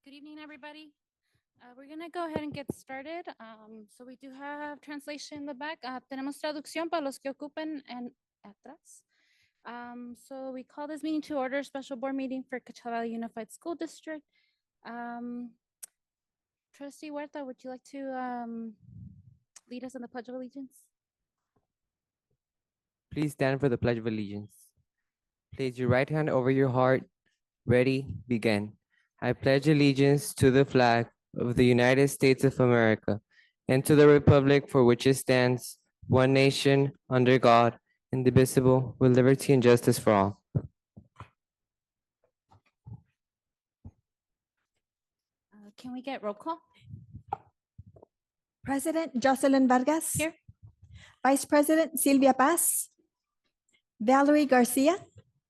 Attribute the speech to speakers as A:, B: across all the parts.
A: Good evening, everybody. We're going to go ahead and get started. So we do have translation in the back. Tenemos traducción para los que ocupen en atrás. So we call this meeting to order, special board meeting for Coachella Valley Unified School District. Trustee Huerta, would you like to lead us in the Pledge of Allegiance?
B: Please stand for the Pledge of Allegiance. Place your right hand over your heart. Ready, begin. I pledge allegiance to the flag of the United States of America and to the republic for which it stands, one nation, under God, indivisible, with liberty and justice for all.
A: Can we get roll call?
C: President Jocelyn Vargas.
A: Here.
C: Vice President Silvia Paz. Valerie Garcia.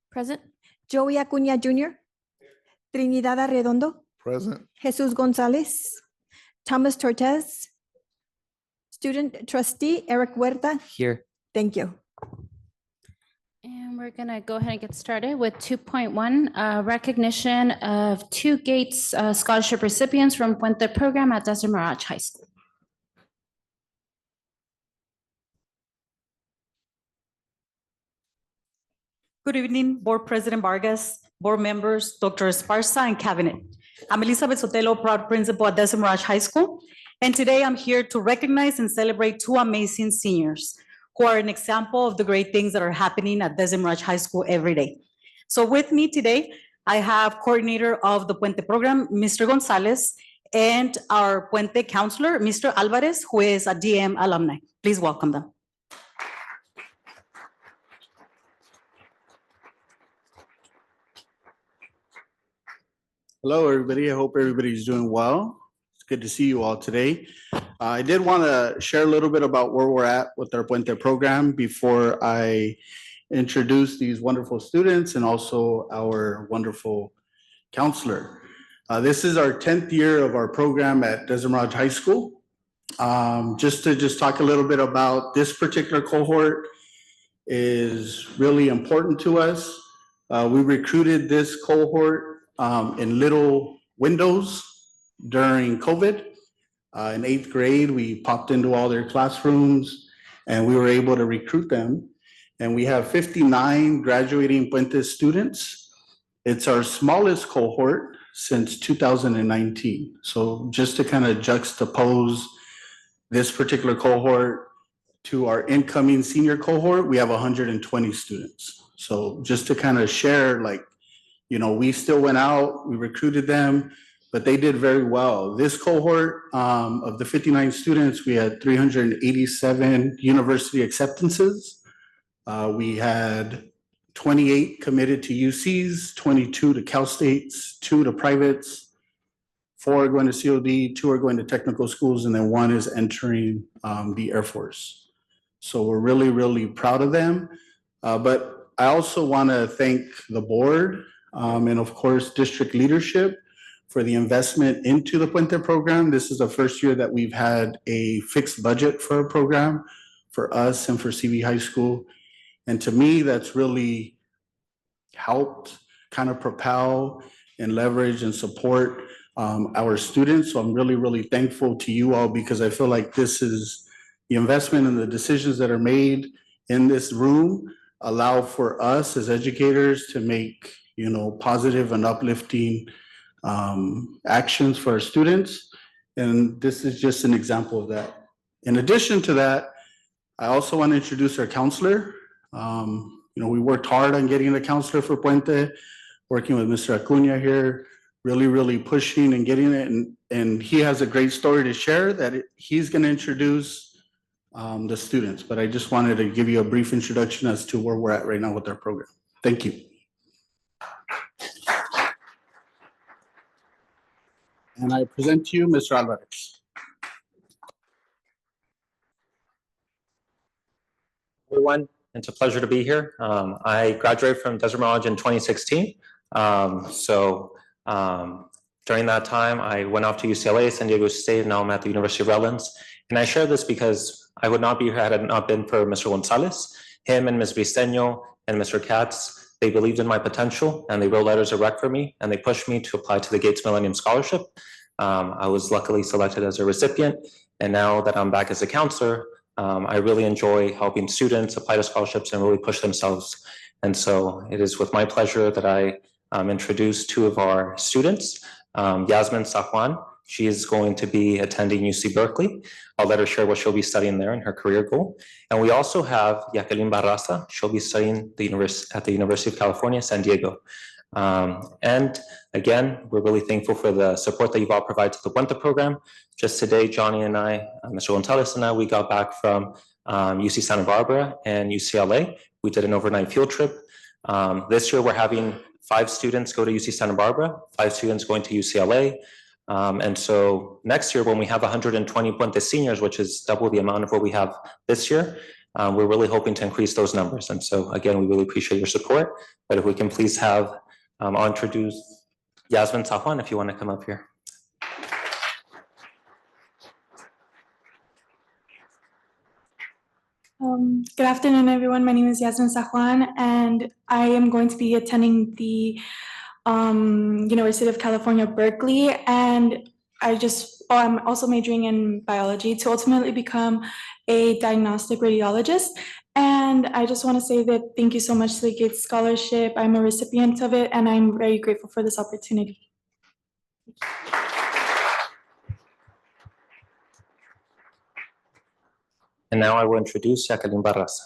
A: Present.
C: Joey Acuña Jr. Trinidad Arredondo.
D: Present.
C: Jesus Gonzalez. Thomas Tortes. Student Trustee Eric Huerta.
B: Here.
C: Thank you.
A: And we're going to go ahead and get started with 2.1, recognition of 2 Gates scholarship recipients from Puente program at Desert Mirage High School.
E: Good evening, Board President Vargas, board members, Dr. Esparza, and cabinet. I'm Elizabeth Sotelo, proud principal at Desert Mirage High School, and today I'm here to recognize and celebrate 2 amazing seniors who are an example of the great things that are happening at Desert Mirage High School every day. So with me today, I have coordinator of the Puente program, Mr. Gonzalez, and our Puente counselor, Mr. Alvarez, who is a DM alumni. Please welcome them.
D: Hello, everybody. I hope everybody's doing well. It's good to see you all today. I did want to share a little bit about where we're at with our Puente program before I introduce these wonderful students and also our wonderful counselor. This is our 10th year of our program at Desert Mirage High School. Just to talk a little bit about this particular cohort is really important to us. We recruited this cohort in little windows during COVID. In 8th grade, we popped into all their classrooms and we were able to recruit them. And we have 59 graduating Puente students. It's our smallest cohort since 2019. So just to kind of juxtapose this particular cohort to our incoming senior cohort, we have 120 students. So just to kind of share, like, you know, we still went out, we recruited them, but they did very well. This cohort of the 59 students, we had 387 university acceptances. We had 28 committed to UCs, 22 to Cal States, 2 to privates, 4 are going to COD, 2 are going to technical schools, and then 1 is entering the Air Force. So we're really, really proud of them. But I also want to thank the board and of course, district leadership for the investment into the Puente program. This is the first year that we've had a fixed budget for a program for us and for CV High School. And to me, that's really helped kind of propel and leverage and support our students. So I'm really, really thankful to you all because I feel like this is the investment and the decisions that are made in this room allow for us as educators to make, you know, positive and uplifting actions for our students. And this is just an example of that. In addition to that, I also want to introduce our counselor. You know, we worked hard on getting a counselor for Puente, working with Mr. Acuña here, really, really pushing and getting it. And he has a great story to share that he's going to introduce the students. But I just wanted to give you a brief introduction as to where we're at right now with our program. Thank you. And I present to you Mr. Alvarez.
F: Everyone, it's a pleasure to be here. I graduated from Desert Mirage in 2016. During that time, I went off to UCLA, San Diego State, and now I'm at the University of Redlands. And I share this because I would not be here had it not been for Mr. Gonzalez. Him and Ms. Briceño and Mr. Katz They believed in my potential and they wrote letters of rec for me and they pushed me to apply to the Gates Millennium Scholarship. I was luckily selected as a recipient, and now that I'm back as a counselor, I really enjoy helping students apply to scholarships and really push themselves. And so it is with my pleasure that I introduce two of our students, Yasmin Safwan. She is going to be attending UC Berkeley. I'll let her share what she'll be studying there and her career goal. And we also have Jacqueline Barraza. She'll be studying at the University of California, San Diego. And again, we're really thankful for the support that you've all provided to the Puente program. Just today, Johnny and I, Mr. Gonzalez and I, we got back from UC Santa Barbara and UCLA. We did an overnight field trip. This year, we're having 5 students go to UC Santa Barbara, 5 students going to UCLA. And so next year, when we have 120 Puente seniors, which is double the amount of what we have this year, we're really hoping to increase those numbers. And so again, we really appreciate your support. But if we can please have, I'll introduce Yasmin Safwan, if you want to come up here.
G: Good afternoon, everyone. My name is Yasmin Safwan, and I am going to be attending the University of California, Berkeley, and I'm also majoring in biology to ultimately become a diagnostic radiologist. And I just want to say that thank you so much to the Gates Scholarship. I'm a recipient of it, and I'm very grateful for this opportunity.
F: And now I will introduce Jacqueline Barraza.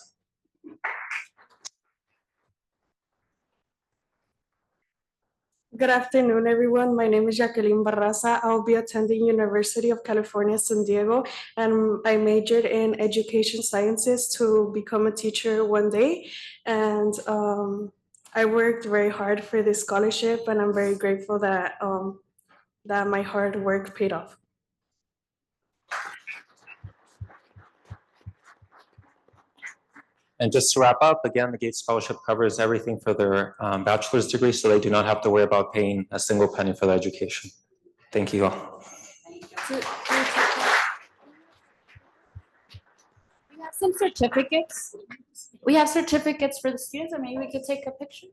H: Good afternoon, everyone. My name is Jacqueline Barraza. I'll be attending University of California, San Diego, and I majored in education sciences to become a teacher one day. And I worked very hard for this scholarship, and I'm very grateful that that my hard work paid off.
F: And just to wrap up, again, the Gates Scholarship covers everything for their bachelor's degree, so they do not have to worry about paying a single penny for their education. Thank you all.
A: We have some certificates. We have certificates for the students, or maybe we could take a picture.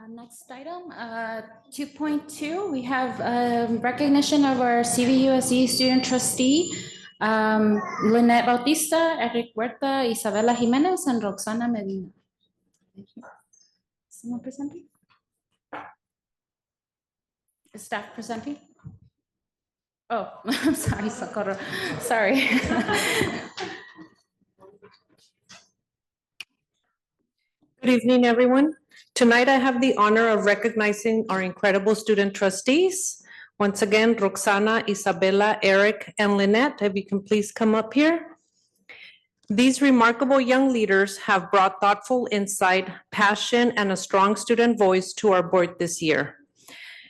A: Next item, 2.2, we have recognition of our CVUSD student trustee, Lynette Bautista, Eric Huerta, Isabella Jimenez, and Roxana Medina. Someone presenting? Is staff presenting? Oh, I'm sorry, Socorro. Sorry.
I: Good evening, everyone. Tonight, I have the honor of recognizing our incredible student trustees. Once again, Roxana, Isabella, Eric, and Lynette, if you can please come up here. These remarkable young leaders have brought thoughtful insight, passion, and a strong student voice to our board this year.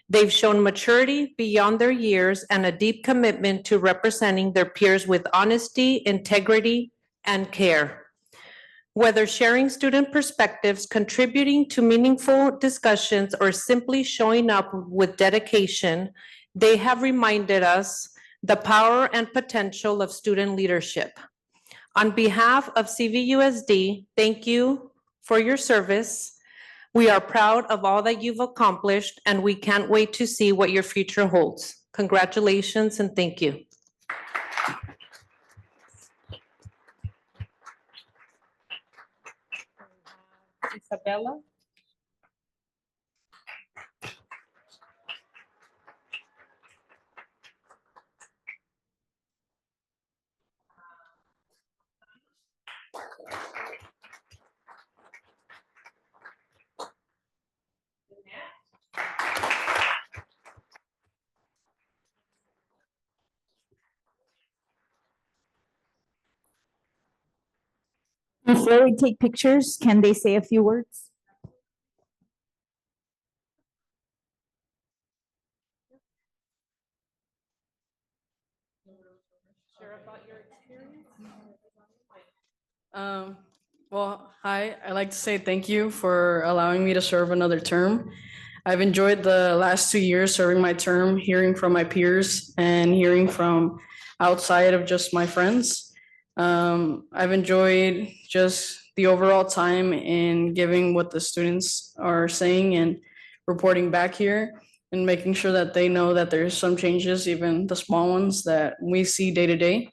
I: They've shown maturity beyond their years and a deep commitment to representing their peers with honesty, integrity, and care. Whether sharing student perspectives, contributing to meaningful discussions, or simply showing up with dedication, they have reminded us the power and potential of student leadership. On behalf of CVUSD, thank you for your service. We are proud of all that you've accomplished, and we can't wait to see what your future holds. Congratulations and thank you. Isabella.
J: Before we take pictures, can they say a few words?
K: Well, hi, I'd like to say thank you for allowing me to serve another term. I've enjoyed the last 2 years serving my term, hearing from my peers and hearing from outside of just my friends. I've enjoyed just the overall time in giving what the students are saying and reporting back here and making sure that they know that there's some changes, even the small ones that we see day to day.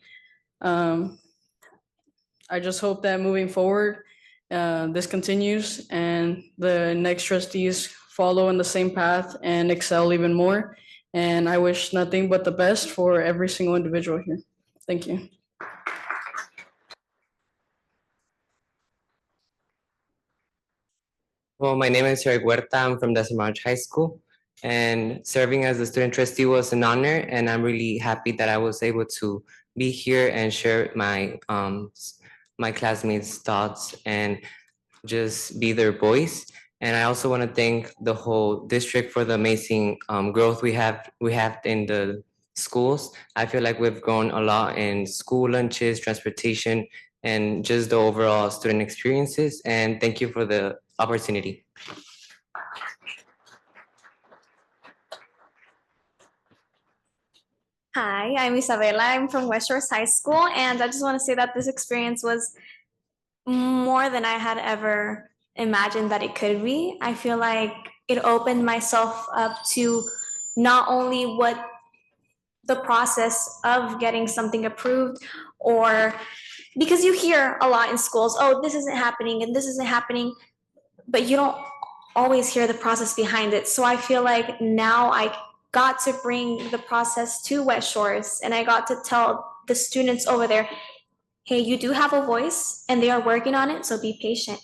K: I just hope that moving forward, this continues and the next trustees follow in the same path and excel even more. And I wish nothing but the best for every single individual here. Thank you.
B: Well, my name is Eric Huerta. I'm from Desamarch High School, and serving as a student trustee was an honor, and I'm really happy that I was able to be here and share my classmates' thoughts and just be their voice. And I also want to thank the whole district for the amazing growth we have in the schools. I feel like we've grown a lot in school lunches, transportation, and just the overall student experiences. And thank you for the opportunity.
L: Hi, I'm Isabella. I'm from West Shores High School, and I just want to say that this experience was more than I had ever imagined that it could be. I feel like it opened myself up to not only what the process of getting something approved, or because you hear a lot in schools, oh, this isn't happening and this isn't happening, but you don't always hear the process behind it. So I feel like now I got to bring the process to West Shores, and I got to tell the students over there, hey, you do have a voice and they are working on it, so be patient.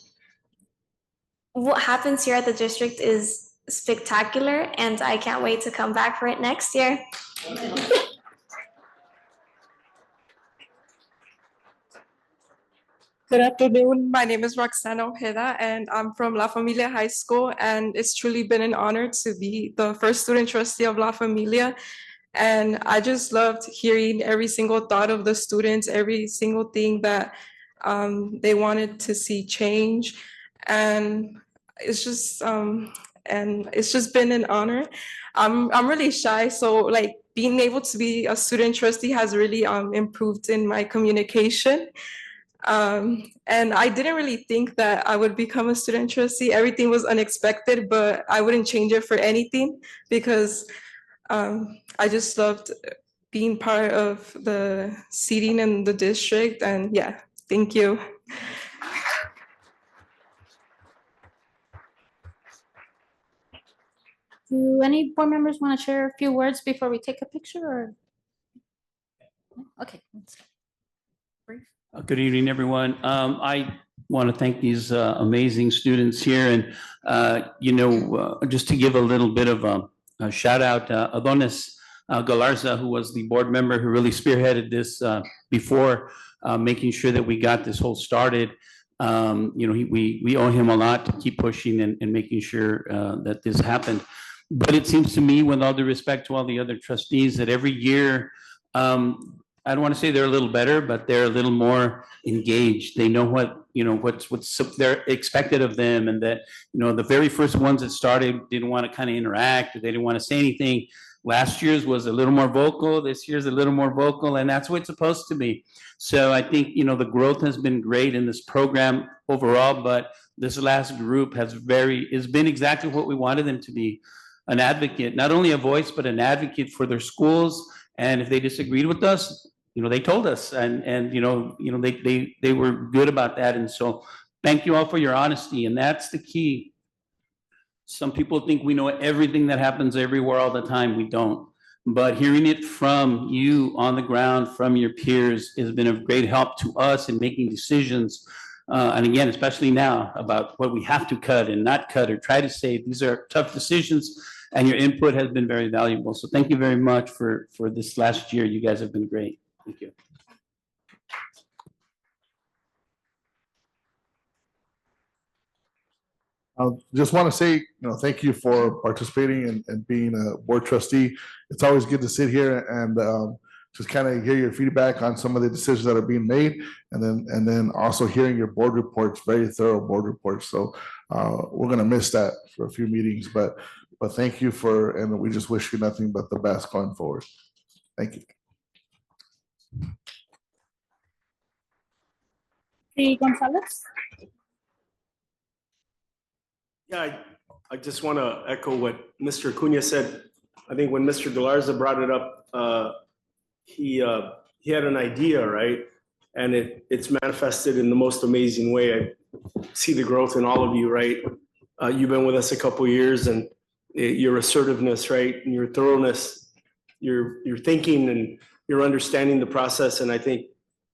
L: What happens here at the district is spectacular, and I can't wait to come back for it next year.
M: Good afternoon. My name is Roxana Ojeda, and I'm from La Familia High School, and it's truly been an honor to be the first student trustee of La Familia. And I just loved hearing every single thought of the students, every single thing that they wanted to see change. And it's just been an honor. I'm really shy, so like being able to be a student trustee has really improved in my communication. And I didn't really think that I would become a student trustee. Everything was unexpected, but I wouldn't change it for anything because I just loved being part of the seating in the district. And yeah, thank you.
A: Do any board members want to share a few words before we take a picture? Or okay.
N: Good evening, everyone. I want to thank these amazing students here, and just to give a little bit of a shout out, Adonis Galarza, who was the board member who really spearheaded this before making sure that we got this whole started. We owe him a lot to keep pushing and making sure that this happened. But it seems to me, with all due respect to all the other trustees, that every year, I don't want to say they're a little better, but they're a little more engaged. They know what's they're expected of them, and that the very first ones that started didn't want to kind of interact, or they didn't want to say anything. Last year's was a little more vocal, this year's a little more vocal, and that's what it's supposed to be. So I think, the growth has been great in this program overall, but this last group has been exactly what we wanted them to be. An advocate, not only a voice, but an advocate for their schools. And if they disagreed with us, they told us, and they were good about that. And so thank you all for your honesty, and that's the key. Some people think we know everything that happens everywhere all the time. We don't. But hearing it from you on the ground, from your peers, has been of great help to us in making decisions. And again, especially now, about what we have to cut and not cut or try to save. These are tough decisions, and your input has been very valuable. So thank you very much for this last year. You guys have been great. Thank you.
O: I just want to say, thank you for participating and being a board trustee. It's always good to sit here and just kind of hear your feedback on some of the decisions that are being made, and then also hearing your board reports, very thorough board reports. So we're gonna miss that for a few meetings, but thank you and we just wish you nothing but the best going forward. Thank you.
J: Gonzalez?
P: Yeah, I just want to echo what Mr. Cunha said. I think when Mr. Galarza brought it up, he had an idea, right? And it's manifested in the most amazing way. I see the growth in all of you, right? You've been with us a couple of years, and your assertiveness, right, and your thoroughness, your thinking, and your understanding the process. And I think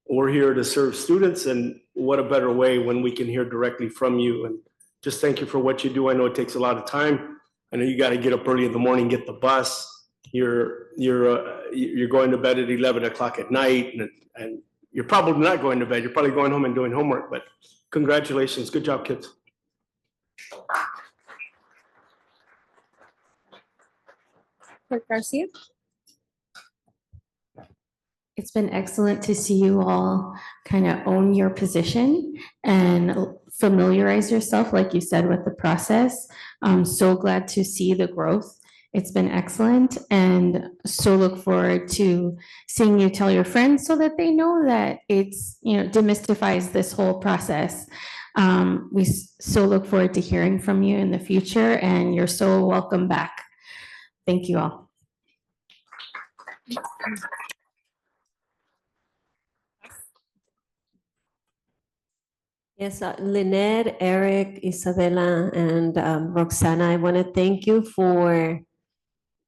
P: we're here to serve students, and what a better way when we can hear directly from you. And just thank you for what you do. I know it takes a lot of time. I know you got to get up early in the morning, get the bus. You're going to bed at 11 o'clock at night, and you're probably not going to bed. You're probably going home and doing homework. But congratulations, good job, kids.
A: Clerk Garcia?
Q: It's been excellent to see you all kind of own your position and familiarize yourself, like you said, with the process. I'm so glad to see the growth. It's been excellent, and so look forward to seeing you tell your friends so that they know that it's, demystifies this whole process. We so look forward to hearing from you in the future, and you're so welcome back. Thank you all.
R: Yes, Lynette, Eric, Isabella, and Roxana, I want to thank you for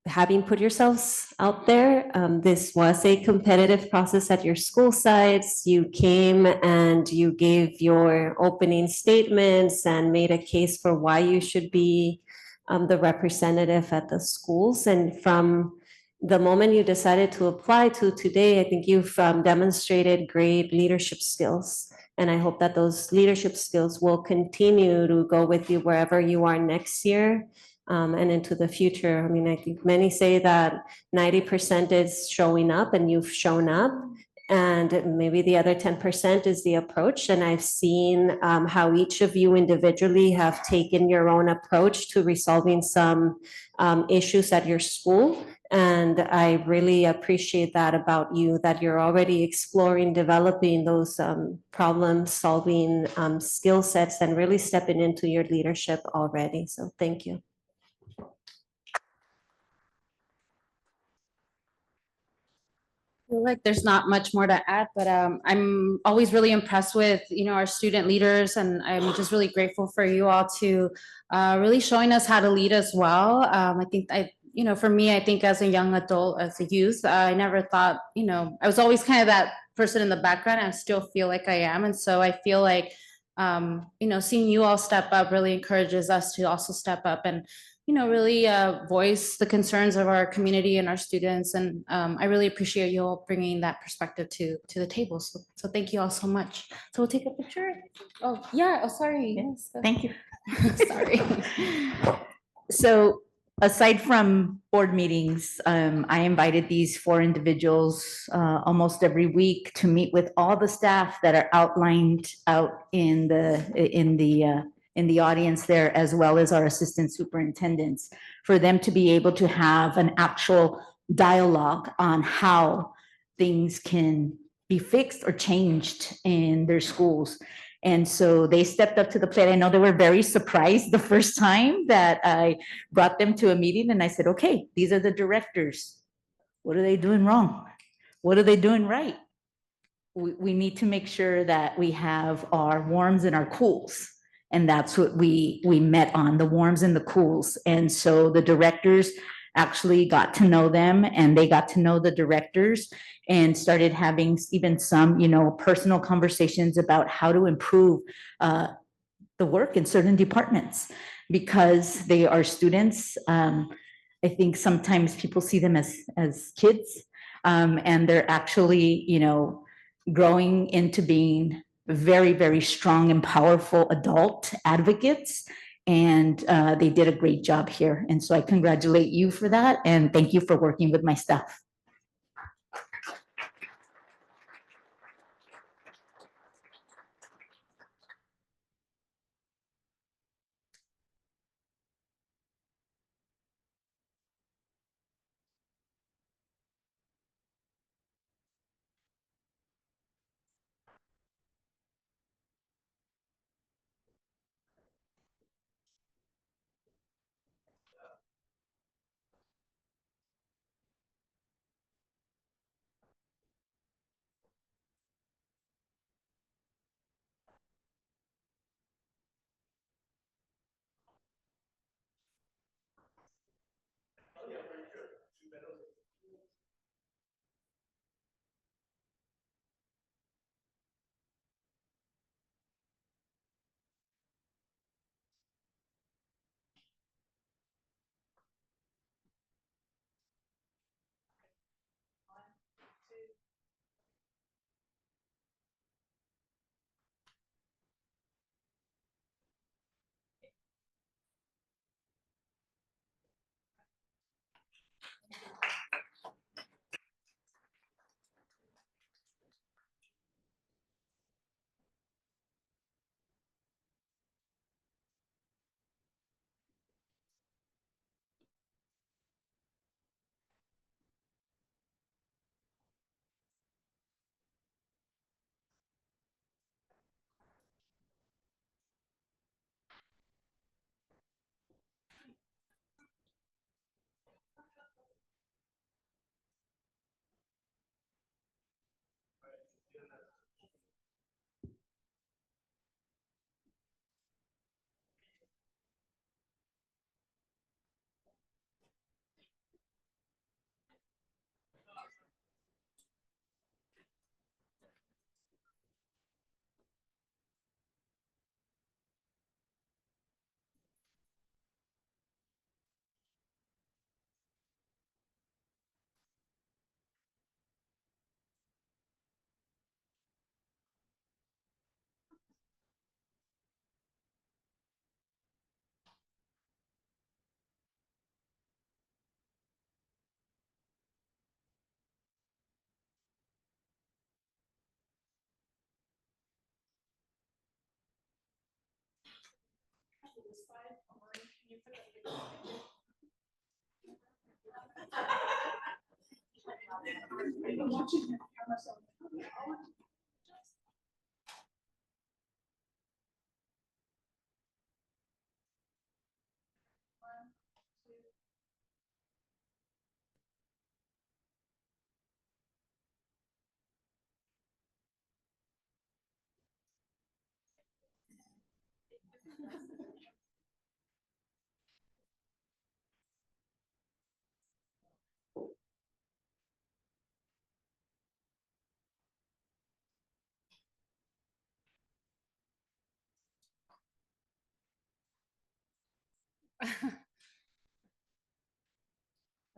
R: having put yourselves out there. This was a competitive process at your school sites. You came and you gave your opening statements and made a case for why you should be the representative at the schools. And from the moment you decided to apply to today, I think you've demonstrated great leadership skills. And I hope that those leadership skills will continue to go with you wherever you are next year and into the future. I mean, I think many say that 90% is showing up, and you've shown up. And maybe the other 10% is the approach. And I've seen how each of you individually have taken your own approach to resolving some issues at your school. And I really appreciate that about you, that you're already exploring, developing those problem-solving skill sets and really stepping into your leadership already. So thank you.
A: I feel like there's not much more to add, but I'm always really impressed with, our student leaders, and I'm just really grateful for you all to really showing us how to lead as well. I think for me, I think as a young adult, as a youth, I never thought, I was always kind of that person in the background. I still feel like I am. And so I feel like, seeing you all step up really encourages us to also step up and, really voice the concerns of our community and our students. And I really appreciate you all bringing that perspective to the table. So thank you all so much. So we'll take a picture. Oh, yeah. Oh, sorry. Yes.
J: Thank you.
A: Sorry.
J: So aside from board meetings, I invited these 4 individuals almost every week to meet with all the staff that are outlined out in the in the audience there, as well as our assistant superintendents, for them to be able to have an actual dialogue on how things can be fixed or changed in their schools. And so they stepped up to the plate. I know they were very surprised the first time that I brought them to a meeting, and I said, okay, these are the directors. What are they doing wrong? What are they doing right? We need to make sure that we have our warms and our cools. And that's what we met on, the warms and the cools. And so the directors actually got to know them, and they got to know the directors, and started having even some, personal conversations about how to improve the work in certain departments, because they are students. I think sometimes people see them as kids, and they're actually, growing into being very, very strong and powerful adult advocates. And they did a great job here. And so I congratulate you for that. And thank you for working with my staff.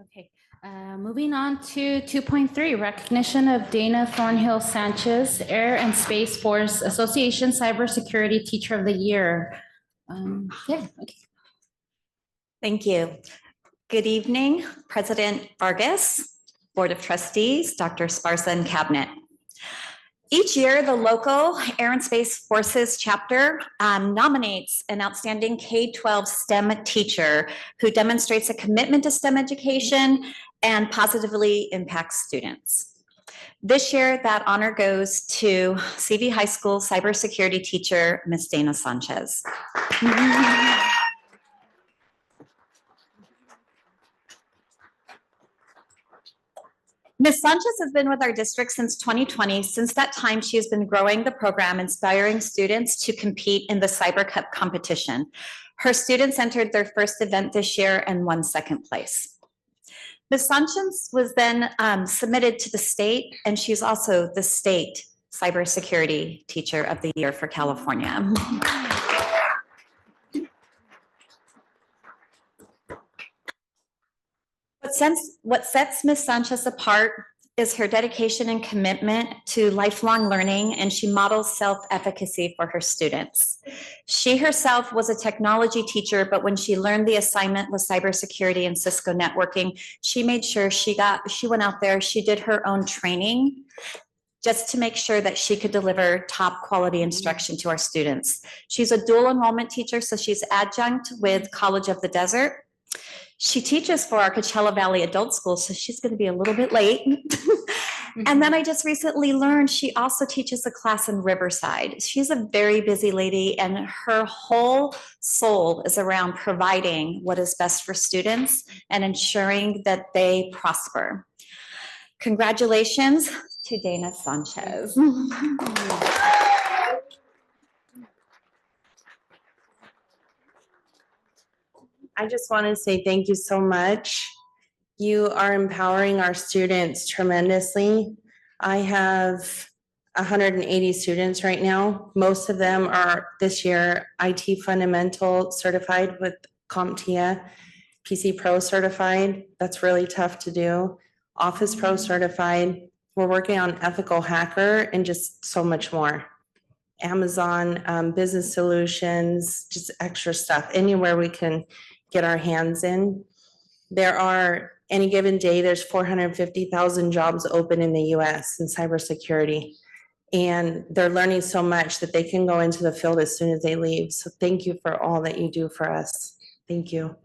A: Okay, moving on to 2.3, recognition of Dana Thornhill Sanchez, Air and Space Force Association Cybersecurity Teacher of the Year. Okay.
S: Thank you. Good evening, President Vargas, Board of Trustees, Dr. Esparza, and Cabinet. Each year, the local Air and Space Forces chapter nominates an outstanding K-12 STEM teacher who demonstrates a commitment to STEM education and positively impacts students. This year, that honor goes to CV High School cybersecurity teacher, Ms. Dana Sanchez. Ms. Sanchez has been with our district since 2020. Since that time, she has been growing the program, inspiring students to compete in the Cyber Cup competition. Her students entered their first event this year and won second place. Ms. Sanchez was then submitted to the state, and she's also the state cybersecurity teacher of the year for California. What sets Ms. Sanchez apart is her dedication and commitment to lifelong learning, and she models self-efficacy for her students. She herself was a technology teacher, but when she learned the assignment with cybersecurity and Cisco networking, she made sure she went out there, she did her own training just to make sure that she could deliver top quality instruction to our students. She's a dual enrollment teacher, so she's adjunct with College of the Desert. She teaches for our Coachella Valley Adult School, so she's going to be a little bit late. And then I just recently learned she also teaches a class in Riverside. She's a very busy lady, and her whole soul is around providing what is best for students and ensuring that they prosper. Congratulations to Dana Sanchez.
T: I just want to say thank you so much. You are empowering our students tremendously. I have 180 students right now. Most of them are this year IT Fundamental certified with CompTIA, PC Pro certified. That's really tough to do. Office Pro certified. We're working on Ethical Hacker and just so much more. Amazon Business Solutions, just extra stuff. Anywhere we can get our hands in. There are, any given day, there's 450,000 jobs open in the US in cybersecurity. And they're learning so much that they can go into the field as soon as they leave. So thank you for all that you do for us. Thank you.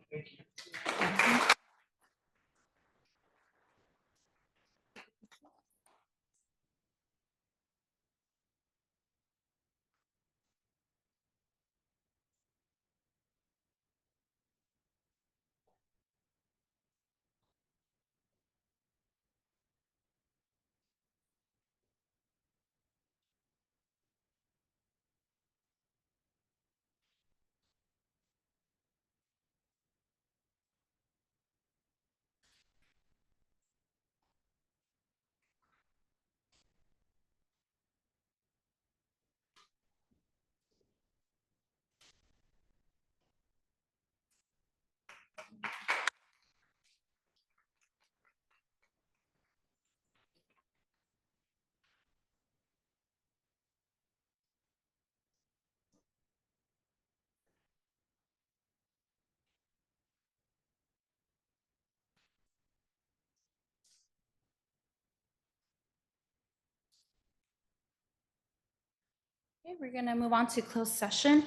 A: Okay, we're going to move on to closed session.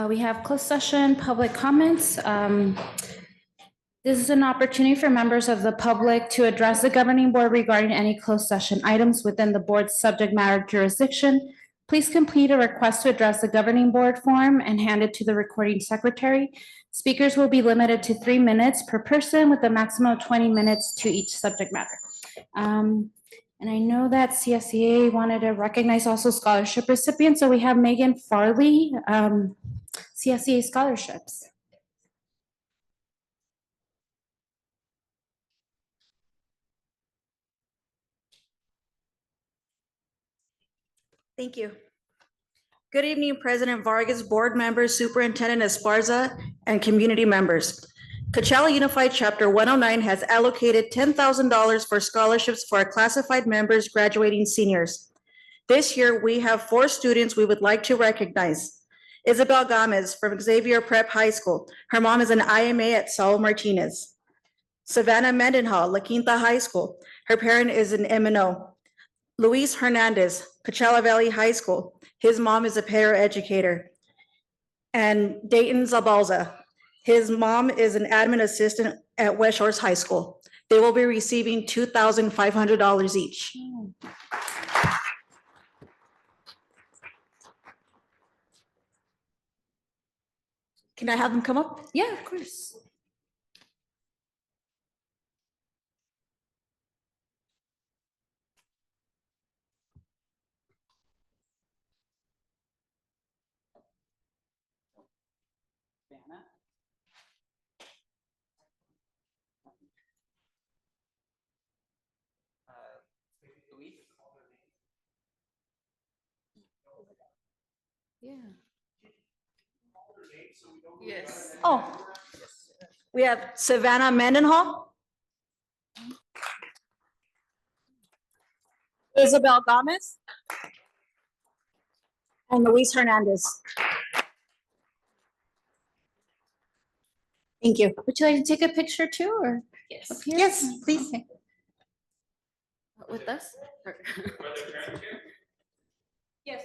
A: We have closed session public comments. This is an opportunity for members of the public to address the governing board regarding any closed session items within the board's subject matter jurisdiction. Please complete a request to address the governing board form and hand it to the recording secretary. Speakers will be limited to 3 minutes per person with a maximum of 20 minutes to each subject matter. And I know that CSEA wanted to recognize also scholarship recipients. So we have Megan Farley, CSEA scholarships.
U: Thank you. Good evening, President Vargas, board members, Superintendent Esparza, and community members. Coachella Unified Chapter 109 has allocated $10,000 for scholarships for our classified members graduating seniors. This year, we have 4 students we would like to recognize. Isabel Gomez from Xavier Prep High School. Her mom is an IMA at Saul Martinez. Savannah Mendenhall, La Quinta High School. Her parent is an M&O. Luis Hernandez, Coachella Valley High School. His mom is a paraeducator. And Dayton Zabalza. His mom is an admin assistant at West Shores High School. They will be receiving $2,500 each. Can I have them come up?
A: Yeah, of course. Yeah.
U: Yes. Oh, we have Savannah Mendenhall. Isabel Gomez. And Luis Hernandez. Thank you.
A: Would you like to take a picture too, or?
U: Yes.
A: Up here?
U: Yes, please.
A: Okay. With us? Or-
U: Yes.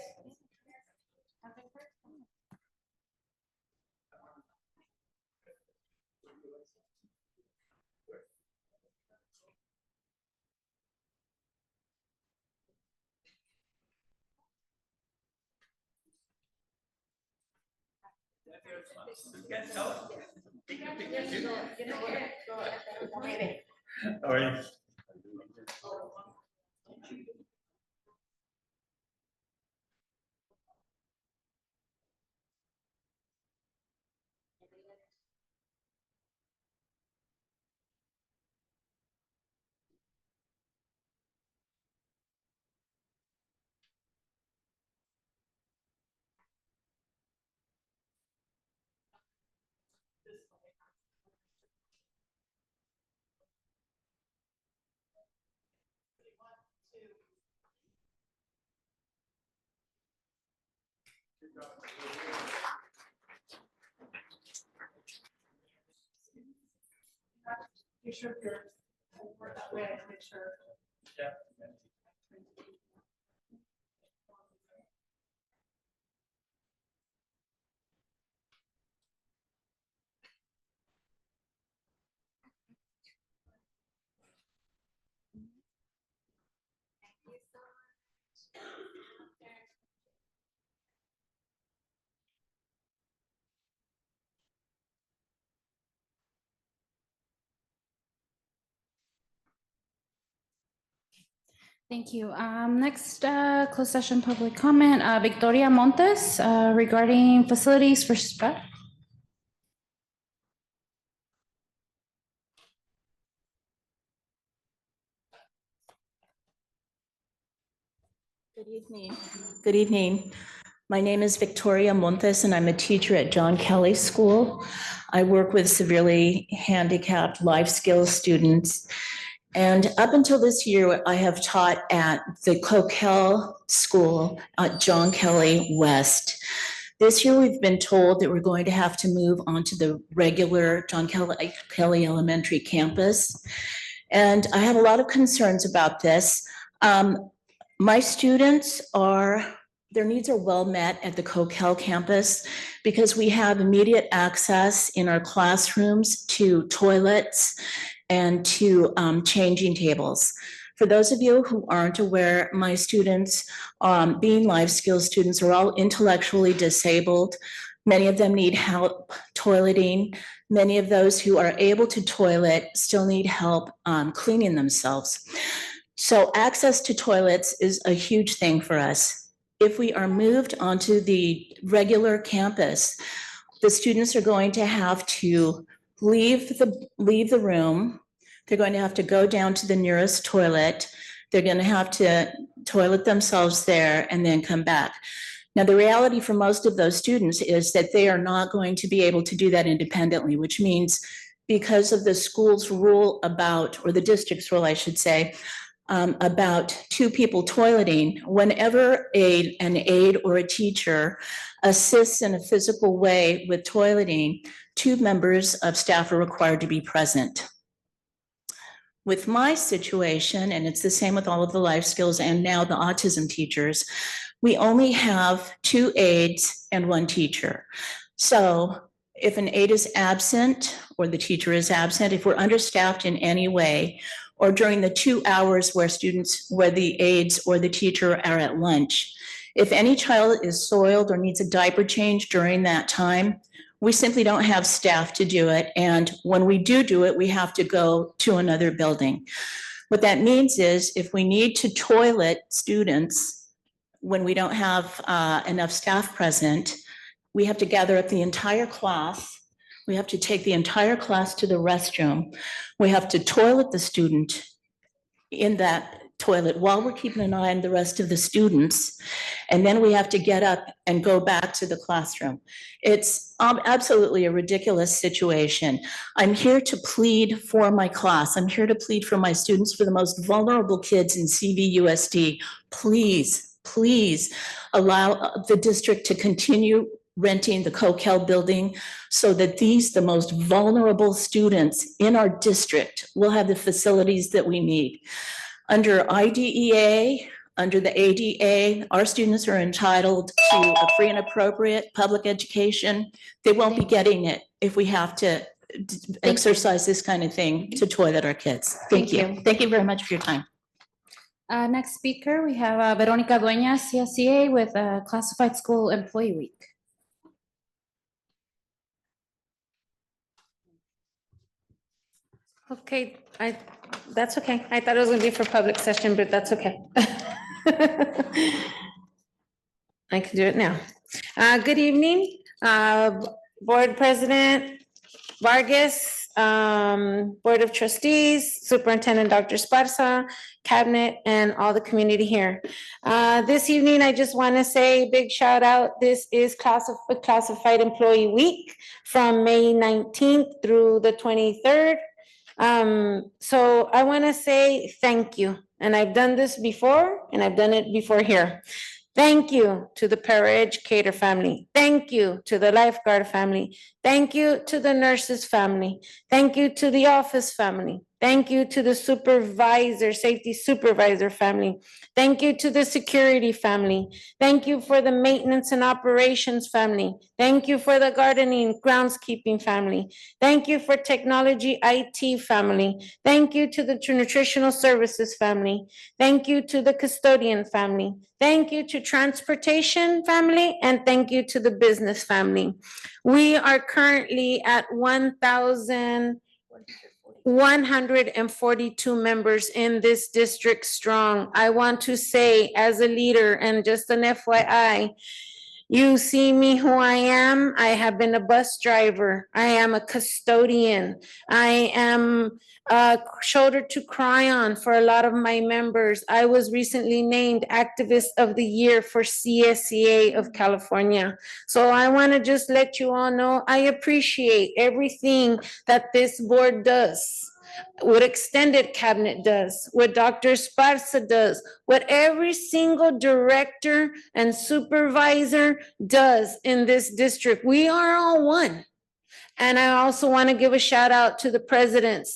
A: Thank you. Next, closed session public comment, Victoria Montes, regarding facilities for staff.
C: Good evening. Good evening. My name is Victoria Montes, and I'm a teacher at John Kelly School. I work with severely handicapped life skills students. And up until this year, I have taught at the Coquel School at John Kelly West. This year, we've been told that we're going to have to move onto the regular John Kelly Elementary campus. And I have a lot of concerns about this. My students their needs are well met at the Coquel campus because we have immediate access in our classrooms to toilets and to changing tables. For those of you who aren't aware, my students, being life skills students, are all intellectually disabled. Many of them need help toileting. Many of those who are able to toilet still need help cleaning themselves. So access to toilets is a huge thing for us. If we are moved onto the regular campus, the students are going to have to leave the room. They're going to have to go down to the nearest toilet. They're going to have to toilet themselves there and then come back. Now, the reality for most of those students is that they are not going to be able to do that independently, which means because of the school's rule about, or the district's rule, I should say, about two people toileting, whenever an aide or a teacher assists in a physical way with toileting, two members of staff are required to be present. With my situation, and it's the same with all of the life skills and now the autism teachers, we only have 2 aides and 1 teacher. So if an aide is absent or the teacher is absent, if we're understaffed in any way, or during the 2 hours where the aides or the teacher are at lunch, if any child is soiled or needs a diaper change during that time, we simply don't have staff to do it. And when we do it, we have to go to another building. What that means is if we need to toilet students when we don't have enough staff present, we have to gather up the entire class. We have to take the entire class to the restroom. We have to toilet the student in that toilet while we're keeping an eye on the rest of the students. And then we have to get up and go back to the classroom. It's absolutely a ridiculous situation. I'm here to plead for my class. I'm here to plead for my students, for the most vulnerable kids in CVUSD. Please, please allow the district to continue renting the Coquel building so that the most vulnerable students in our district will have the facilities that we need. Under IDEA, under the ADA, our students are entitled to a free and appropriate public education. They won't be getting it if we have to exercise this kind of thing to toilet our kids. Thank you. Thank you very much for your time.
A: Next speaker, we have Veronica Dueñas, CSEA with Classified School Employee Week.
I: Okay, that's okay. I thought it was gonna be for public session, but that's okay. I can do it now. Good evening, Board President Vargas, Board of Trustees, Superintendent Dr. Esparza, Cabinet, and all the community here. This evening, I just want to say a big shout out. This is Classified Employee Week from May 19th through the 23rd. So I want to say thank you. And I've done this before, and I've done it before here. Thank you to the paraeducator family. Thank you to the lifeguard family. Thank you to the nurses family. Thank you to the office family. Thank you to the safety supervisor family. Thank you to the security family. Thank you for the maintenance and operations family. Thank you for the gardening, groundskeeping family. Thank you for technology IT family. Thank you to the nutritional services family. Thank you to the custodian family. Thank you to transportation family, and thank you to the business family. We are currently at 1,142 members in this district strong. I want to say as a leader, and just an FYI, you see me who I am. I have been a bus driver. I am a custodian. I am a shoulder to cry on for a lot of my members. I was recently named Activist of the Year for CSEA of California. So I want to just let you all know I appreciate everything that this board does, what extended cabinet does, what Dr. Esparza does, what every single director and supervisor does in this district. We are all one. And I also want to give a shout out to the president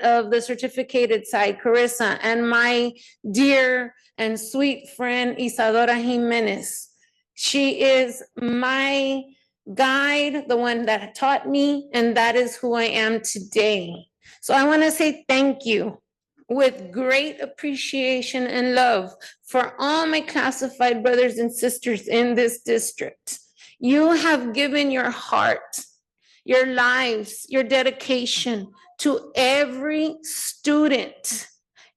I: of the certificated side, Carissa, and my dear and sweet friend, Isadora Jimenez. She is my guide, the one that taught me, and that is who I am today. So I want to say thank you with great appreciation and love for all my classified brothers and sisters in this district. You have given your heart, your lives, your dedication to every student,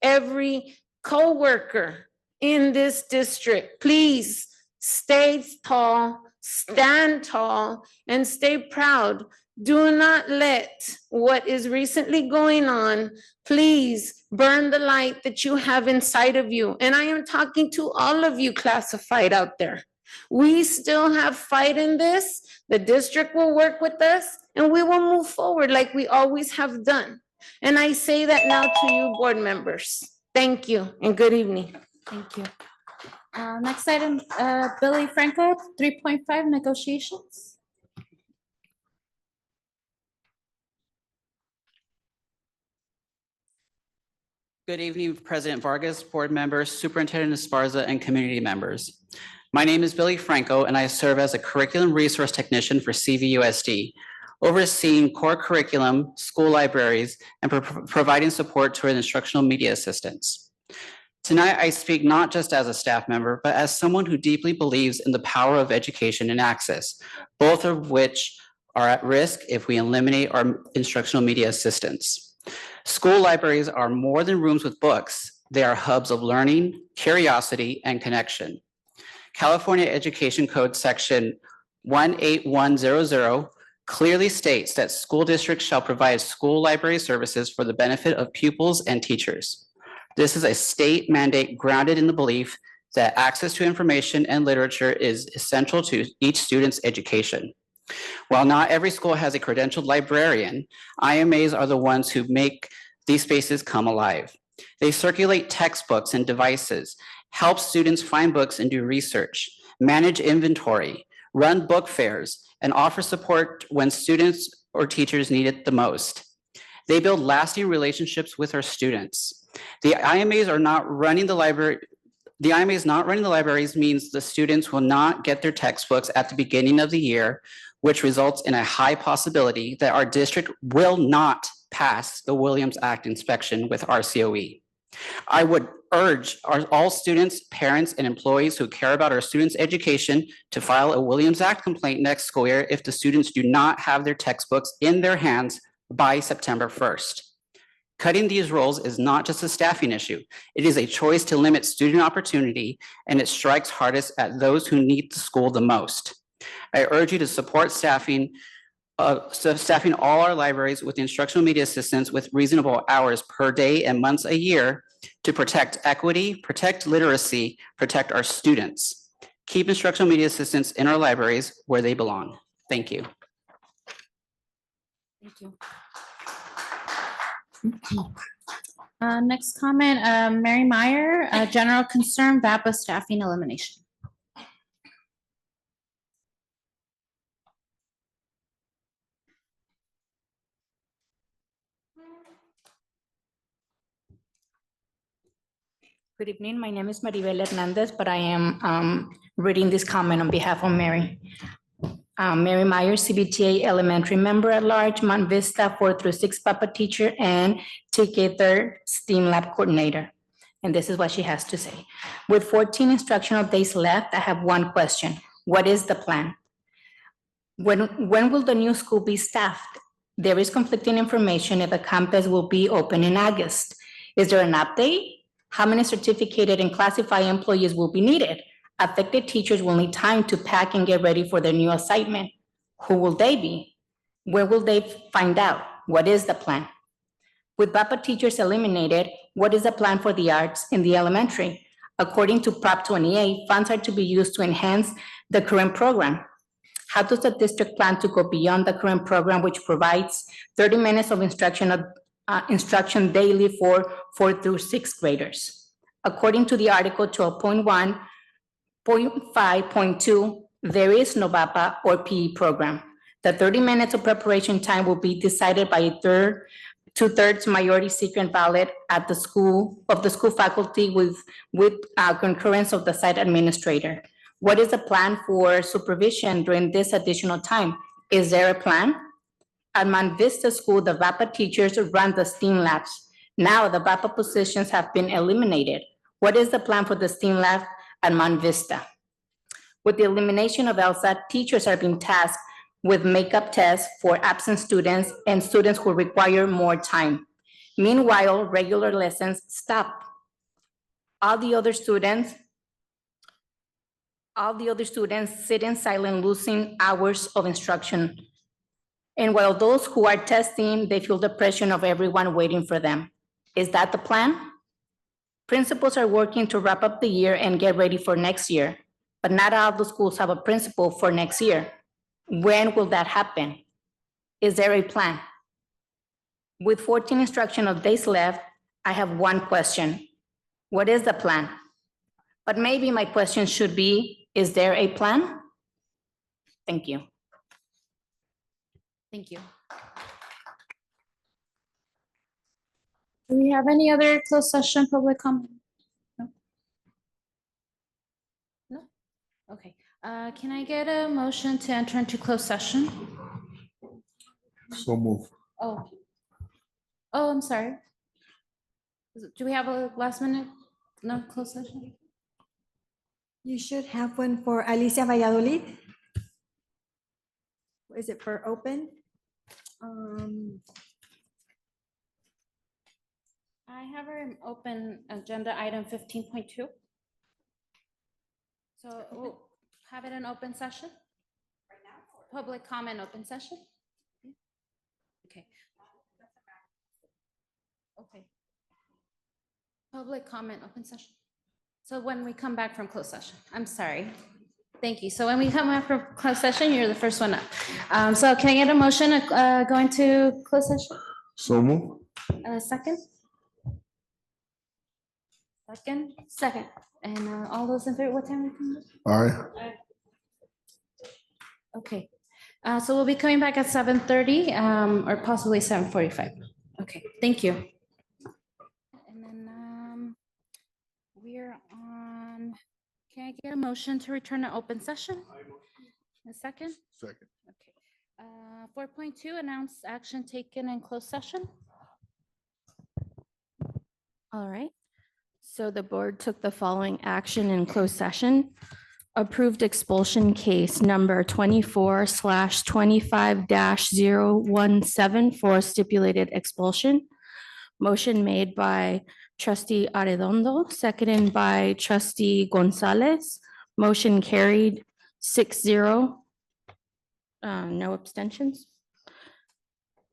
I: every coworker in this district. Please stay tall, stand tall, and stay proud. Do not let what is recently going on, please burn the light that you have inside of you. And I am talking to all of you classified out there. We still have fight in this. The district will work with us, and we will move forward like we always have done. And I say that now to you, board members. Thank you and good evening.
A: Thank you. Next item, Billy Franco, 3.5 negotiations.
E: Good evening, President Vargas, board members, Superintendent Esparza, and community members. My name is Billy Franco, and I serve as a curriculum resource technician for CVUSD, overseeing core curriculum, school libraries, and providing support to our instructional media assistants. Tonight, I speak not just as a staff member, but as someone who deeply believes in the power of education and access, both of which are at risk if we eliminate our instructional media assistants. School libraries are more than rooms with books. They are hubs of learning, curiosity, and connection. California Education Code Section 18100 clearly states that school districts shall provide school library services for the benefit of pupils and teachers. This is a state mandate grounded in the belief that access to information and literature is essential to each student's education. While not every school has a credentialed librarian, IMAs are the ones who make these spaces come alive. They circulate textbooks and devices, help students find books and do research, manage inventory, run book fairs, and offer support when students or teachers need it the most. They build lasting relationships with our students. The IMAs not running the libraries means the students will not get their textbooks at the beginning of the year, which results in a high possibility that our district will not pass the Williams Act inspection with RCOE. I would urge all students, parents, and employees who care about our students' education to file a Williams Act complaint next school year if the students do not have their textbooks in their hands by September 1st. Cutting these roles is not just a staffing issue. It is a choice to limit student opportunity, and it strikes hardest at those who need the school the most. I urge you to support staffing all our libraries with instructional media assistants with reasonable hours per day and months a year to protect equity, protect literacy, protect our students. Keep instructional media assistants in our libraries where they belong. Thank you.
A: Thank you. Next comment, Mary Meyer, general concern, VAPA staffing elimination.
V: Good evening. My name is Maribel Hernandez, but I am reading this comment on behalf of Mary. Mary Meyer, CBTA elementary member at large, Mount Vista 4 through 6 PAPA teacher and TK3 STEAM lab coordinator. And this is what she has to say. With 14 instructional days left, I have one question. What is the plan? When will the new school be staffed? There is conflicting information if the campus will be open in August. Is there an update? How many certificated and classified employees will be needed? Affected teachers will need time to pack and get ready for their new assignment. Who will they be? Where will they find out? What is the plan? With BAPA teachers eliminated, what is the plan for the arts in the elementary? According to Prop 28, funds are to be used to enhance the current program. How does the district plan to go beyond the current program, which provides 30 minutes of instruction daily for 4 through 6th graders? According to the article 12.1.5.2, there is no BAPA or PE program. The 30 minutes of preparation time will be decided by a two-thirds majority secret ballot at the school faculty with concurrence of the site administrator. What is the plan for supervision during this additional time? Is there a plan? At Mount Vista School, the VAPA teachers run the STEAM labs. Now the VAPA positions have been eliminated. What is the plan for the STEAM lab at Mount Vista? With the elimination of LSAT, teachers are being tasked with makeup tests for absent students and students who require more time. Meanwhile, regular lessons stop. All the other students sit in silence, losing hours of instruction. And while those who are testing, they feel the pressure of everyone waiting for them. Is that the plan? Principals are working to wrap up the year and get ready for next year, but not all the schools have a principal for next year. When will that happen? Is there a plan? With 14 instructional days left, I have one question. What is the plan? But maybe my question should be, is there a plan? Thank you.
A: Thank you. Do we have any other closed session public comment? No? No? Okay. Can I get a motion to enter into closed session?
O: So move.
A: Oh. Oh, I'm sorry. Do we have a last minute? No closed session?
D: You should have one for Alicia Valladolid. Is it for open?
A: I have an open agenda item 15.2. So we'll have it in open session? Right now? Public comment open session? Okay. Okay. Public comment open session. So when we come back from closed session, I'm sorry. Thank you. So when we come back from closed session, you're the first one up. So can I get a motion go into closed session?
O: So move.
A: Second? Second? Second. And all those in favor, what time are we coming?
O: All right.
A: Okay. So we'll be coming back at 7:30 or possibly 7:45. Okay, thank you. And then we're on, can I get a motion to return to open session? A second?
O: Second.
A: Okay. 4.2, announce action taken in closed session.
V: All right. So the board took the following action in closed session. Approved expulsion case number 24/25-017 for stipulated expulsion. Motion made by trustee Arredondo, seconded by trustee Gonzalez. Motion carried 6-0. No abstentions.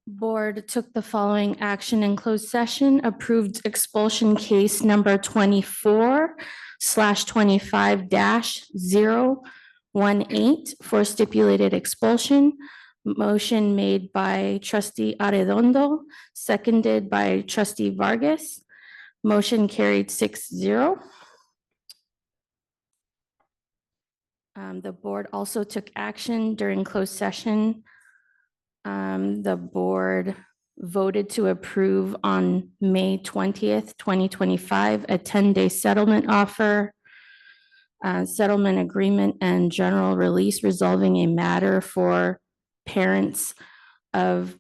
V: Board took the following action in closed session, approved expulsion case number 24/25-018 for stipulated expulsion. Motion made by trustee Arredondo, seconded by trustee Vargas. Motion carried 6-0. The board also took action during closed session. The board voted to approve on May 20th, 2025, a 10-day settlement offer, settlement agreement, and general release resolving a matter for parents of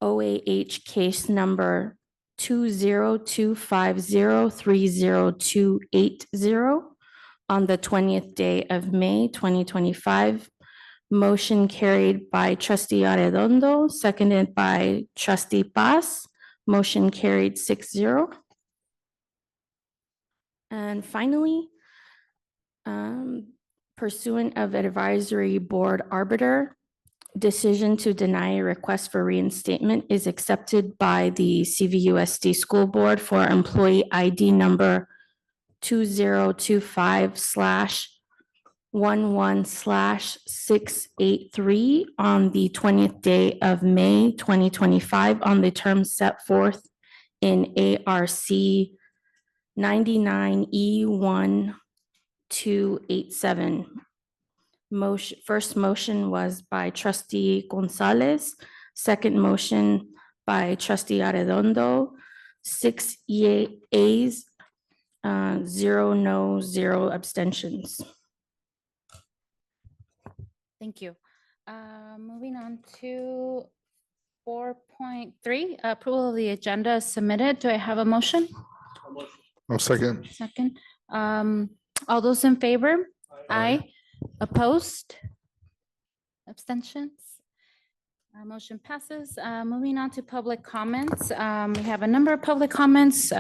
V: OAH case number 20250-30280 on the 20th day of May 2025. Motion carried by trustee Arredondo, seconded by trustee Paz. Motion carried 6-0. And finally, pursuant of advisory board arbiter, decision to deny a request for reinstatement is accepted by the CVUSD school board for employee ID number 2025/11/683 on the 20th day of May 2025 on the terms set forth in ARC 99E1287. First motion was by trustee Gonzalez, second motion by trustee Arredondo, 6 yeas, 0 no, 0 abstentions.
A: Thank you. Moving on to 4.3, approval of the agenda is submitted. Do I have a motion?
O: No, second.
A: Second. All those in favor? Aye. Opposed? Abstentions? Motion passes. Moving on to public comments. We have a number of public comments,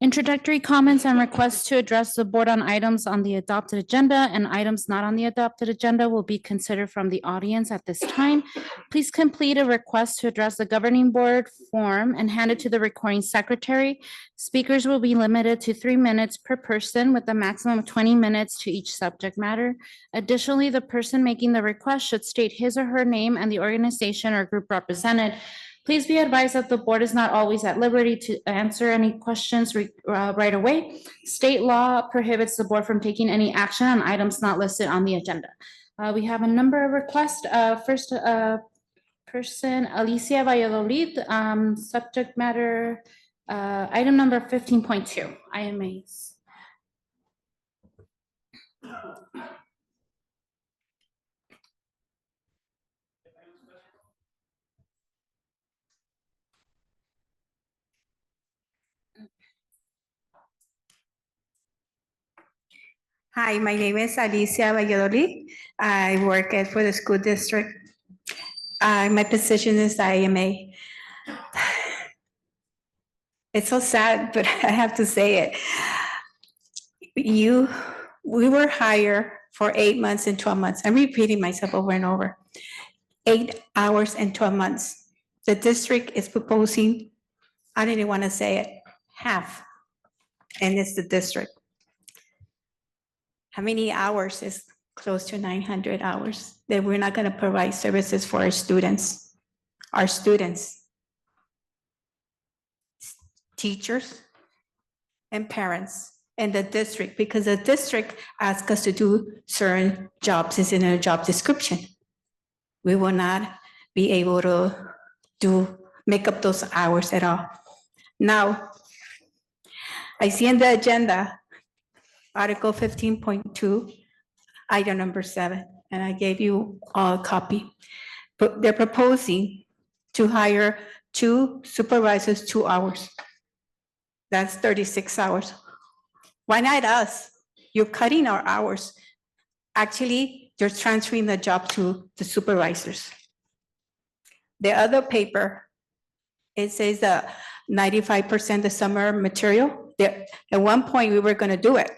A: introductory comments and requests to address the board on items on the adopted agenda, and items not on the adopted agenda will be considered from the audience at this time. Please complete a request to address the governing board form and hand it to the recording secretary. Speakers will be limited to 3 minutes per person with a maximum of 20 minutes to each subject matter. Additionally, the person making the request should state his or her name and the organization or group represented. Please be advised that the board is not always at liberty to answer any questions right away. State law prohibits the board from taking any action on items not listed on the agenda. We have a number of requests. First, person, Alicia Valladolid, subject matter, item number 15.2, IMAs.
G: Hi, my name is Alicia Valladolid. I work for the school district. My position is IMA. It's so sad, but I have to say it. We were hired for 8 months and 12 months. I'm repeating myself over and over. 8 hours and 12 months. The district is proposing, I didn't want to say it, half. And it's the district. How many hours is close to 900 hours that we're not going to provide services for our students? Our students, teachers, and parents, and the district, because the district asks us to do certain jobs, is in a job description. We will not be able to make up those hours at all. Now, I see in the agenda, Article 15.2, item number 7, and I gave you a copy. But they're proposing to hire 2 supervisors, 2 hours. That's 36 hours. Why not us? You're cutting our hours. Actually, you're transferring the job to the supervisors. The other paper, it says that 95% the summer material. At one point, we were going to do it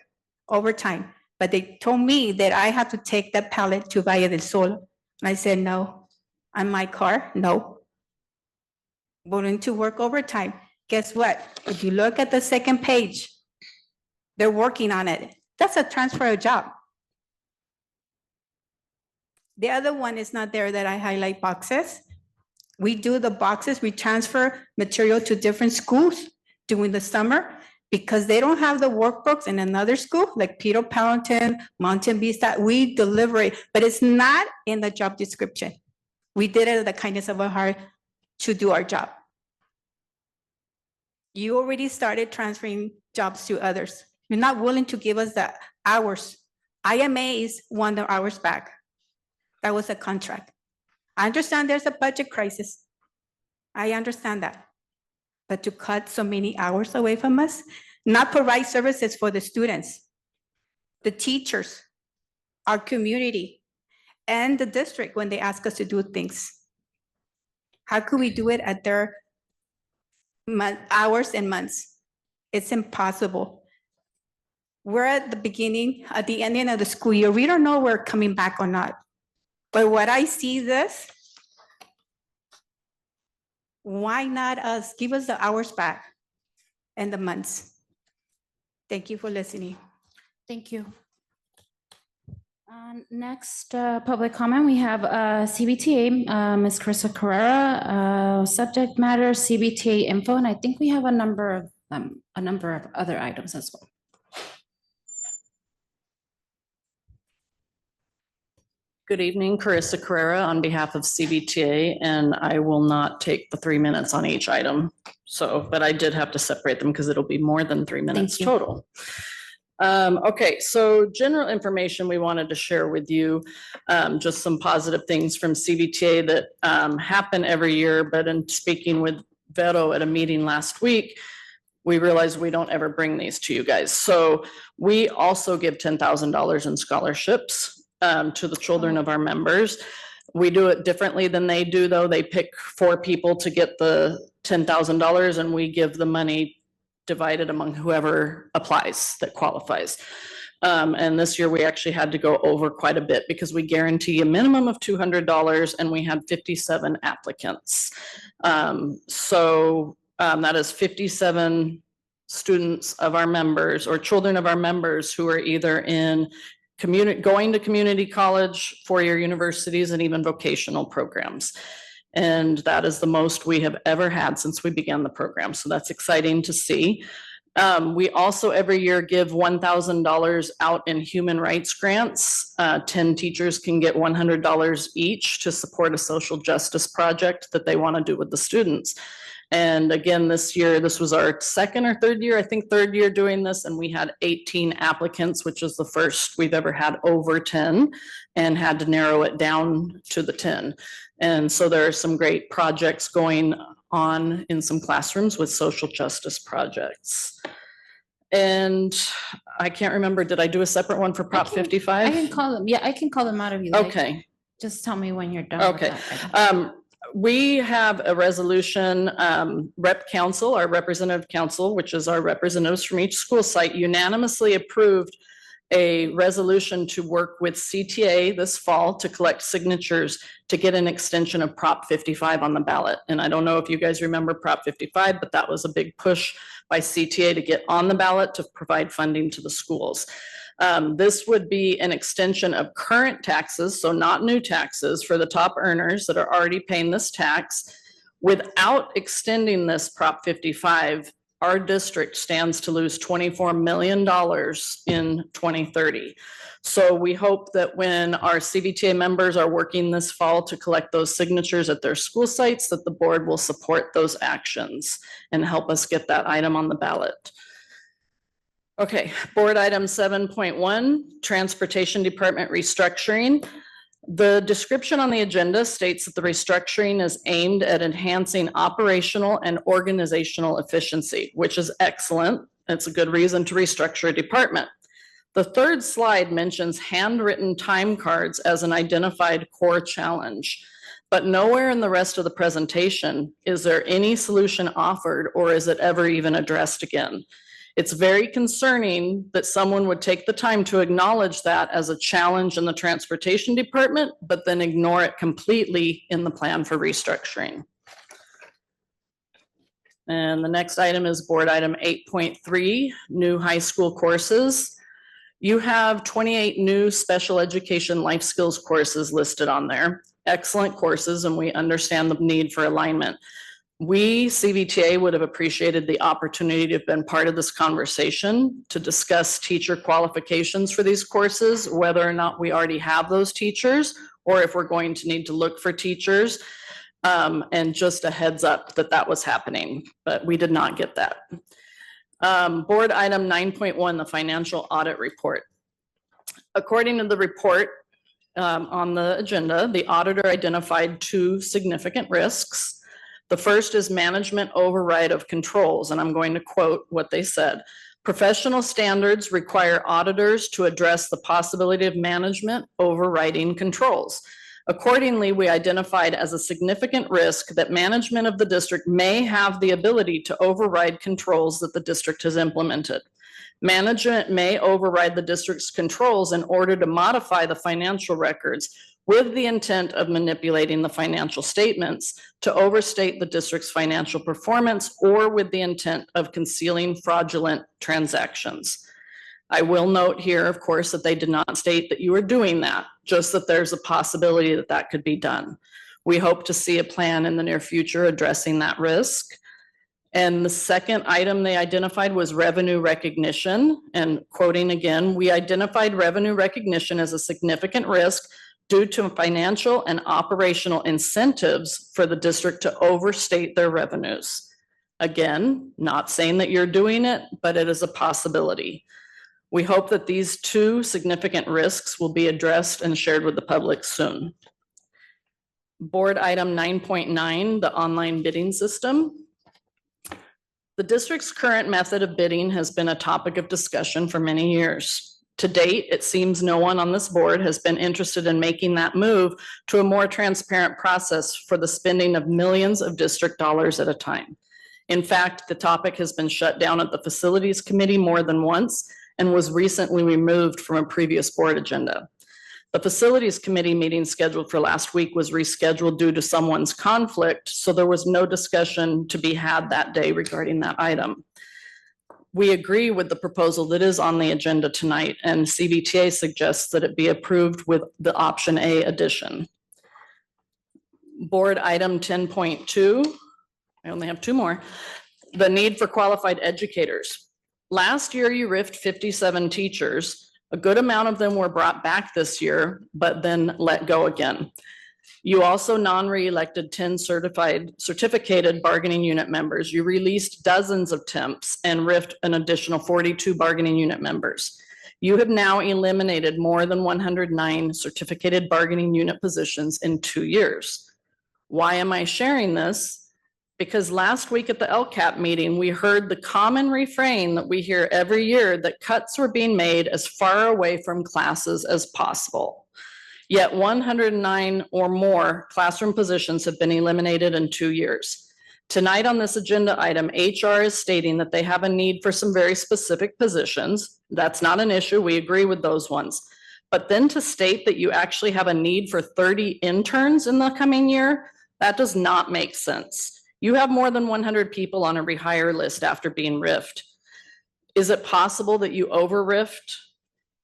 G: overtime, but they told me that I have to take that pallet to Valle del Sol. And I said, no. On my car, no. Willing to work overtime. Guess what? If you look at the second page, they're working on it. That's a transfer of job. The other one is not there that I highlight boxes. We do the boxes, we transfer material to different schools during the summer because they don't have the workbooks in another school, like Peter Palanton, Mountain Vista. We deliver it, but it's not in the job description. We did it at the kindness of our heart to do our job. You already started transferring jobs to others. You're not willing to give us the hours. IMAs want their hours back. That was a contract. I understand there's a budget crisis. I understand that. But to cut so many hours away from us, not provide services for the students, the teachers, our community, and the district when they ask us to do things. How could we do it at their hours and months? It's impossible. We're at the beginning, at the ending of the school year. We don't know if we're coming back or not. But what I see this, why not us? Give us the hours back and the months. Thank you for listening.
A: Thank you. Next public comment, we have CBTA, Ms. Carissa Carrera, subject matter CBTA info, and I think we have a number of other items as well.
K: Good evening, Carissa Carrera on behalf of CVTA, and I will not take the 3 minutes on each item. So, but I did have to separate them because it'll be more than 3 minutes total. Okay, so general information we wanted to share with you, just some positive things from CVTA that happen every year, but in speaking with Vero at a meeting last week, we realized we don't ever bring these to you guys. So we also give $10,000 in scholarships to the children of our members. We do it differently than they do, though. They pick 4 people to get the $10,000 and we give the money divided among whoever applies that qualifies. And this year we actually had to go over quite a bit because we guarantee a minimum of $200 and we had 57 applicants. That is 57 students of our members or children of our members who are either in going to community college, 4-year universities, and even vocational programs. And that is the most we have ever had since we began the program. So that's exciting to see. We also every year give $1,000 out in human rights grants. 10 teachers can get $100 each to support a social justice project that they want to do with the students. And again, this year, this was our second or third year, I think third year doing this, and we had 18 applicants, which is the first we've ever had over 10, and had to narrow it down to the 10. And so there are some great projects going on in some classrooms with social justice projects. And I can't remember, did I do a separate one for Prop 55?
A: I can call them. Yeah, I can call them out if you like.
K: Okay.
A: Just tell me when you're done.
K: Okay.
A: With that.
K: We have a resolution, Rep Council, our representative council, which is our representatives from each school site, unanimously approved a resolution to work with CTA this fall to collect signatures to get an extension of Prop 55 on the ballot. And I don't know if you guys remember Prop 55, but that was a big push by CTA to get on the ballot to provide funding to the schools. This would be an extension of current taxes, so not new taxes, for the top earners that are already paying this tax. Without extending this Prop 55, our district stands to lose $24 million in 2030. So we hope that when our CVTA members are working this fall to collect those signatures at their school sites, that the board will support those actions and help us get that item on the ballot. Okay, board item 7.1, Transportation Department restructuring. The description on the agenda states that the restructuring is aimed at enhancing operational and organizational efficiency, which is excellent. It's a good reason to restructure a department. The third slide mentions handwritten time cards as an identified core challenge, but nowhere in the rest of the presentation is there any solution offered, or is it ever even addressed again. It's very concerning that someone would take the time to acknowledge that as a challenge in the transportation department, but then ignore it completely in the plan for restructuring. And the next item is board item 8.3, new high school courses. You have 28 new special education life skills courses listed on there. Excellent courses, and we understand the need for alignment. We, CVTA, would have appreciated the opportunity to have been part of this conversation to discuss teacher qualifications for these courses, whether or not we already have those teachers, or if we're going to need to look for teachers. And just a heads up that that was happening, but we did not get that. Board item 9.1, the financial audit report. According to the report on the agenda, the auditor identified 2 significant risks. The first is management override of controls, and I'm going to quote what they said. Professional standards require auditors to address the possibility of management overriding controls. Accordingly, we identified as a significant risk that management of the district may have the ability to override controls that the district has implemented. Management may override the district's controls in order to modify the financial records with the intent of manipulating the financial statements to overstate the district's financial performance, or with the intent of concealing fraudulent transactions. I will note here, of course, that they did not state that you were doing that, just that there's a possibility that that could be done. We hope to see a plan in the near future addressing that risk. And the second item they identified was revenue recognition. And quoting again, we identified revenue recognition as a significant risk due to financial and operational incentives for the district to overstate their revenues. Again, not saying that you're doing it, but it is a possibility. We hope that these 2 significant risks will be addressed and shared with the public soon. Board item 9.9, the online bidding system. The district's current method of bidding has been a topic of discussion for many years. To date, it seems no one on this board has been interested in making that move to a more transparent process for the spending of millions of district dollars at a time. In fact, the topic has been shut down at the Facilities Committee more than once and was recently removed from a previous board agenda. The Facilities Committee meeting scheduled for last week was rescheduled due to someone's conflict, so there was no discussion to be had that day regarding that item. We agree with the proposal that is on the agenda tonight, and CVTA suggests that it be approved with the option A addition. Board item 10.2, I only have 2 more. The need for qualified educators. Last year, you riffed 57 teachers. A good amount of them were brought back this year, but then let go again. You also non-reelected 10 certificated bargaining unit members. You released dozens of temps and riffed an additional 42 bargaining unit members. You have now eliminated more than 109 certificated bargaining unit positions in 2 years. Why am I sharing this? Because last week at the LCAP meeting, we heard the common refrain that we hear every year that cuts were being made as far away from classes as possible. Yet 109 or more classroom positions have been eliminated in 2 years. Tonight on this agenda item, HR is stating that they have a need for some very specific positions. That's not an issue. We agree with those ones. But then to state that you actually have a need for 30 interns in the coming year, that does not make sense. You have more than 100 people on a rehire list after being riffed. Is it possible that you over-riffed?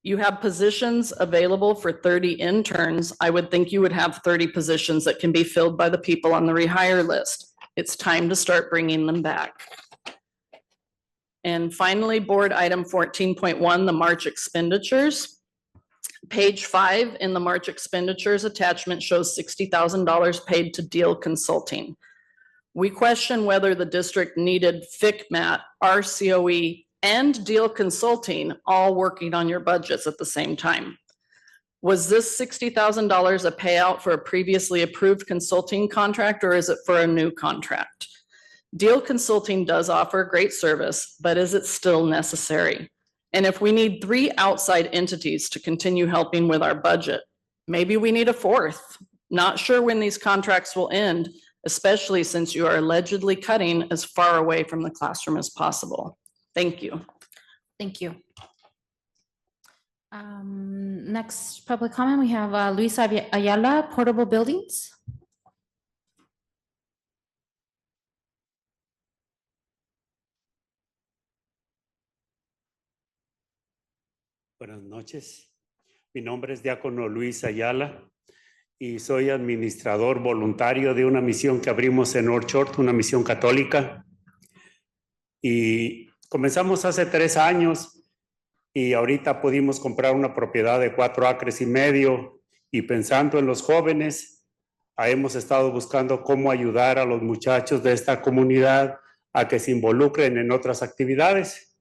K: You have positions available for 30 interns. I would think you would have 30 positions that can be filled by the people on the rehire list. It's time to start bringing them back. And finally, board item 14.1, the March expenditures. Page 5 in the March expenditures attachment shows $60,000 paid to Deal Consulting. We question whether the district needed FICMAT, RCOE, and Deal Consulting all working on your budgets at the same time. Was this $60,000 a payout for a previously approved consulting contract, or is it for a new contract? Deal Consulting does offer great service, but is it still necessary? And if we need 3 outside entities to continue helping with our budget, maybe we need a 4th. Not sure when these contracts will end, especially since you are allegedly cutting as far away from the classroom as possible. Thank you.
A: Thank you. Next public comment, we have Luis Ayala, Portable Buildings.
F: Buenas noches. Mi nombre es Diácono Luis Ayala y soy administrador voluntario de una misión que abrimos en North Shore, una misión católica. Y comenzamos hace 3 años y ahorita pudimos comprar una propiedad de 4,5 acres y pensando en los jóvenes, hemos estado buscando cómo ayudar a los muchachos de esta comunidad a que se involucren en otras actividades.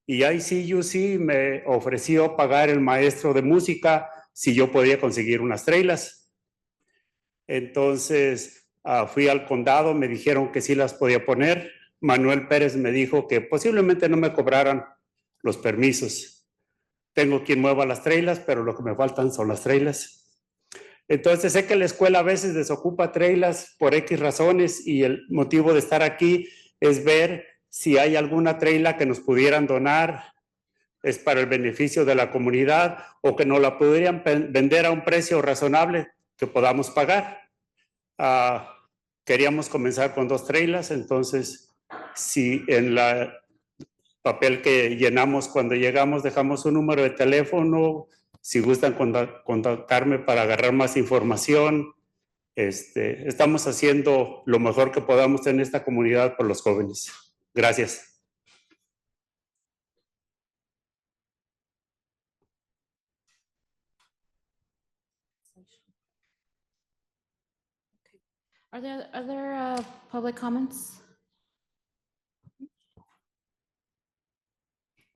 F: Y CVUSD me ofreció pagar el maestro de música si yo podía conseguir unas trailas. Entonces fui al condado, me dijeron que sí las podía poner. Manuel Pérez me dijo que posiblemente no me cobraran los permisos. Tengo quien mueva las trailas, pero lo que me faltan son las trailas. Entonces sé que la escuela a veces desocupa trailas por X razones y el motivo de estar aquí es ver si hay alguna traila que nos pudieran donar, es para el beneficio de la comunidad o que nos la podrían vender a un precio razonable que podamos pagar. Queríamos comenzar con 2 trailas, entonces si en la papel que llenamos cuando llegamos dejamos un número de teléfono, si gustan contactarme para agarrar más información. Estamos haciendo lo mejor que podamos en esta comunidad por los jóvenes. Gracias.
A: Are there other public comments?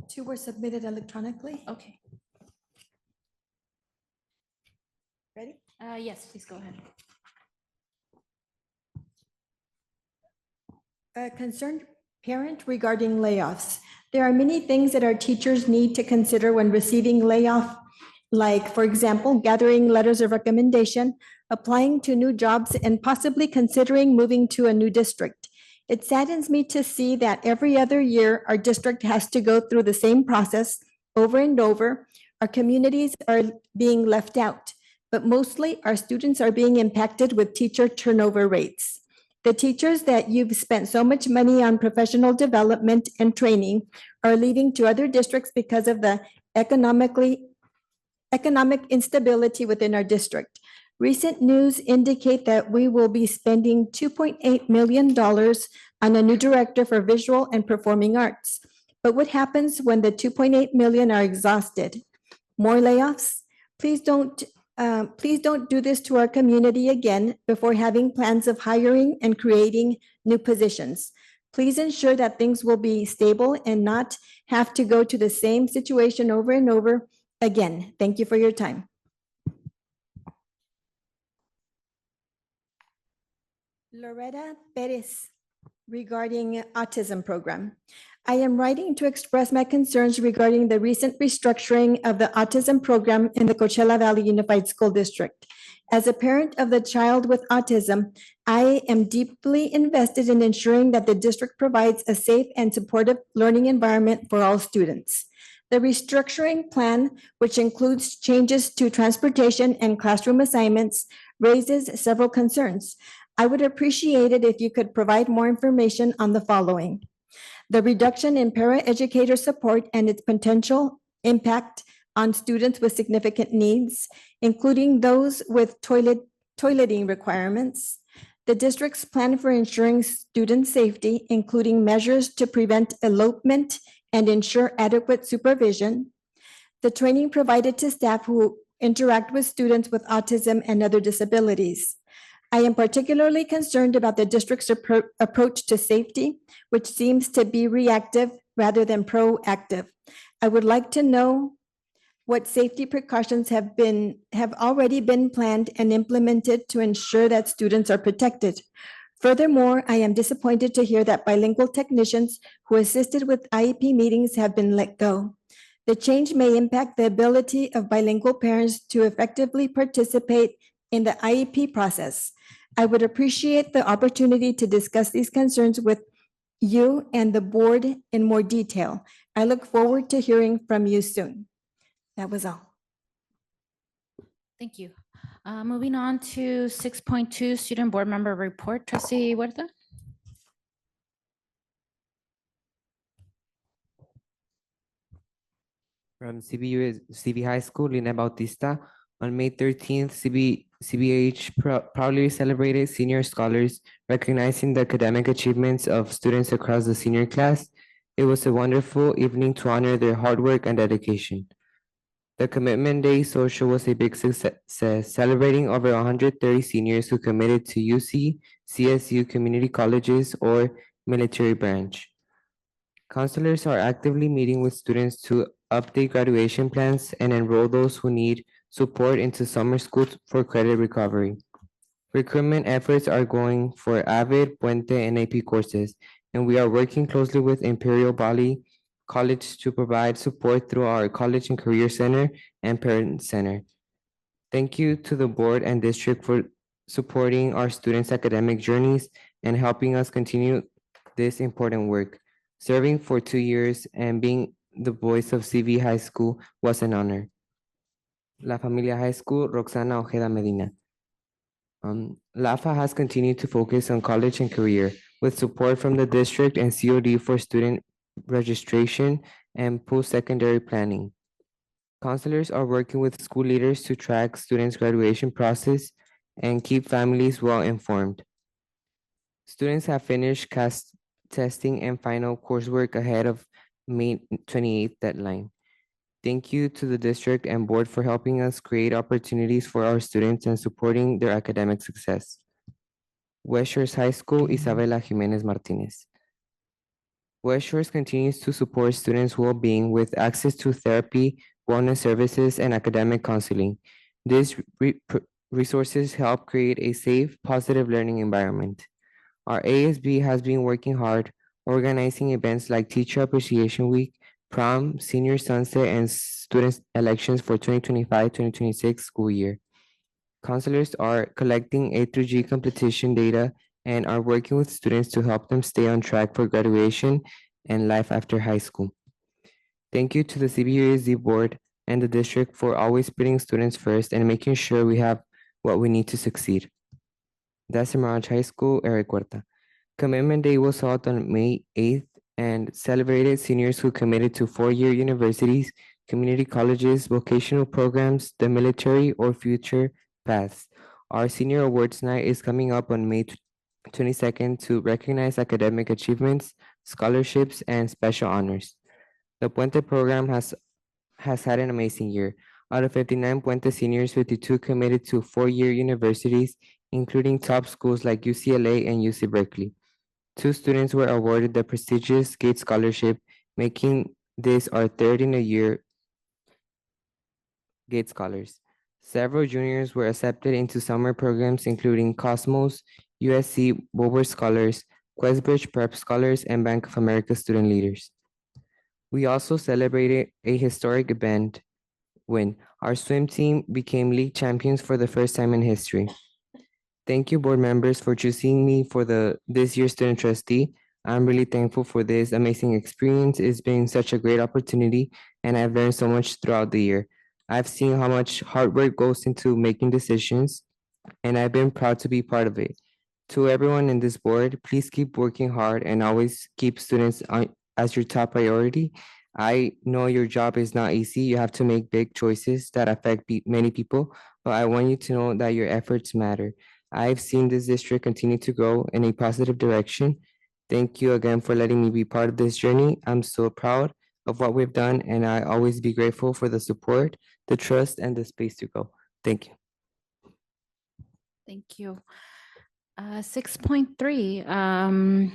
D: 2 were submitted electronically.
A: Okay.
D: Ready?
A: Yes, please go ahead.
D: A concerned parent regarding layoffs. There are many things that our teachers need to consider when receiving layoff, like, for example, gathering letters of recommendation, applying to new jobs, and possibly considering moving to a new district. It saddens me to see that every other year, our district has to go through the same process over and over. Our communities are being left out, but mostly our students are being impacted with teacher turnover rates. The teachers that you've spent so much money on professional development and training are leaving to other districts because of the economic instability within our district. Recent news indicate that we will be spending $2.8 million on a new director for visual and performing arts. But what happens when the 2.8 million are exhausted? More layoffs? Please don't do this to our community again before having plans of hiring and creating new positions. Please ensure that things will be stable and not have to go to the same situation over and over again. Thank you for your time. Loretta Perez, regarding autism program. I am writing to express my concerns regarding the recent restructuring of the autism program in the Coachella Valley Unified School District. As a parent of the child with autism, I am deeply invested in ensuring that the district provides a safe and supportive learning environment for all students. The restructuring plan, which includes changes to transportation and classroom assignments, raises several concerns. I would appreciate it if you could provide more information on the following: the reduction in paraeducator support and its potential impact on students with significant needs, including those with toileting requirements, the district's plan for ensuring student safety, including measures to prevent elopement and ensure adequate supervision, the training provided to staff who interact with students with autism and other disabilities. I am particularly concerned about the district's approach to safety, which seems to be reactive rather than proactive. I would like to know what safety precautions have already been planned and implemented to ensure that students are protected. Furthermore, I am disappointed to hear that bilingual technicians who assisted with IEP meetings have been let go. The change may impact the ability of bilingual parents to effectively participate in the IEP process. I would appreciate the opportunity to discuss these concerns with you and the board in more detail. I look forward to hearing from you soon. That was all.
A: Thank you. Moving on to 6.2, Student Board Member Report. Trustee Huerta?
B: From CV High School, Lina Bautista. On May 13th, CBH proudly celebrated senior scholars, recognizing the academic achievements of students across the senior class. It was a wonderful evening to honor their hard work and dedication. The Commitment Day social was a big success, celebrating over 130 seniors who committed to UC, CSU community colleges, or military branch. Counselors are actively meeting with students to update graduation plans and enroll those who need support into summer school for credit recovery. Recruitment efforts are going for AVID, Puente, and AP courses, and we are working closely with Imperial Valley College to provide support through our College and Career Center and Parent Center. Thank you to the board and district for supporting our students' academic journeys and helping us continue this important work. Serving for 2 years and being the voice of CV High School was an honor. La Familia High School, Roxana Ojeda Medina. LAFA has continued to focus on college and career with support from the district and COD for student registration and post-secondary planning. Counselors are working with school leaders to track students' graduation process and keep families well informed. Students have finished CAST testing and final coursework ahead of May 28th deadline. Thank you to the district and board for helping us create opportunities for our students and supporting their academic success. West Shores High School, Isabela Jimenez Martinez. West Shores continues to support students' well-being with access to therapy, wellness services, and academic counseling. These resources help create a safe, positive learning environment. Our ASB has been working hard, organizing events like Teacher Appreciation Week, Prom, Senior Sunset, and student elections for 2025-2026 school year. Counselors are collecting A through G competition data and are working with students to help them stay on track for graduation and life after high school. Thank you to the CVUSD board and the district for always putting students first and making sure we have what we need to succeed. That's Mirage High School, Eric Huerta. Commitment Day was held on May 8th and celebrated seniors who committed to four-year universities, community colleges, vocational programs, the military, or future paths. Our senior awards night is coming up on May 22nd to recognize academic achievements, scholarships, and special honors. The Puente program has had an amazing year. Out of 59 Puente seniors, 52 committed to four-year universities, including top schools like UCLA and UC Berkeley. 2 students were awarded the prestigious Gates Scholarship, making this our third in a year Gates Scholars. Several juniors were accepted into summer programs, including Cosmos, USC Woolworth Scholars, Questbridge Prep Scholars, and Bank of America Student Leaders. We also celebrated a historic event when our swim team became league champions for the first time in history. Thank you, board members, for choosing me for this year's student trustee. I'm really thankful for this amazing experience. It's been such a great opportunity, and I've learned so much throughout the year. I've seen how much hard work goes into making decisions, and I've been proud to be part of it. To everyone in this board, please keep working hard and always keep students as your top priority. I know your job is not easy. You have to make big choices that affect many people, but I want you to know that your efforts matter. I've seen this district continue to grow in a positive direction. Thank you again for letting me be part of this journey. I'm so proud of what we've done, and I always be grateful for the support, the trust, and the space to grow. Thank you.
A: Thank you. 6.3,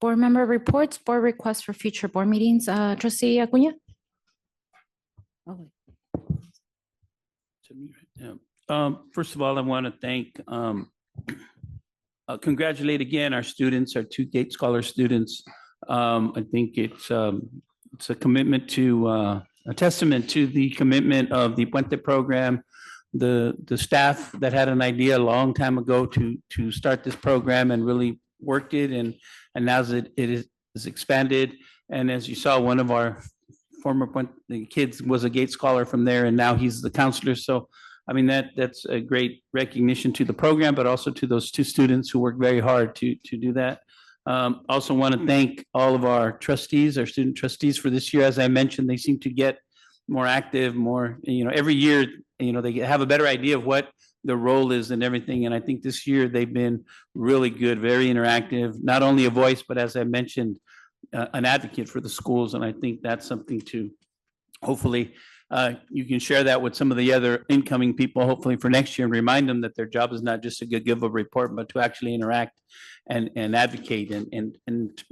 A: board member reports, board requests for future board meetings. Trustee Acuña? Oh,
N: Yeah. First of all, I want to thank, congratulate again our students, our 2 Gates Scholar students. I think it's a commitment to, a testament to the commitment of the Puente program, the staff that had an idea a long time ago to start this program and really worked it, and now it is expanded. And as you saw, one of our former Puente kids was a Gates Scholar from there, and now he's the counselor. So I mean, that's a great recognition to the program, but also to those 2 students who worked very hard to do that. Also want to thank all of our trustees, our student trustees for this year. As I mentioned, they seem to get more active, more, every year, they have a better idea of what the role is and everything. And I think this year they've been really good, very interactive, not only a voice, but as I mentioned, an advocate for the schools. And I think that's something to hopefully you can share that with some of the other incoming people, hopefully for next year, and remind them that their job is not just to give a report, but to actually interact and advocate and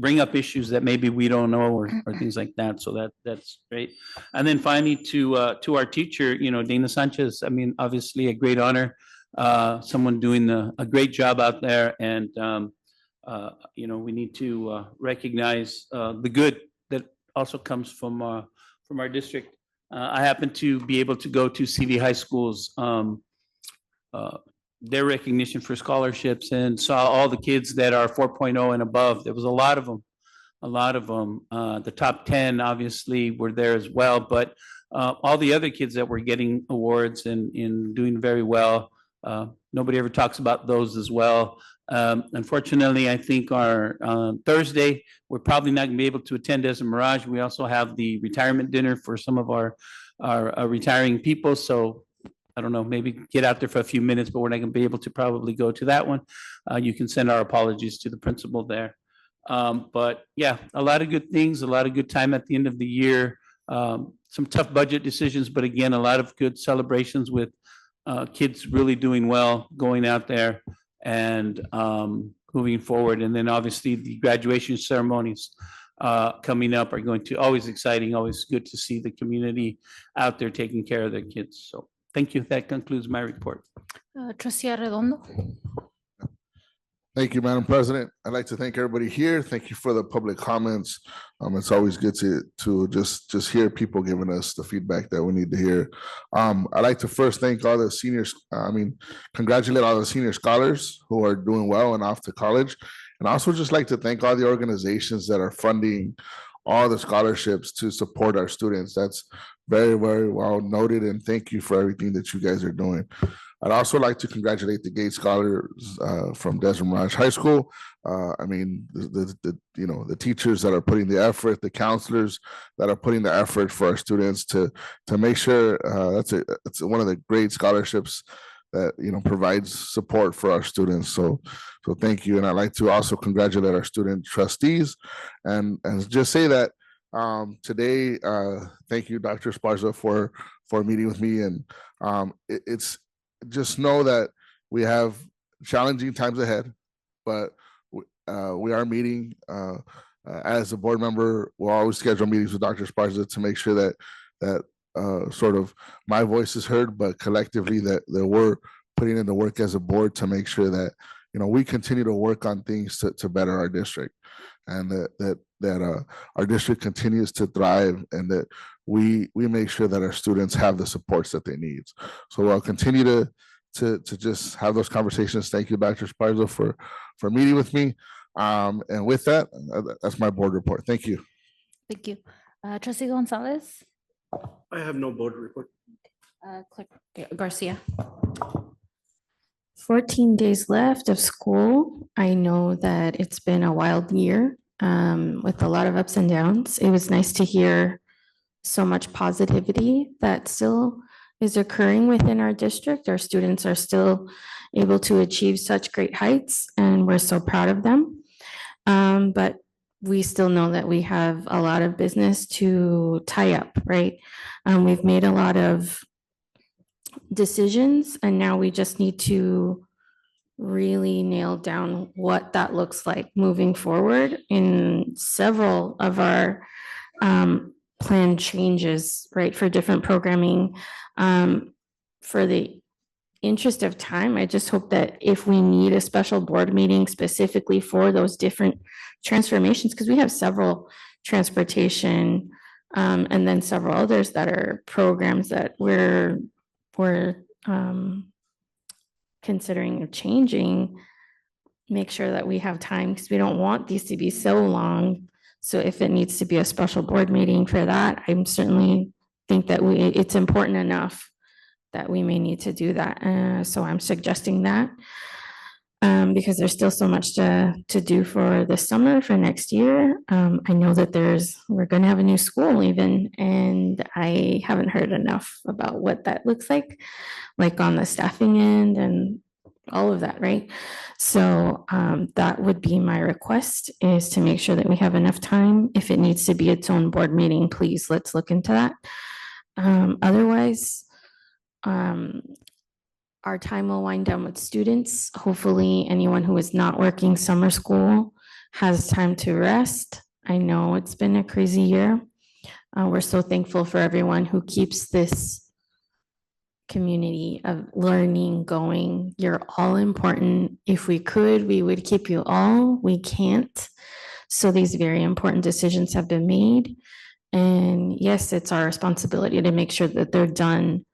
N: bring up issues that maybe we don't know or things like that. So that's great. And then finally to our teacher, Dana Sanchez, I mean, obviously a great honor, someone doing a great job out there. And, we need to recognize the good that also comes from our district. I happen to be able to go to CV High School's their recognition for scholarships and saw all the kids that are 4.0 and above. There was a lot of them. The top 10 obviously were there as well, but all the other kids that were getting awards and doing very well, nobody ever talks about those as well. Unfortunately, I think our Thursday, we're probably not gonna be able to attend as a Mirage. We also have the retirement dinner for some of our retiring people. So I don't know, maybe get out there for a few minutes, but we're not gonna be able to probably go to that one. You can send our apologies to the principal there. But yeah, a lot of good things, a lot of good time at the end of the year. Some tough budget decisions, but again, a lot of good celebrations with kids really doing well, going out there and moving forward. And then obviously the graduation ceremonies coming up are going to always exciting, always good to see the community out there taking care of their kids. So thank you. That concludes my report.
A: Trustee Arredondo?
O: Thank you, Madam President. I'd like to thank everybody here. Thank you for the public comments. It's always good to just hear people giving us the feedback that we need to hear. I'd like to first thank all the seniors. Congratulate all the senior scholars who are doing well and off to college. And also just like to thank all the organizations that are funding all the scholarships to support our students. That's very, very well noted. And thank you for everything that you guys are doing. I'd also like to congratulate the Gates Scholars from Desert Mirage High School. The teachers that are putting the effort, the counselors that are putting the effort for our students to make sure it's one of the great scholarships that provides support for our students. So thank you. And I'd like to also congratulate our student trustees and just say that Today, thank you, Dr. Esparza, for meeting with me. And it's just know that we have challenging times ahead, but we are meeting. As a board member, we'll always schedule meetings with Dr. Esparza to make sure that sort of my voice is heard, but collectively that we're putting in the work as a board to make sure that we continue to work on things to better our district, and that our district continues to thrive, and that we make sure that our students have the supports that they need. So I'll continue to just have those conversations. Thank you, Dr. Esparza, for meeting with me. And with that, that's my board report. Thank you.
A: Thank you. Trustee Gonzalez?
P: I have no board report.
A: Clerk Garcia?
Q: 14 days left of school. I know that it's been a wild year with a lot of ups and downs. It was nice to hear so much positivity that still is occurring within our district. Our students are still able to achieve such great heights, and we're so proud of them. But we still know that we have a lot of business to tie up, right? We've made a lot of decisions, and now we just need to really nail down what that looks like moving forward in several of our plan changes, right, for different programming. For the interest of time, I just hope that if we need a special board meeting specifically for those different transformations, because we have several transportation and then several others that are programs that we're considering changing, make sure that we have time, because we don't want these to be so long. So if it needs to be a special board meeting for that, I'm certainly think that it's important enough that we may need to do that. So I'm suggesting that because there's still so much to do for the summer for next year. I know that we're going to have a new school even, and I haven't heard enough about what that looks like on the staffing end and all of that, right? So that would be my request, is to make sure that we have enough time. If it needs to be its own board meeting, please, let's look into that. Otherwise, our time will wind down with students. Hopefully, anyone who is not working summer school has time to rest. I know it's been a crazy year. We're so thankful for everyone who keeps this community of learning going. You're all important. If we could, we would keep you all. We can't. So these very important decisions have been made. And yes, it's our responsibility to make sure that they're done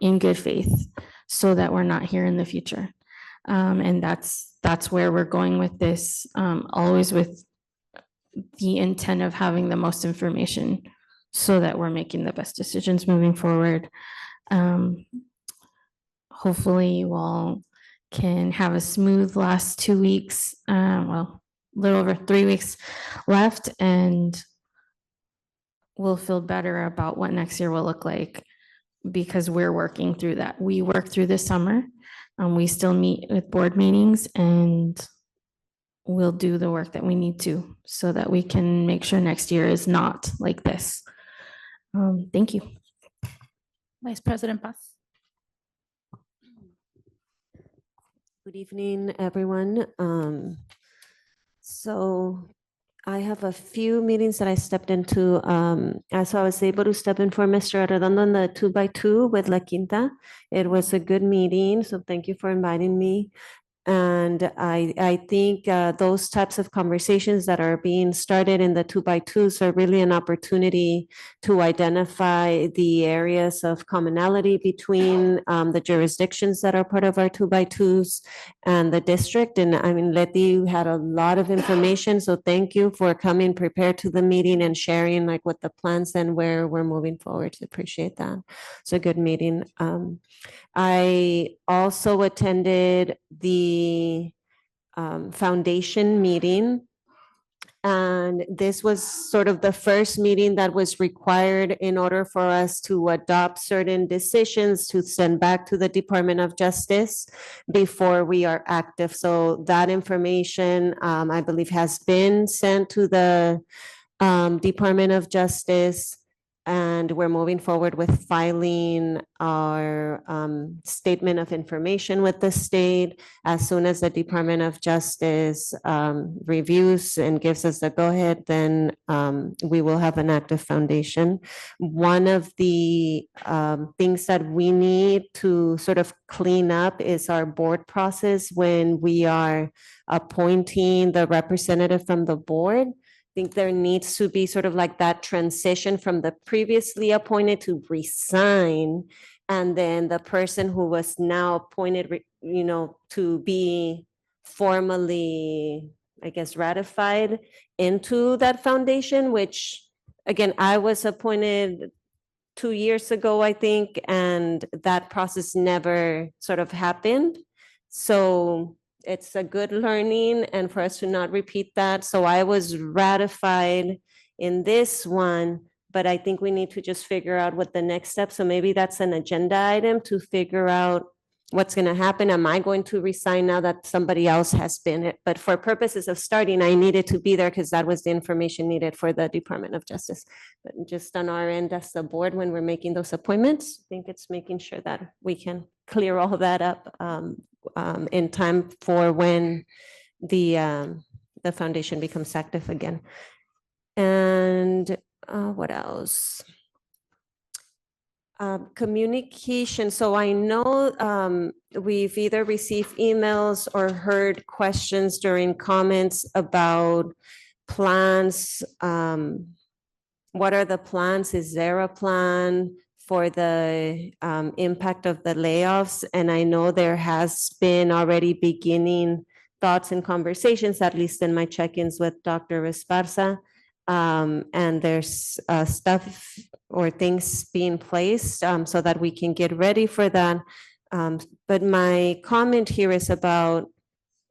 Q: in good faith, so that we're not here in the future. And that's where we're going with this, always with the intent of having the most information so that we're making the best decisions moving forward. Hopefully you all can have a smooth last 2 weeks, well, a little over 3 weeks left, and we'll feel better about what next year will look like, because we're working through that. We work through this summer, we still meet with board meetings, and we'll do the work that we need to so that we can make sure next year is not like this. Thank you.
A: Vice President Paz.
R: Good evening, everyone. So I have a few meetings that I stepped into. So I was able to step in for Mr. Arredondo on the 2x2 with La Quinta. It was a good meeting, so thank you for inviting me. And I think those types of conversations that are being started in the 2x2s are really an opportunity to identify the areas of commonality between the jurisdictions that are part of our 2x2s and the district. And I mean, Letty, you had a lot of information, so thank you for coming prepared to the meeting and sharing like what the plans and where we're moving forward. Appreciate that. It's a good meeting. I also attended the foundation meeting, and this was sort of the first meeting that was required in order for us to adopt certain decisions to send back to the Department of Justice before we are active. So that information, I believe, has been sent to the Department of Justice, and we're moving forward with filing our statement of information with the state. As soon as the Department of Justice reviews and gives us the go-ahead, then we will have an active foundation. One of the things that we need to sort of clean up is our board process when we are appointing the representative from the board. Think there needs to be sort of like that transition from the previously appointed to resign. And then the person who was now appointed, to be formally, I guess, ratified into that foundation, which again, I was appointed 2 years ago, I think, and that process never sort of happened. So it's a good learning and for us to not repeat that. So I was ratified in this one, but I think we need to just figure out what the next step. So maybe that's an agenda item to figure out what's going to happen. Am I going to resign now that somebody else has been it? But for purposes of starting, I needed to be there because that was the information needed for the Department of Justice. But just on our end, as the board, when we're making those appointments, I think it's making sure that we can clear all that up in time for when the foundation becomes active again. And what else? Communication. So I know we've either received emails or heard questions during comments about plans. What are the plans? Is there a plan for the impact of the layoffs? And I know there has been already beginning thoughts and conversations, at least in my check-ins with Dr. Esparza. And there's stuff or things being placed so that we can get ready for that. But my comment here is about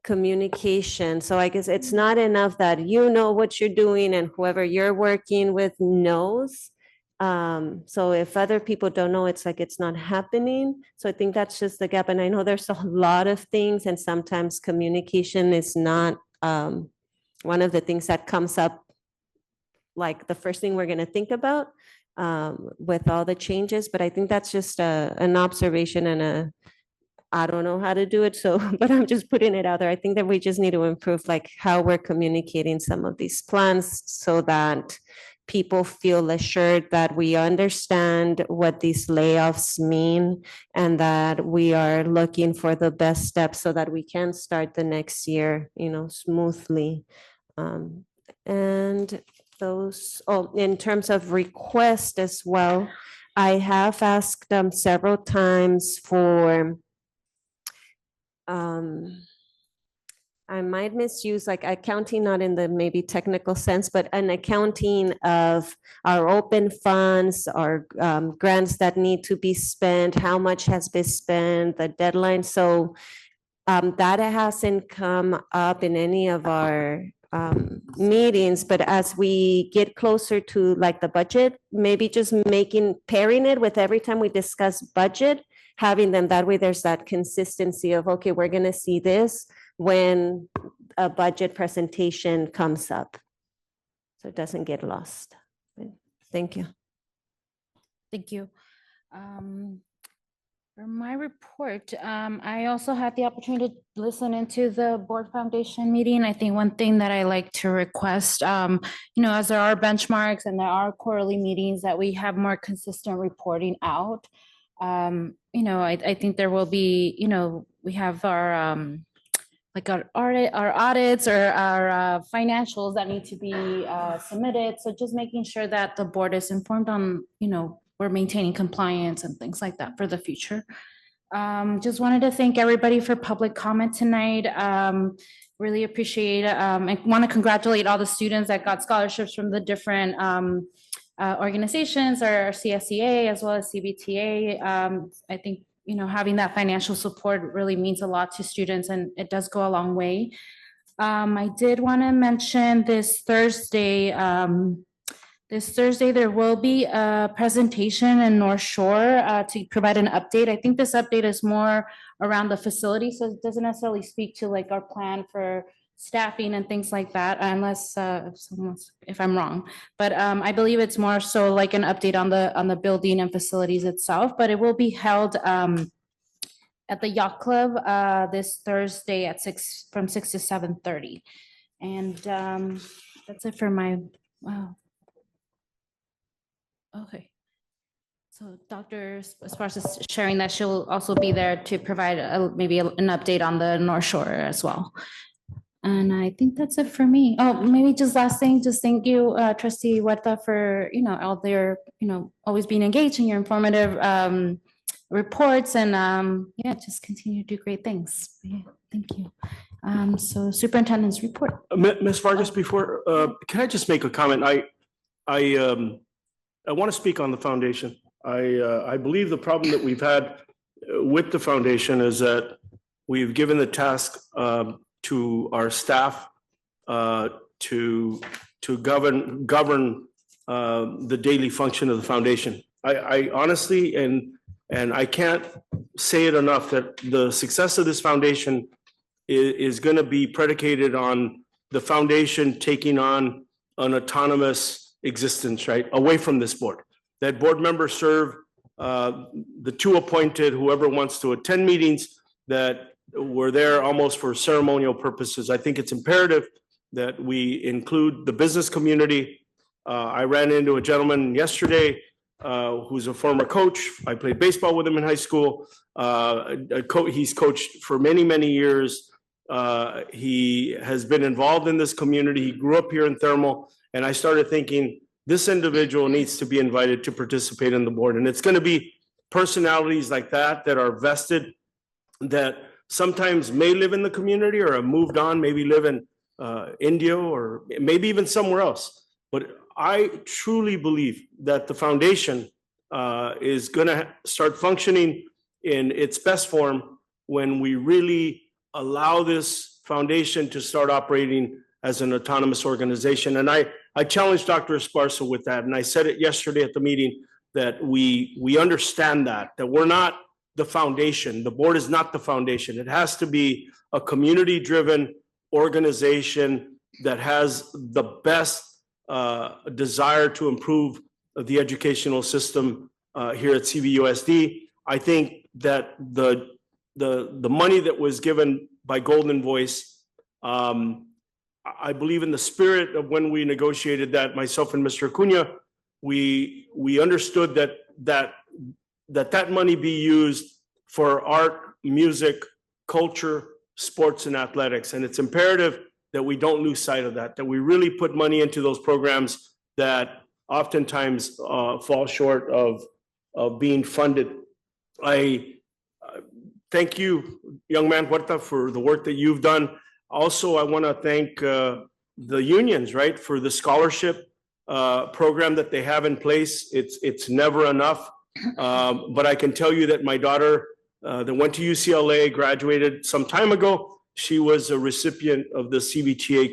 R: communication. So I guess it's not enough that you know what you're doing and whoever you're working with knows. So if other people don't know, it's like it's not happening. So I think that's just the gap. And I know there's a lot of things, and sometimes communication is not one of the things that comes up like the first thing we're going to think about with all the changes. But I think that's just an observation and I don't know how to do it. So, but I'm just putting it out there. I think that we just need to improve like how we're communicating some of these plans so that people feel assured that we understand what these layoffs mean and that we are looking for the best steps so that we can start the next year, smoothly. And those, in terms of request as well, I have asked them several times for I might misuse like accounting, not in the maybe technical sense, but an accounting of our open funds, our grants that need to be spent, how much has been spent, the deadline. So that hasn't come up in any of our meetings, but as we get closer to like the budget, maybe just pairing it with every time we discuss budget, having them that way, there's that consistency of, okay, we're going to see this when a budget presentation comes up. So it doesn't get lost. Thank you.
A: Thank you. For my report, I also had the opportunity to listen into the board foundation meeting. I think one thing that I like to request, as there are benchmarks and there are quarterly meetings, that we have more consistent reporting out. I think there will be, we have our like our audits or our financials that need to be submitted. So just making sure that the board is informed on, we're maintaining compliance and things like that for the future. Just wanted to thank everybody for public comment tonight. Really appreciate it. I want to congratulate all the students that got scholarships from the different organizations, our CSEA as well as CBTA. I think, having that financial support really means a lot to students, and it does go a long way. I did want to mention this Thursday, there will be a presentation in North Shore to provide an update. I think this update is more around the facility, so it doesn't necessarily speak to like our plan for staffing and things like that, unless if I'm wrong. But I believe it's more so like an update on the building and facilities itself, but it will be held at the yacht club this Thursday at from 6 to 7:30. And that's it for my, wow. Okay. So Dr. Esparza is sharing that she'll also be there to provide maybe an update on the North Shore as well. And I think that's it for me. Oh, maybe just last thing, just thank you, Trustee Huerta, for, all their, always being engaged in your informative reports, and yeah, just continue to do great things. Yeah, thank you. So Superintendent's report.
P: Ms. Vargas, before, can I just make a comment? I want to speak on the foundation. I believe the problem that we've had with the foundation is that we've given the task to our staff to govern the daily function of the foundation. I honestly, and I can't say it enough, that the success of this foundation is going to be predicated on the foundation taking on an autonomous existence, right, away from this board. That board members serve the two appointed, whoever wants to attend meetings, that we're there almost for ceremonial purposes. I think it's imperative that we include the business community. I ran into a gentleman yesterday who's a former coach. I played baseball with him in high school. He's coached for many, many years. He has been involved in this community. He grew up here in Thermal. And I started thinking, this individual needs to be invited to participate in the board. And it's going to be personalities like that that are vested, that sometimes may live in the community or have moved on, maybe live in India or maybe even somewhere else. But I truly believe that the foundation is going to start functioning in its best form when we really allow this foundation to start operating as an autonomous organization. And I challenged Dr. Esparza with that. And I said it yesterday at the meeting, that we understand that we're not the foundation. The board is not the foundation. It has to be a community-driven organization that has the best desire to improve the educational system here at CVUSD. I think that the money that was given by Golden Voice, I believe in the spirit of when we negotiated that, myself and Mr. Acuna, we understood that money be used for art, music, culture, sports, and athletics. And it's imperative that we don't lose sight of that we really put money into those programs that oftentimes fall short of being funded. I thank you, young man Huerta, for the work that you've done. Also, I want to thank the unions, right, for the scholarship program that they have in place. It's never enough. But I can tell you that my daughter that went to UCLA, graduated some time ago, she was a recipient of the CVTA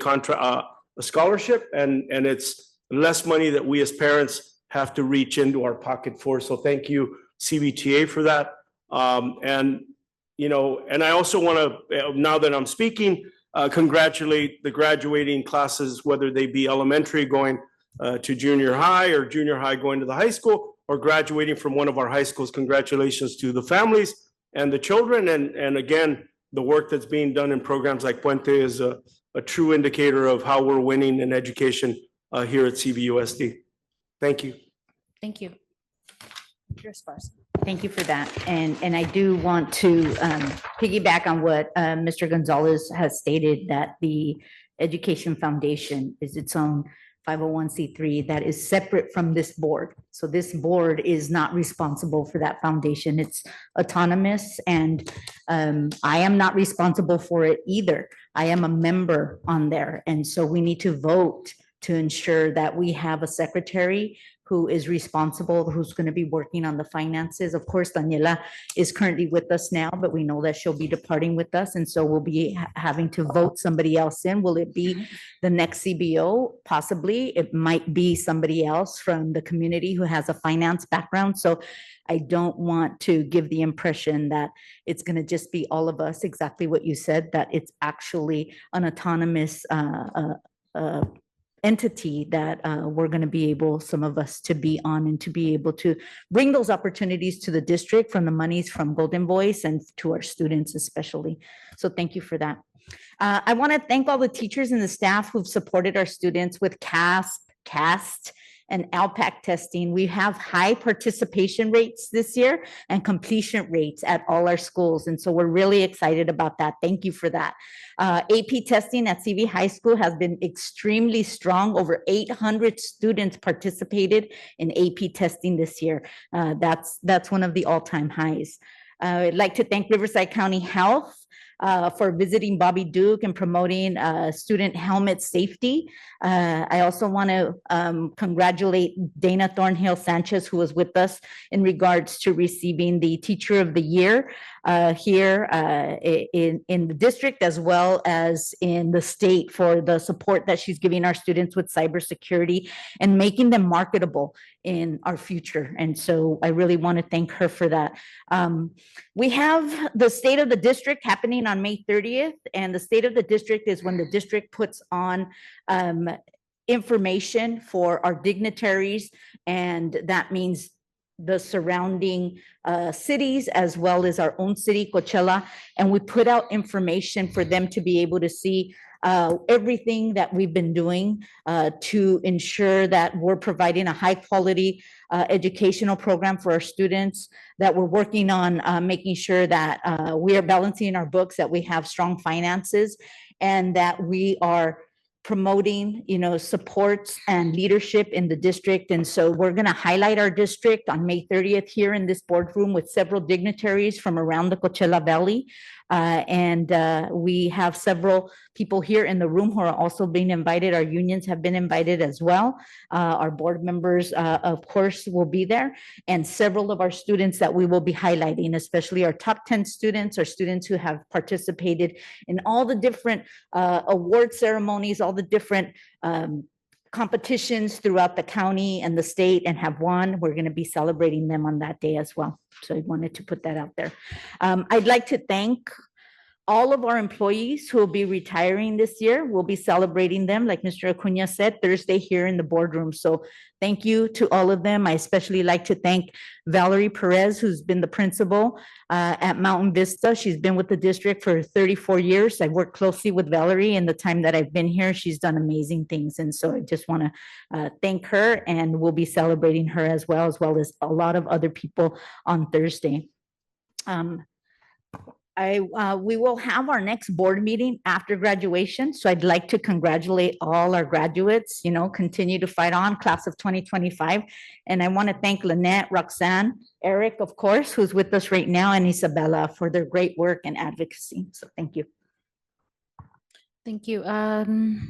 P: scholarship, and it's less money that we as parents have to reach into our pocket for. So thank you, CVTA, for that. And I also want to, now that I'm speaking, congratulate the graduating classes, whether they be elementary going to junior high or junior high going to the high school, or graduating from one of our high schools. Congratulations to the families and the children. And again, the work that's being done in programs like Puente is a true indicator of how we're winning in education here at CVUSD. Thank you.
A: Thank you.
J: Thank you for that. And I do want to piggyback on what Mr. Gonzalez has stated, that the Education Foundation is its own 501c3 that is separate from this board. So this board is not responsible for that foundation. It's autonomous, and I am not responsible for it either. I am a member on there. And so we need to vote to ensure that we have a secretary who is responsible, who's going to be working on the finances. Of course, Daniela is currently with us now, but we know that she'll be departing with us. And so we'll be having to vote somebody else in. Will it be the next CBO? Possibly. It might be somebody else from the community who has a finance background. So I don't want to give the impression that it's going to just be all of us, exactly what you said, that it's actually an autonomous entity that we're going to be able, some of us, to be on and to be able to bring those opportunities to the district from the monies from Golden Voice and to our students especially. So thank you for that. I want to thank all the teachers and the staff who've supported our students with CAST, and LPAC testing. We have high participation rates this year and completion rates at all our schools. And so we're really excited about that. Thank you for that. AP testing at CV High School has been extremely strong. Over 800 students participated in AP testing this year. That's one of the all-time highs. I'd like to thank Riverside County Health for visiting Bobby Duke and promoting student helmet safety. I also want to congratulate Dana Thornhill Sanchez, who was with us in regards to receiving the Teacher of the Year here in the district, as well as in the state, for the support that she's giving our students with cybersecurity and making them marketable in our future. And so I really want to thank her for that. We have the State of the District happening on May 30th, and the State of the District is when the district puts on information for our dignitaries, and that means the surrounding cities as well as our own city, Coachella, and we put out information for them to be able to see everything that we've been doing to ensure that we're providing a high quality educational program for our students, that we're working on making sure that we are balancing our books, that we have strong finances, and that we are promoting, supports and leadership in the district. And so we're going to highlight our district on May 30th here in this boardroom with several dignitaries from around the Coachella Valley. We have several people here in the room who are also being invited. Our unions have been invited as well. Our board members, of course, will be there, and several of our students that we will be highlighting, especially our top 10 students, or students who have participated in all the different award ceremonies, all the different competitions throughout the county and the state and have won. We're going to be celebrating them on that day as well. So I wanted to put that out there. I'd like to thank all of our employees who will be retiring this year. We'll be celebrating them, like Mr. Acuna said, Thursday here in the boardroom. So thank you to all of them. I especially like to thank Valerie Perez, who's been the principal at Mountain Vista. She's been with the district for 34 years. I worked closely with Valerie in the time that I've been here. She's done amazing things. And so I just want to thank her, and we'll be celebrating her as well as a lot of other people on Thursday. We will have our next board meeting after graduation. So I'd like to congratulate all our graduates, continue to fight on, class of 2025. And I want to thank Lynette, Roxanne, Eric, of course, who's with us right now, and Isabella for their great work and advocacy. So thank you.
A: Thank you.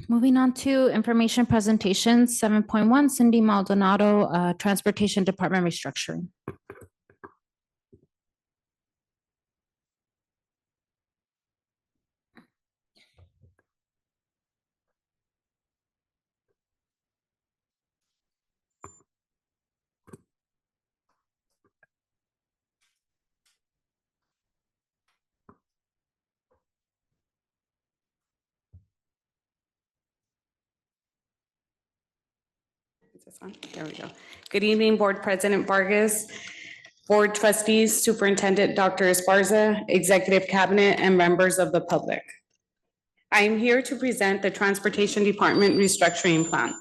A: Moving on to information presentations, 7.1, Cindy Maldonado, Transportation Department Restructuring.
H: Is this on? There we go. Good evening, Board President Vargas, Board Trustees, Superintendent Dr. Esparza, Executive Cabinet, and members of the public. I am here to present the Transportation Department Restructuring Plan.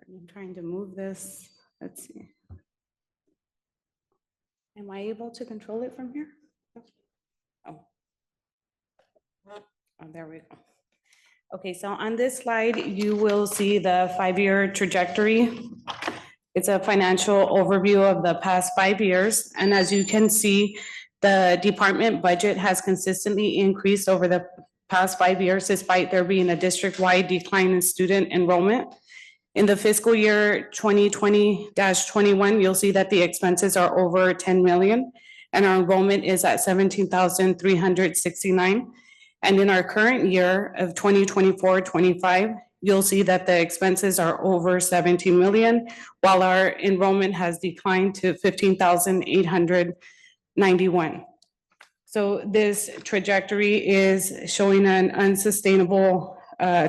H: I'm trying to move this. Let's see. Am I able to control it from here? Oh, there we go. Okay, so on this slide, you will see the 5-year trajectory. It's a financial overview of the past 5 years. And as you can see, the department budget has consistently increased over the past 5 years, despite there being a district-wide decline in student enrollment. In the fiscal year 2020-21, you'll see that the expenses are over 10 million and our enrollment is at 17,369. And in our current year of 2024-25, you'll see that the expenses are over 17 million, while our enrollment has declined to 15,891. So this trajectory is showing an unsustainable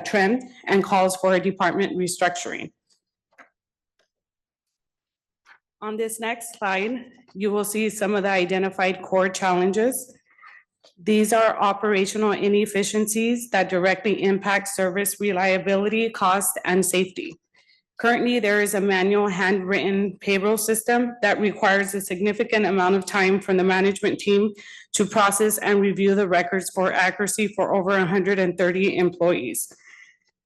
H: trend and calls for a department restructuring. On this next slide, you will see some of the identified core challenges. These are operational inefficiencies that directly impact service reliability, cost, and safety. Currently, there is a manual handwritten payroll system that requires a significant amount of time from the management team to process and review the records for accuracy for over 130 employees.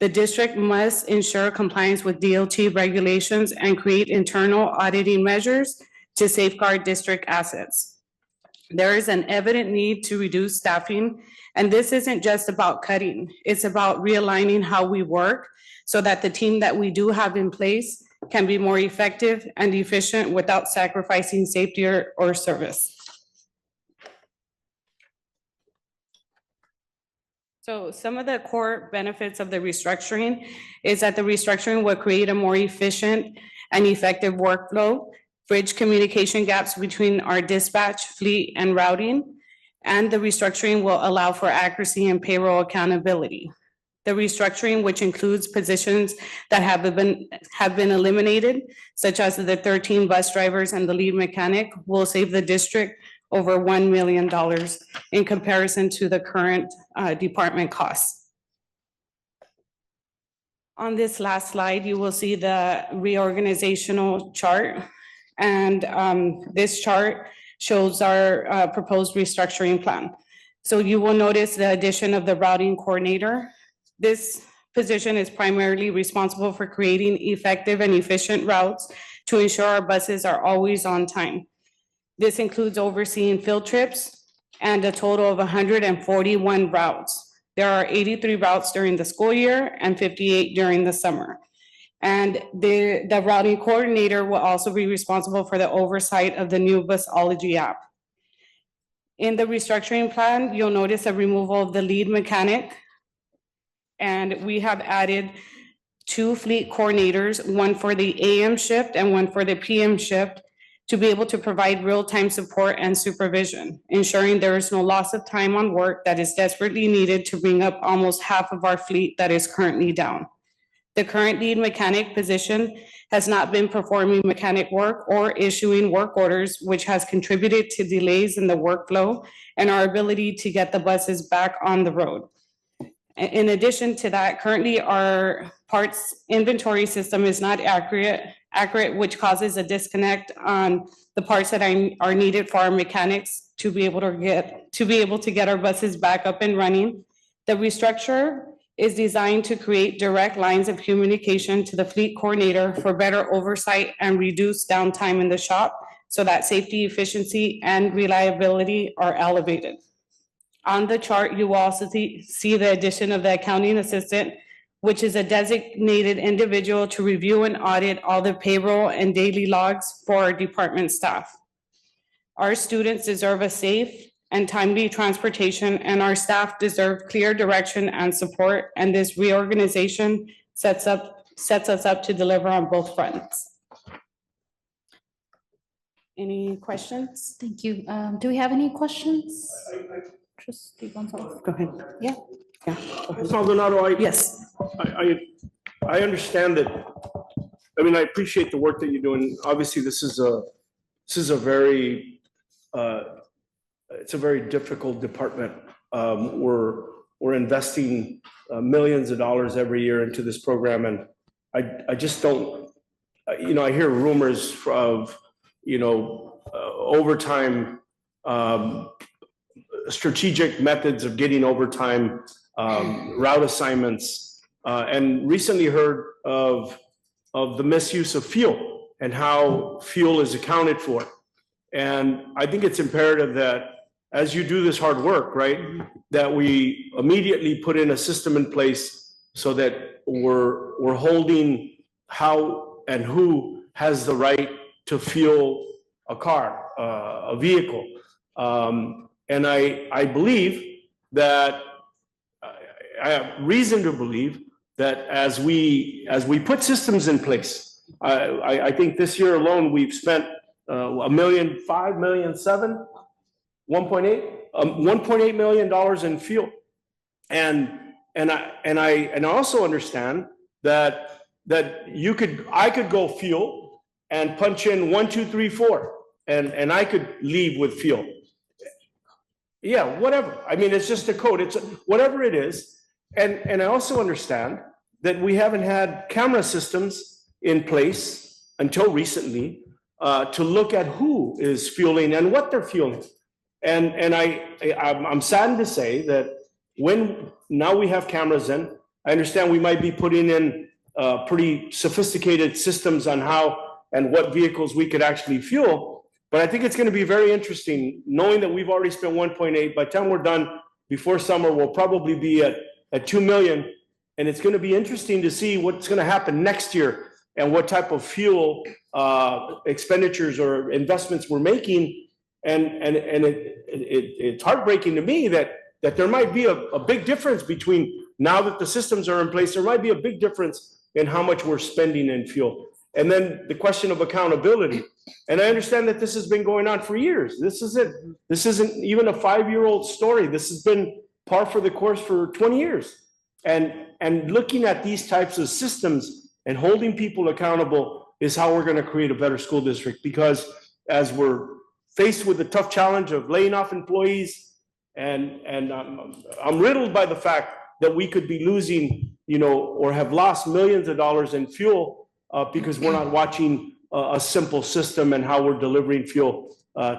H: The district must ensure compliance with DOT regulations and create internal auditing measures to safeguard district assets. There is an evident need to reduce staffing, and this isn't just about cutting. It's about realigning how we work so that the team that we do have in place can be more effective and efficient without sacrificing safety or service. So some of the core benefits of the restructuring is that the restructuring will create a more efficient and effective workflow, bridge communication gaps between our dispatch, fleet, and routing, and the restructuring will allow for accuracy and payroll accountability. The restructuring, which includes positions that have been eliminated, such as the 13 bus drivers and the lead mechanic, will save the district over $1 million in comparison to the current department costs. On this last slide, you will see the reorganizational chart. And this chart shows our proposed restructuring plan. So you will notice the addition of the routing coordinator. This position is primarily responsible for creating effective and efficient routes to ensure our buses are always on time. This includes overseeing field trips and a total of 141 routes. There are 83 routes during the school year and 58 during the summer. And the routing coordinator will also be responsible for the oversight of the new busology app. In the restructuring plan, you'll notice a removal of the lead mechanic. And we have added 2 fleet coordinators, one for the AM shift and one for the PM shift, to be able to provide real-time support and supervision, ensuring there is no loss of time on work that is desperately needed to bring up almost half of our fleet that is currently down. The current lead mechanic position has not been performing mechanic work or issuing work orders, which has contributed to delays in the workflow and our ability to get the buses back on the road. In addition to that, currently our parts inventory system is not accurate, which causes a disconnect on the parts that are needed for our mechanics to be able to get our buses back up and running. The restructure is designed to create direct lines of communication to the fleet coordinator for better oversight and reduce downtime in the shop so that safety, efficiency, and reliability are elevated. On the chart, you will also see the addition of the accounting assistant, which is a designated individual to review and audit all the payroll and daily logs for our department staff. Our students deserve a safe and timely transportation, and our staff deserve clear direction and support, and this reorganization sets us up to deliver on both fronts. Any questions?
A: Thank you. Do we have any questions? Trustee Gonzalez.
H: Go ahead.
A: Yeah.
P: Ms. Maldonado,
H: Yes.
P: I understand that. I mean, I appreciate the work that you're doing. Obviously, this is a very it's a very difficult department. We're investing millions of dollars every year into this program, and I just don't. I hear rumors of overtime, strategic methods of getting overtime, route assignments, and recently heard of the misuse of fuel and how fuel is accounted for. And I think it's imperative that as you do this hard work, right, that we immediately put in a system in place so that we're holding how and who has the right to fuel a car, a vehicle. And I believe that I have reason to believe that as we put systems in place, I think this year alone we've spent $1.5 million, $7 million, 1.8 million dollars in fuel, and I also understand that I could go fuel and punch in 1, 2, 3, 4, and I could leave with fuel. Yeah, whatever. I mean, it's just a code. It's whatever it is, and I also understand that we haven't had camera systems in place until recently to look at who is fueling and what they're fueling. And I'm saddened to say that when now we have cameras in, I understand we might be putting in pretty sophisticated systems on how and what vehicles we could actually fuel. But I think it's going to be very interesting knowing that we've already spent 1.8. By the time we're done before summer, we'll probably be at 2 million. And it's going to be interesting to see what's going to happen next year and what type of fuel expenditures or investments we're making. And it's heartbreaking to me that there might be a big difference between now that the systems are in place. There might be a big difference in how much we're spending in fuel. And then the question of accountability. And I understand that this has been going on for years. This isn't even a 5-year-old story. This has been par for the course for 20 years. And looking at these types of systems and holding people accountable is how we're going to create a better school district. Because as we're faced with the tough challenge of laying off employees, and I'm riddled by the fact that we could be losing, or have lost millions of dollars in fuel because we're not watching a simple system and how we're delivering fuel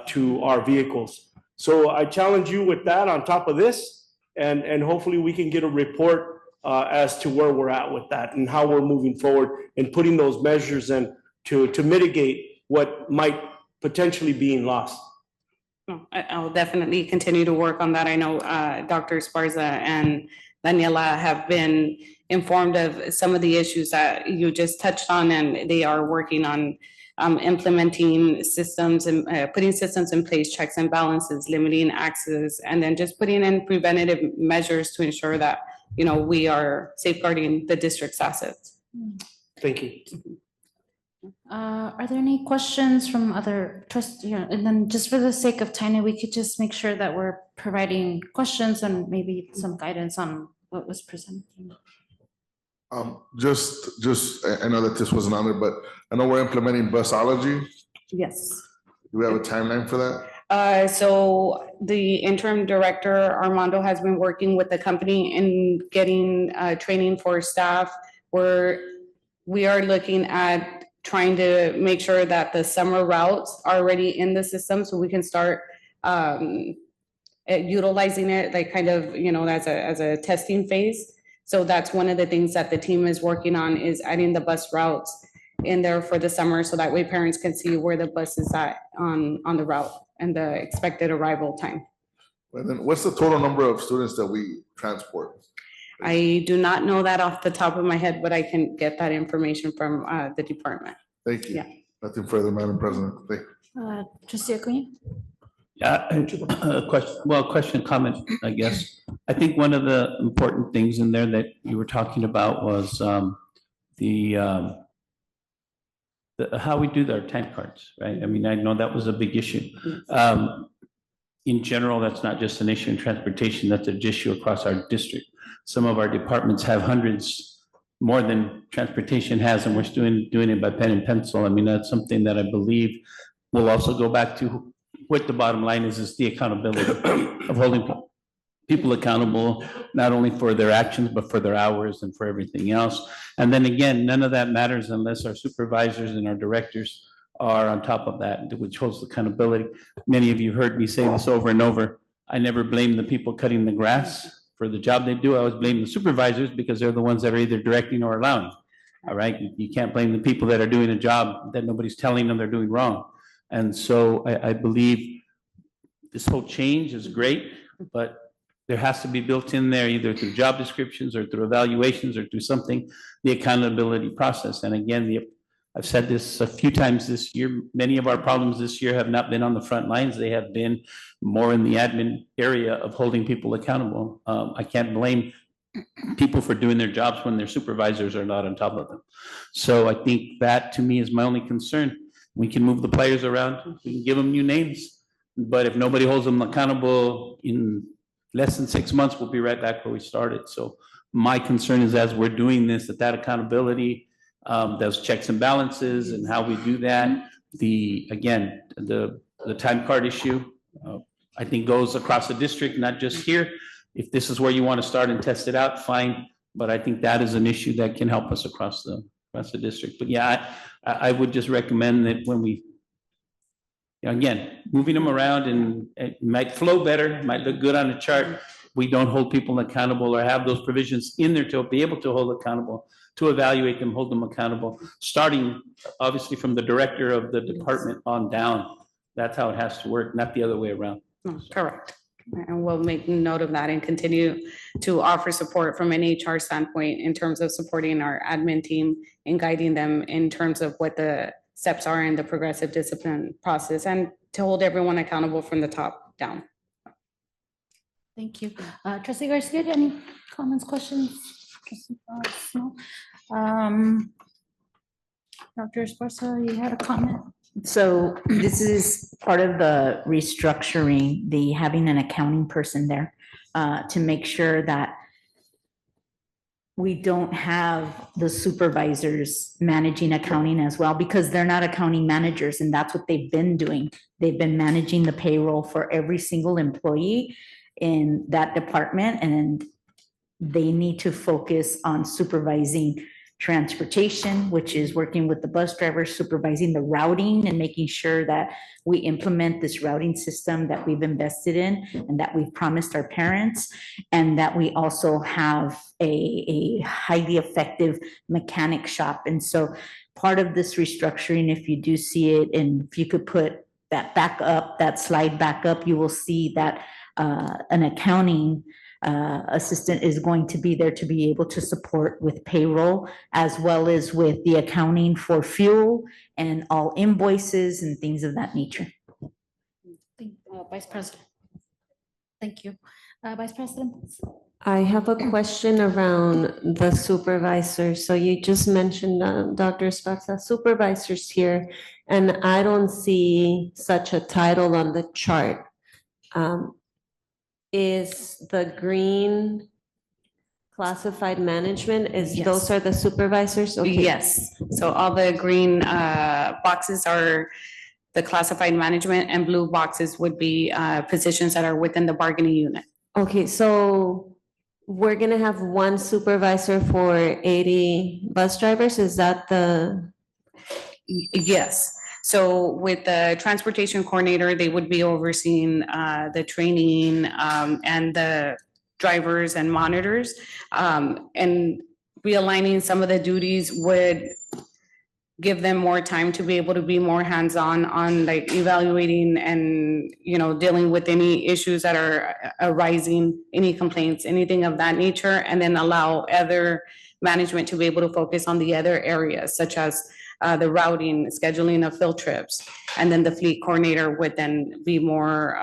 P: to our vehicles. So I challenge you with that on top of this, and hopefully we can get a report as to where we're at with that and how we're moving forward and putting those measures in to mitigate what might potentially be lost.
H: I'll definitely continue to work on that. I know Dr. Esparza and Daniela have been informed of some of the issues that you just touched on, and they are working on implementing systems and putting systems in place, checks and balances, limiting access, and then just putting in preventative measures to ensure that, we are safeguarding the district's assets.
P: Thank you.
A: Are there any questions from other trustees? And then just for the sake of time, we could just make sure that we're providing questions and maybe some guidance on what was presented.
O: Just, I know that this wasn't on there, but I know we're implementing busology.
H: Yes.
O: Do we have a timeline for that?
H: So the interim director, Armando, has been working with the company in getting training for staff. We are looking at trying to make sure that the summer routes are already in the system so we can start utilizing it, like kind of, as a testing phase. So that's one of the things that the team is working on, is adding the bus routes in there for the summer, so that way parents can see where the bus is at on the route and the expected arrival time.
O: And then what's the total number of students that we transport?
H: I do not know that off the top of my head, but I can get that information from the department.
O: Thank you.
H: Yeah.
O: Nothing further, Madam President. Thank you.
A: Trustee Acuna?
N: Question, comment, I guess. I think one of the important things in there that you were talking about was the how we do our time cards, right? I mean, I know that was a big issue. In general, that's not just an issue in transportation, that's an issue across our district. Some of our departments have hundreds more than transportation has, and we're doing it by pen and pencil. I mean, that's something that I believe will also go back to what the bottom line is the accountability of holding people accountable, not only for their actions, but for their hours and for everything else. And then again, none of that matters unless our supervisors and our directors are on top of that, which holds accountability. Many of you heard me say this over and over. I never blame the people cutting the grass for the job they do. I always blame the supervisors because they're the ones that are either directing or allowing. All right. You can't blame the people that are doing a job that nobody's telling them they're doing wrong. And so I believe this whole change is great, but there has to be built in there either through job descriptions or through evaluations or through something, the accountability process. And again, I've said this a few times this year, many of our problems this year have not been on the front lines. They have been more in the admin area of holding people accountable. I can't blame people for doing their jobs when their supervisors are not on top of them. So I think that to me is my only concern. We can move the players around, we can give them new names, but if nobody holds them accountable in less than 6 months, we'll be right back where we started. So my concern is as we're doing this, that accountability, those checks and balances and how we do that, the time card issue, I think goes across the district, not just here. If this is where you want to start and test it out, fine. But I think that is an issue that can help us across the district. But yeah, I would just recommend that when we, again, moving them around and it might flow better, might look good on a chart. We don't hold people accountable or have those provisions in there to be able to hold accountable, to evaluate them, hold them accountable, starting obviously from the director of the department on down. That's how it has to work, not the other way around.
H: Correct. And we'll make note of that and continue to offer support from an HR standpoint in terms of supporting our admin team and guiding them in terms of what the steps are in the progressive discipline process and to hold everyone accountable from the top down.
A: Thank you. Trustee Garcia, any comments, questions? No? Dr. Esparza, you had a comment?
J: So this is part of the restructuring, the having an accounting person there to make sure that we don't have the supervisors managing accounting as well, because they're not accounting managers, and that's what they've been doing. They've been managing the payroll for every single employee in that department, and they need to focus on supervising transportation, which is working with the bus drivers, supervising the routing and making sure that we implement this routing system that we've invested in and that we've promised our parents, and that we also have a highly effective mechanic shop. And so part of this restructuring, if you do see it, and if you could put that back up, that slide back up, you will see that an accounting assistant is going to be there to be able to support with payroll, as well as with the accounting for fuel and all invoices and things of that nature.
A: Vice President. Thank you. Vice President.
R: I have a question around the supervisors. So you just mentioned, Dr. Esparza, supervisors here, and I don't see such a title on the chart. Is the green classified management,
H: Yes.
R: those are the supervisors? Okay.
H: Yes, so all the green boxes are the classified management and blue boxes would be positions that are within the bargaining unit.
R: Okay, so we're gonna have one supervisor for 80 bus drivers, is that the?
H: Yes, so with the transportation coordinator, they would be overseeing the training and the drivers and monitors. And realigning some of the duties would give them more time to be able to be more hands-on on like evaluating and, you know, dealing with any issues that are arising, any complaints, anything of that nature, and then allow other management to be able to focus on the other areas, such as the routing, scheduling of field trips. And then the fleet coordinator would then be more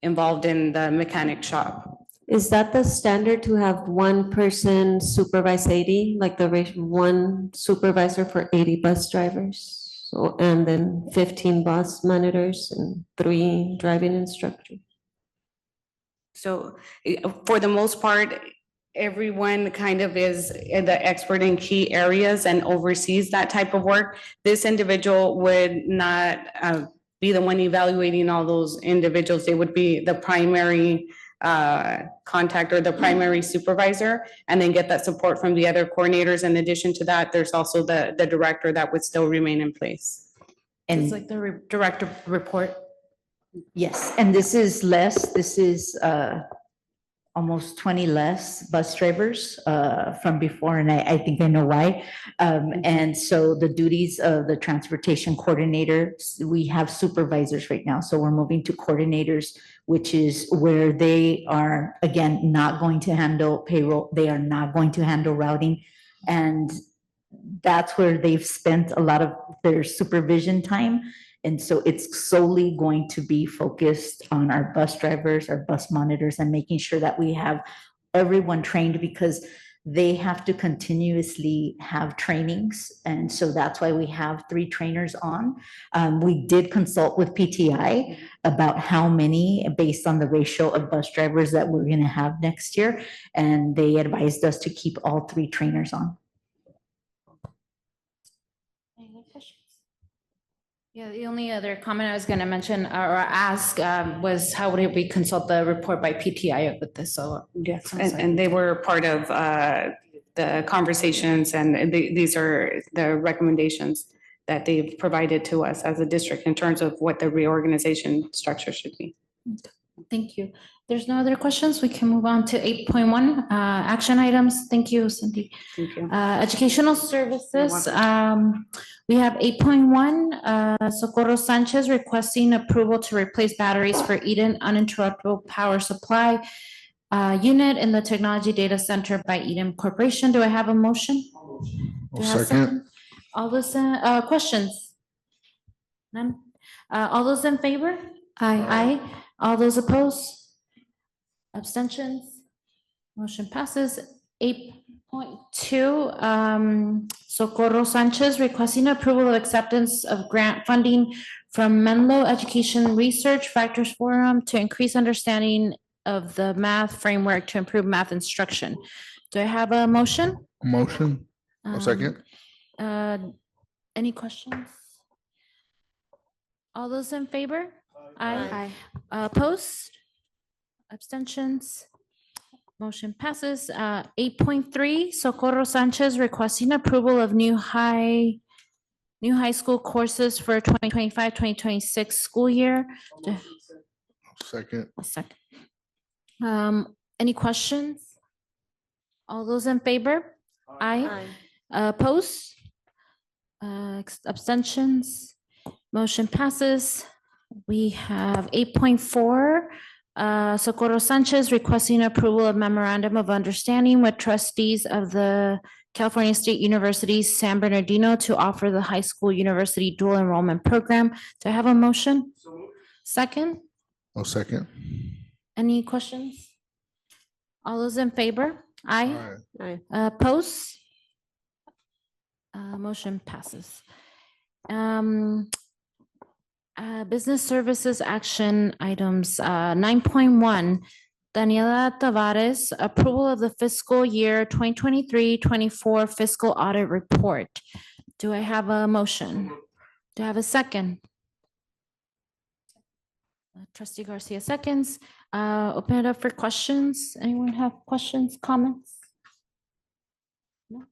H: involved in the mechanic shop.
R: Is that the standard to have one person supervise 80, like the one supervisor for 80 bus drivers? So, and then 15 bus monitors and 3 driving instructors?
H: So for the most part, everyone kind of is the expert in key areas and oversees that type of work. This individual would not be the one evaluating all those individuals. They would be the primary contact or the primary supervisor, and then get that support from the other coordinators. In addition to that, there's also the director that would still remain in place.
J: And
A: it's like the director report.
J: Yes, and this is less, this is almost 20 less bus drivers from before, and I think I know why. And so the duties of the transportation coordinator, we have supervisors right now, so we're moving to coordinators, which is where they are, again, not going to handle payroll, they are not going to handle routing, and that's where they've spent a lot of their supervision time. And so it's solely going to be focused on our bus drivers, our bus monitors, and making sure that we have everyone trained, because they have to continuously have trainings. And so that's why we have 3 trainers on. We did consult with PTI about how many, based on the ratio of bus drivers that we're going to have next year. And they advised us to keep all 3 trainers on.
A: Yeah, the only other comment I was going to mention or ask was how would we consult the report by PTI with this? So
H: Yes, and they were part of the conversations, and these are the recommendations that they've provided to us as a district in terms of what the reorganization structure should be.
A: Thank you. There's no other questions. We can move on to 8.1 action items. Thank you, Cindy.
H: Thank you.
A: Educational services. We have 8.1, Socorro Sanchez requesting approval to replace batteries for Eden uninterruptible power supply unit in the Technology Data Center by Eden Corporation. Do I have a motion? Do I have a second? All those, questions? None? All those in favor? Aye. All those opposed? Abstentions? Motion passes. 8.2, Socorro Sanchez requesting approval of acceptance of grant funding from Menlo Education Research Factors Forum to increase understanding of the math framework to improve math instruction. Do I have a motion?
O: Motion. A second.
A: Any questions? All those in favor? Aye. Opposed? Abstentions? Motion passes. 8.3, Socorro Sanchez requesting approval of new high school courses for 2025-2026 school year.
O: Second.
A: A second. Any questions? All those in favor? Aye. Opposed? Abstentions? Motion passes. We have 8.4, Socorro Sanchez requesting approval of memorandum of understanding with trustees of the California State University San Bernardino to offer the high school university dual enrollment program. Do I have a motion? Second?
O: A second.
A: Any questions? All those in favor? Aye. Opposed? Motion passes. Business services action items, 9.1, Daniela Tavares, approval of the fiscal year 2023-24 fiscal audit report. Do I have a motion? Do I have a second? Trustee Garcia seconds. Open it up for questions. Anyone have questions, comments? No?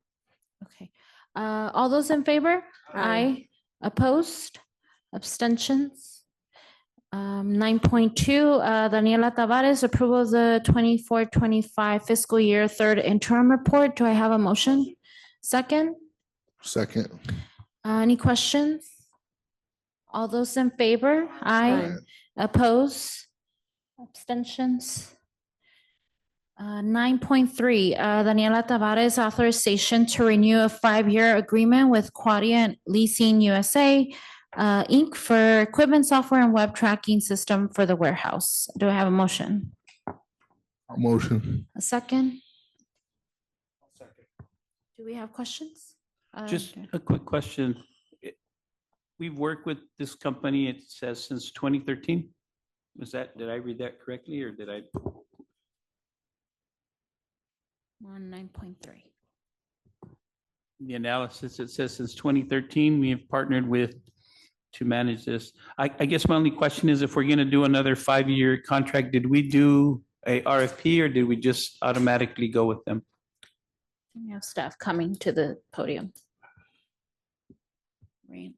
A: Okay. All those in favor? Aye. Opposed? Abstentions? 9.2, Daniela Tavares, approval of the 24-25 fiscal year third interim report. Do I have a motion? Second?
O: Second.
A: Any questions? All those in favor? Aye. Oppose? Abstentions? 9.3, Daniela Tavares, authorization to renew a 5-year agreement with Quadient Leasing USA, Inc. for equipment, software, and web tracking system for the warehouse. Do I have a motion?
O: Motion.
A: A second? Do we have questions?
N: Just a quick question. We've worked with this company, it says, since 2013. Did I read that correctly, or did I?
A: On 9.3.
N: The analysis, it says since 2013, we have partnered with to manage this. I guess my only question is, if we're going to do another 5-year contract, did we do a RFP or did we just automatically go with them?
A: We have staff coming to the podium. Randy.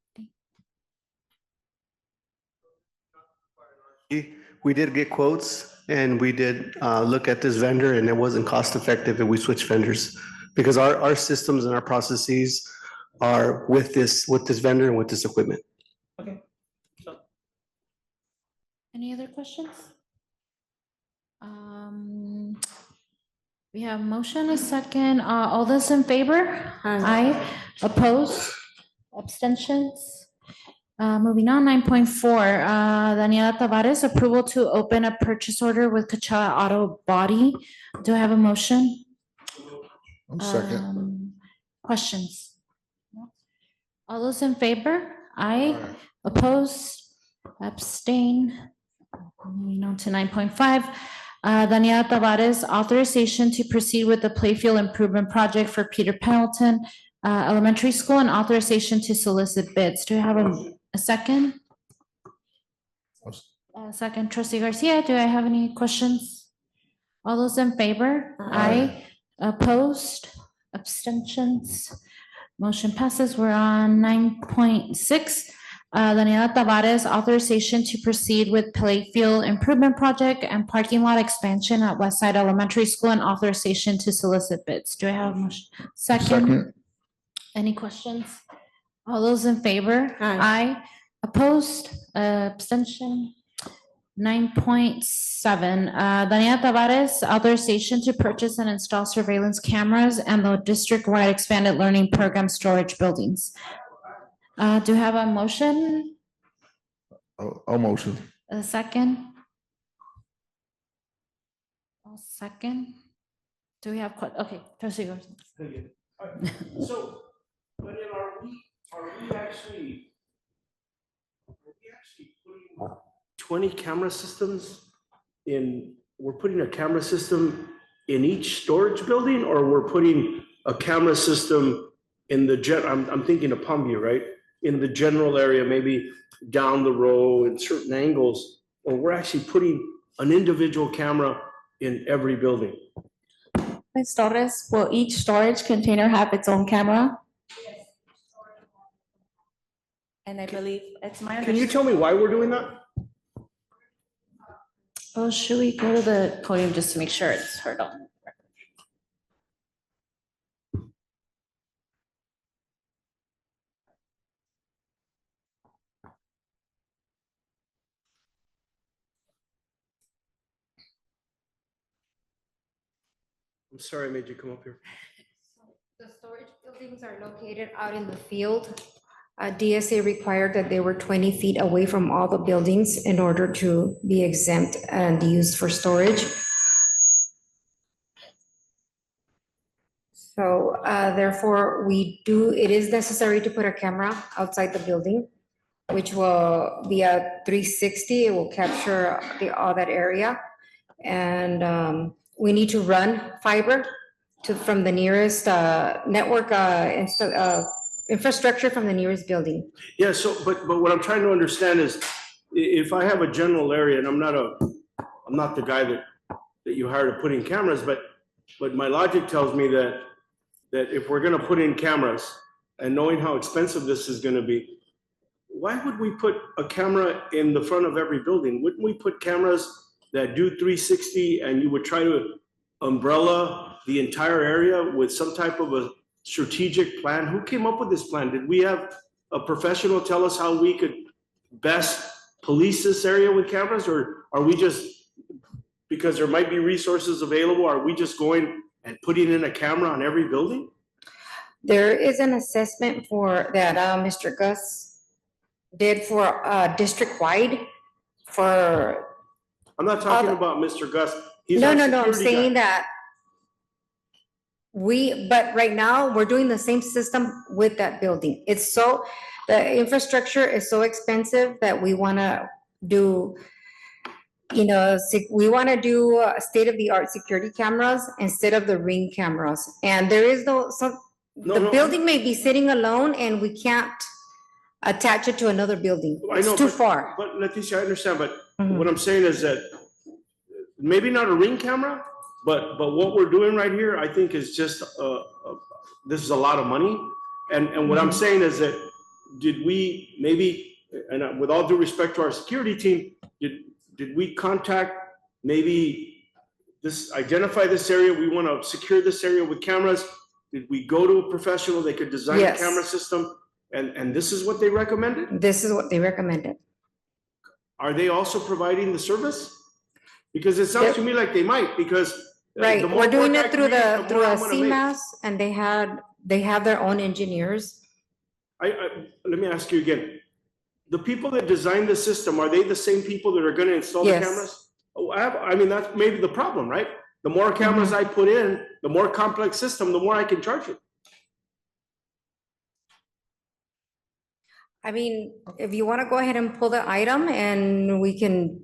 L: We did get quotes And we did look at this vendor and it wasn't cost effective and we switched vendors. Because our systems and our processes are with this vendor and with this equipment.
A: Any other questions? We have motion, a second. All those in favor? Aye. Opposed? Abstentions? Moving on, 9.4, Daniela Tavares, approval to open a purchase order with Coachella Auto Body. Do I have a motion?
O: Second.
A: Questions? All those in favor? Aye. Opposed? Abstain? Moving on to 9.5, Daniela Tavares, authorization to proceed with the playfield improvement project for Peter Pendleton Elementary School and authorization to solicit bids. Do I have a second? Second, trustee Garcia, do I have any questions? All those in favor? Aye. Opposed? Abstentions? Motion passes. We're on 9.6. Daniela Tavares, authorization to proceed with playfield improvement project and parking lot expansion at Westside Elementary School and authorization to solicit bids. Do I have a motion? Second. Any questions? All those in favor? Aye. Opposed? Abstention? 9.7, Daniela Tavares, authorization to purchase and install surveillance cameras and the district-wide expanded learning program storage buildings. Do you have a motion?
O: I'll motion.
A: A second? I'll second. Do we have, okay, trustee Garcia.
P: So, Daniel, are we actually putting 20 camera systems we're putting a camera system in each storage building, or we're putting a camera system in I'm thinking of Palmview, right? In the general area, maybe down the row in certain angles, or we're actually putting an individual camera in every building?
V: Ms. Torres, will each storage container have its own camera? And I believe it's my.
P: Can you tell me why we're doing that?
A: Oh, should we go to the podium just to make sure it's heard on?
P: I'm sorry I made you come up here.
M: The storage buildings are located out in the field. DSA required that they were 20 feet away from all the buildings in order to be exempt and used for storage. So therefore, it is necessary to put a camera outside the building, which will be a 360. It will capture all that area. And we need to run fiber from the nearest network infrastructure from the nearest building.
P: Yeah, but what I'm trying to understand is, if I have a general area, and I'm not the guy that you hire to put in cameras, but my logic tells me that if we're gonna put in cameras, and knowing how expensive this is gonna be, why would we put a camera in the front of every building? Wouldn't we put cameras that do 360 and you would try to umbrella the entire area with some type of a strategic plan? Who came up with this plan? Did we have a professional tell us how we could best police this area with cameras? Or are we just, because there might be resources available, are we just going and putting in a camera on every building?
M: There is an assessment that Mr. Gus did for district-wide for.
P: I'm not talking about Mr. Gus.
M: No, I'm saying that but right now, we're doing the same system with that building. The infrastructure is so expensive that we want to do, we want to do state-of-the-art security cameras instead of the Ring cameras. And there is the building may be sitting alone and we can't attach it to another building. It's too far.
P: But Leticia, I understand, but what I'm saying is that maybe not a Ring camera, but what we're doing right here, I think is just, this is a lot of money. And what I'm saying is that, did we maybe, and with all due respect to our security team, did we contact maybe identify this area, we want to secure this area with cameras. Did we go to a professional that could design a
M: Yes.
P: camera system? And this is what they recommended?
M: This is what they recommended.
P: Are they also providing the service? Because it sounds to me like they might, because
M: Right,
P: the more
M: we're doing
P: work I
M: it through
P: create,
M: the,
P: the
M: through
P: more
M: a
P: I'm gonna make.
M: CMAS, and they have their own engineers.
P: Let me ask you again. The people that design the system, are they the same people that are gonna install the
M: Yes.
P: cameras? Oh, I mean, that's maybe the problem, right? The more cameras
M: Mm-hmm.
P: I put in, the more complex system, the more I can charge you.
M: I mean, if you want to go ahead and pull the item and we can,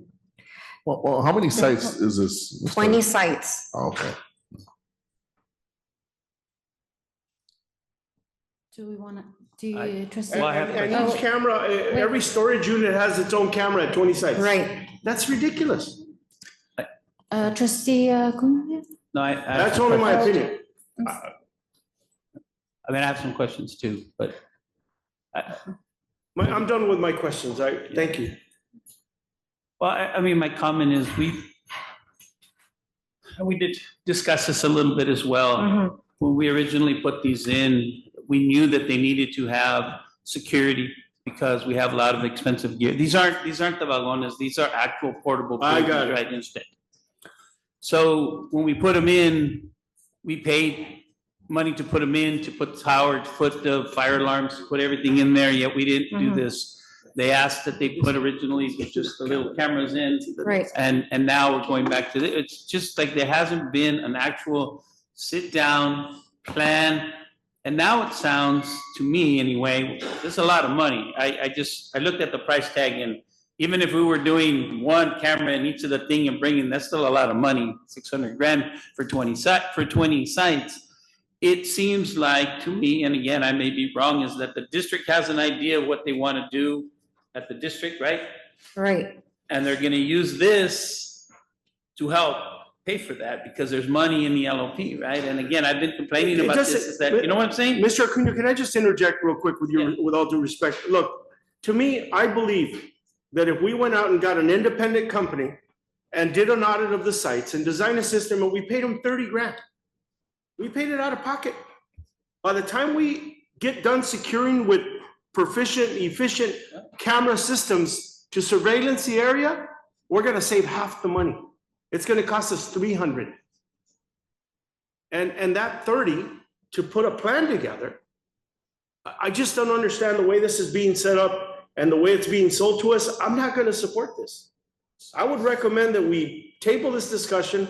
O: Well, how many sites is this? Mr.
M: 20 sites.
O: Okay.
A: Do we want to, do you, trustee?
P: And each camera, every storage unit has its own camera at 20 sites.
M: Right.
P: That's ridiculous.
A: Trustee Cunha?
N: No, I.
P: That's only my opinion.
N: I mean, I have some questions too, but.
P: I'm done with my questions. Thank you.
N: Well, I mean, my comment is we did discuss this a little bit as well. When we originally put these in, we knew that they needed to have security because we have a lot of expensive gear. These aren't the vagones, these are actual portable.
P: I got it.
N: Right, instead. So when we put them in, we paid money to put them in, to put towers, put the fire alarms, put everything in there, yet we didn't do this. They asked that they put originally just the little cameras in.
M: Right.
N: And now we're going back to it's just like there hasn't been an actual sit down plan. And now it sounds to me anyway, there's a lot of money. I looked at the price tag, and even if we were doing one camera in each of the thing and bringing, that's still a lot of money, 600 grand for 20 sites. It seems like to me, and again, I may be wrong, is that the district has an idea of what they want to do at the district, right?
M: Right.
N: And they're going to use this to help pay for that because there's money in the LOP, right? And again, I've been complaining about this, is that, you know what I'm saying?
P: Mr. Acuna, can I just interject real quick with all due respect? Look, to me, I believe that if we went out and got an independent company and did an audit of the sites and designed a system and we paid them 30 grand, we paid it out of pocket. By the time we get done securing with proficient, efficient camera systems to surveillance the area, we're gonna save half the money. It's gonna cost us 300. And that 30 to put a plan together, I just don't understand the way this is being set up and the way it's being sold to us. I'm not gonna support this. I would recommend that we table this discussion,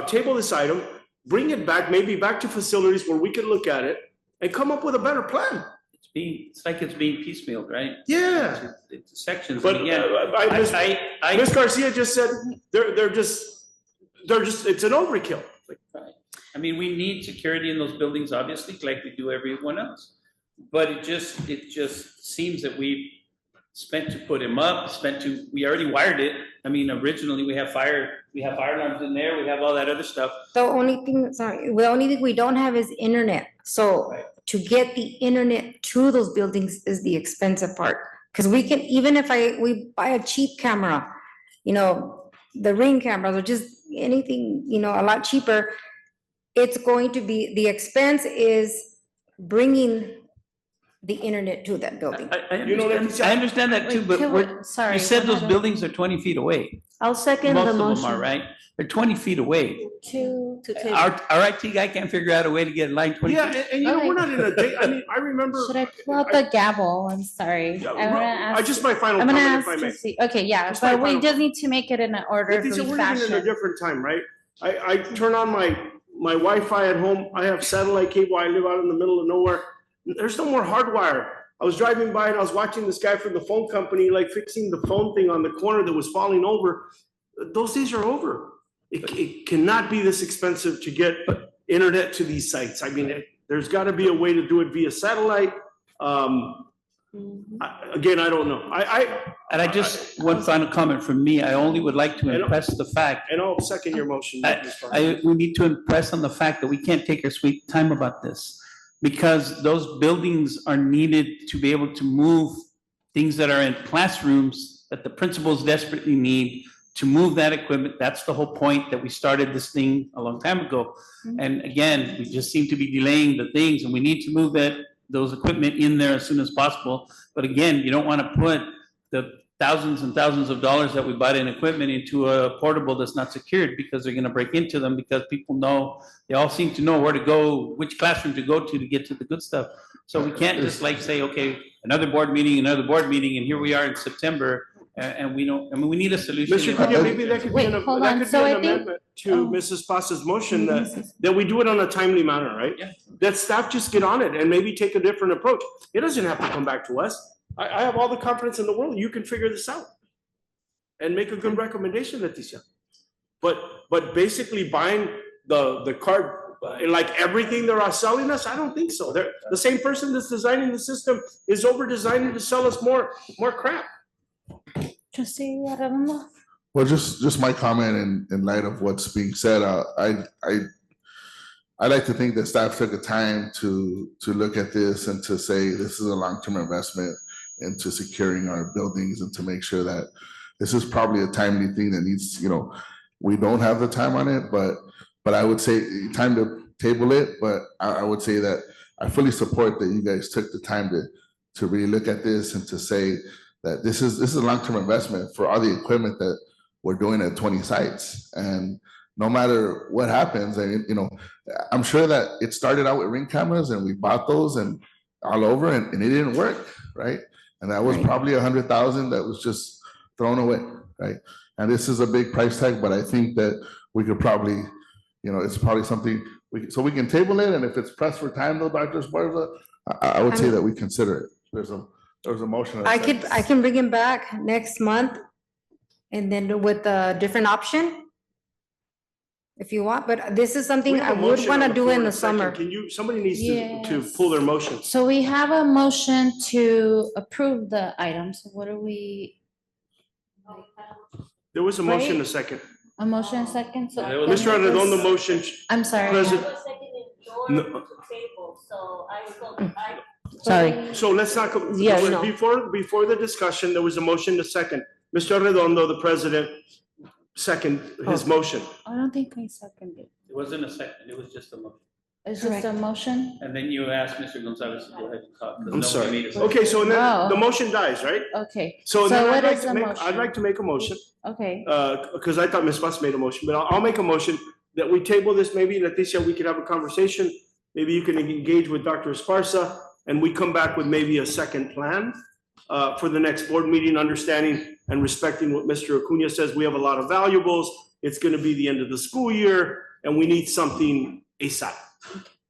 P: table this item, bring it back, maybe back to facilities where we can look at it and come up with a better plan.
N: It's like it's being piecemealed, right?
P: Yeah.
N: It's sections.
P: But
N: And again,
P: Ms. Garcia just said they're just it's an overkill.
N: I mean, we need security in those buildings, obviously, like we do everyone else. But it just seems that we've spent to put him up, we already wired it. I mean, originally we have fire alarms in there, we have all that other stuff.
M: The only thing we don't have is internet. So to get the internet to those buildings is the expensive part. Because we can, even if we buy a cheap camera, the Ring cameras or just anything, a lot cheaper, it's going to be, the expense is bringing the internet to that building.
N: I understand that too, but you said those buildings are 20 feet away.
R: I'll second the
N: Most of them
R: motion.
N: are, right? They're 20 feet away.
R: To table.
N: Our IT guy can't figure out a way to get a line 20 feet.
P: Yeah, and we're not in a day, I mean, I remember.
A: Should I pull out the gavel? I'm sorry.
P: Yeah,
A: I wanna ask.
P: just my final
A: I'm gonna
P: comment,
A: ask
P: if I may.
A: trustee- Okay, yeah,
P: Just my
A: but we
P: final
A: just need to make it in an orderly
P: We're living in a
A: fashion.
P: different time, right? I turn on my Wi-Fi at home. I have satellite cable. I live out in the middle of nowhere. There's no more hardwire. I was driving by and I was watching this guy from the phone company, like fixing the phone thing on the corner that was falling over. Those days are over. It cannot be this expensive to get internet to these sites. I mean, there's got to be a way to do it via satellite. Again, I don't know.
N: One final comment from me. I only would like to impress the fact.
P: And I'll second your motion.
N: We need to impress on the fact that we can't take our sweet time about this. Because those buildings are needed to be able to move things that are in classrooms that the principals desperately need to move that equipment. That's the whole point that we started this thing a long time ago. And again, we just seem to be delaying the things, and we need to move those equipment in there as soon as possible. But again, you don't want to put the thousands and thousands of dollars that we bought in equipment into a portable that's not secured, because they're going to break into them, because people know, they all seem to know where to go, which classroom to go to get to the good stuff. So we can't just like say, okay, another board meeting, and here we are in September, and we don't, I mean, we need a solution.
P: Mr. Cunha, maybe that could be an amendment to Mrs. Passa's motion that we do it on a timely manner, right? That staff just get on it and maybe take a different approach. It doesn't have to come back to us. I have all the confidence in the world. You can figure this out and make a good recommendation, Leticia. But basically buying the card, like everything they're selling us, I don't think so. They're the same person that's designing the system is over designing to sell us more crap.
A: Trustee Arredondo?
O: Well, just my comment in light of what's being said, I like to think that staff took the time to look at this and to say this is a long-term investment into securing our buildings, and to make sure that this is probably a timely thing that needs, we don't have the time on it, but I would say time to table it. But I would say that I fully support that you guys took the time to really look at this and to say that this is a long-term investment for all the equipment that we're doing at 20 sites. And no matter what happens, I'm sure that it started out with Ring cameras and we bought those and all over, and it didn't work, right? And that was probably $100,000 that was just thrown away, right? And this is a big price tag, but I think that we could probably, it's probably something so we can table it. And if it's pressed for time though, Dr. Esparza, I would say that we consider it. There was a motion.
M: I can bring him back next month and then with a different option if you want, but this is something I would want to do in the summer.
P: Somebody needs to pull their motion.
A: So we have a motion to approve the item. So what are we?
P: There was a motion, a second.
A: A motion, a second. So
P: Mr. Arredondo motion.
A: I'm sorry.
P: President.
J: Sorry.
P: So let's not, before the discussion, there was a motion to second. Mr. Arredondo, the president, second his motion.
A: I don't think I seconded.
N: It wasn't a second, it was just a motion.
A: It's just a motion?
N: And then you asked Mr. Gonzalez to go ahead and talk.
P: I'm sorry. Okay, so then the motion dies, right?
A: Okay.
P: So then
A: what is the motion?
P: I'd like to make a motion.
A: Okay.
P: Because I thought Ms. Fuss made a motion, but I'll make a motion that we table this. Maybe Leticia, we could have a conversation. Maybe you can engage with Dr. Esparza and we come back with maybe a second plan for the next board meeting, understanding and respecting what Mr. Acuna says. We have a lot of valuables. It's going to be the end of the school year and we need something ASAP.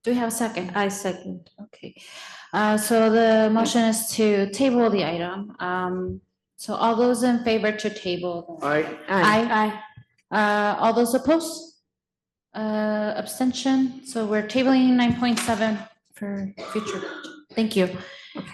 A: Do we have a second?
J: I second.
A: Okay. So the motion is to table the item. So all those in favor to table?
P: Aye.
A: All those opposed? Abstention? So we're tabling 9.7 for future. Thank you.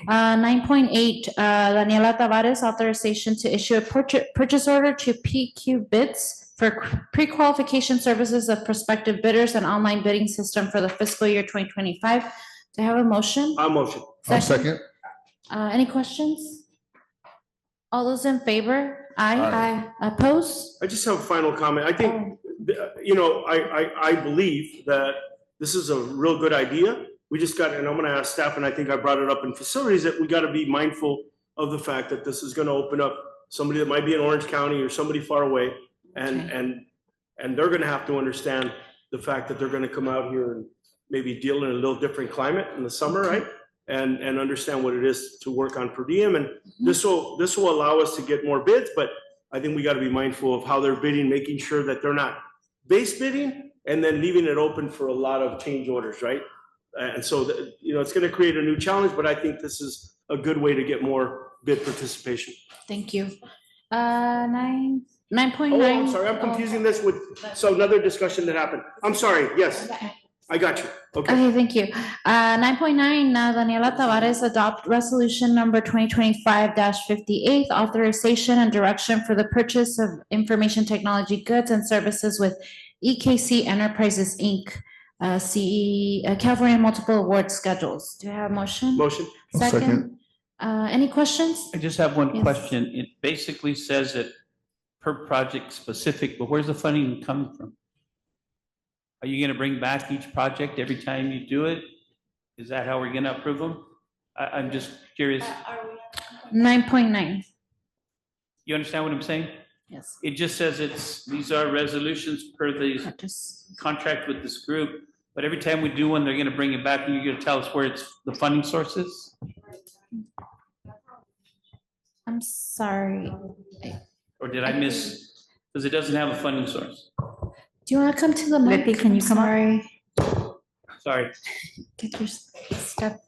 A: 9.8, Daniela Tavares, authorization to issue a purchase order to PQ Bids for pre-qualification services of prospective bidders and online bidding system for the fiscal year 2025. Do I have a motion?
P: I'll motion.
O: I'll second.
A: Any questions? All those in favor?
P: Aye.
A: Opposed?
P: I just have a final comment. I think, I believe that this is a real good idea. We just got, and I'm going to ask staff, and I think I brought it up in facilities, that we got to be mindful of the fact that this is going to open up somebody that might be in Orange County or somebody far away. And they're going to have to understand the fact that they're going to come out here and maybe deal in a little different climate in the summer, right? And understand what it is to work on per diem. And this will allow us to get more bids, but I think we got to be mindful of how they're bidding, making sure that they're not base bidding and then leaving it open for a lot of change orders, right? And so, it's going to create a new challenge, but I think this is a good way to get more bid participation.
A: Thank you. 9.9.
P: Oh, I'm sorry, I'm confusing this with, another discussion that happened. I'm sorry, yes, I got you.
A: Okay, thank you. 9.9, Daniela Tavares adopt resolution number 2025-58, authorization and direction for the purchase of information technology goods and services with EKC Enterprises, Inc., CE, California Multiple Award Schedules. Do you have a motion?
P: Motion.
A: Second. Any questions?
N: I just have one
A: Yes.
N: question. It basically says that per project specific, but where's the funding coming from? Are you gonna bring back each project every time you do it? Is that how we're gonna approve them? I'm just curious.
A: 9.9.
N: You understand what I'm saying?
A: Yes.
N: It just says these are resolutions per the contract with this group, but every time we do one, they're gonna bring it back and you're gonna tell us where it's the funding sources?
A: I'm sorry.
N: Or did I miss, because it doesn't have a funding source.
A: Do you want to come to the mic?
U: Lippy, can you come up?
A: Sorry.
N: Sorry.
A: Get your step.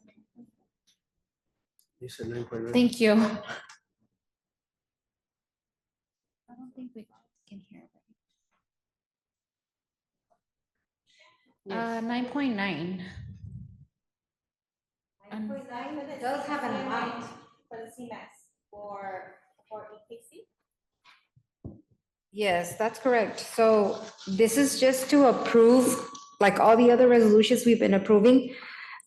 P: You said 9.9.
A: Thank you. I don't think we can hear it. 9.9.
M: Does have an amount.
S: For the CMAS for EKC?
M: Yes, that's correct. So this is just to approve, like all the other resolutions we've been approving,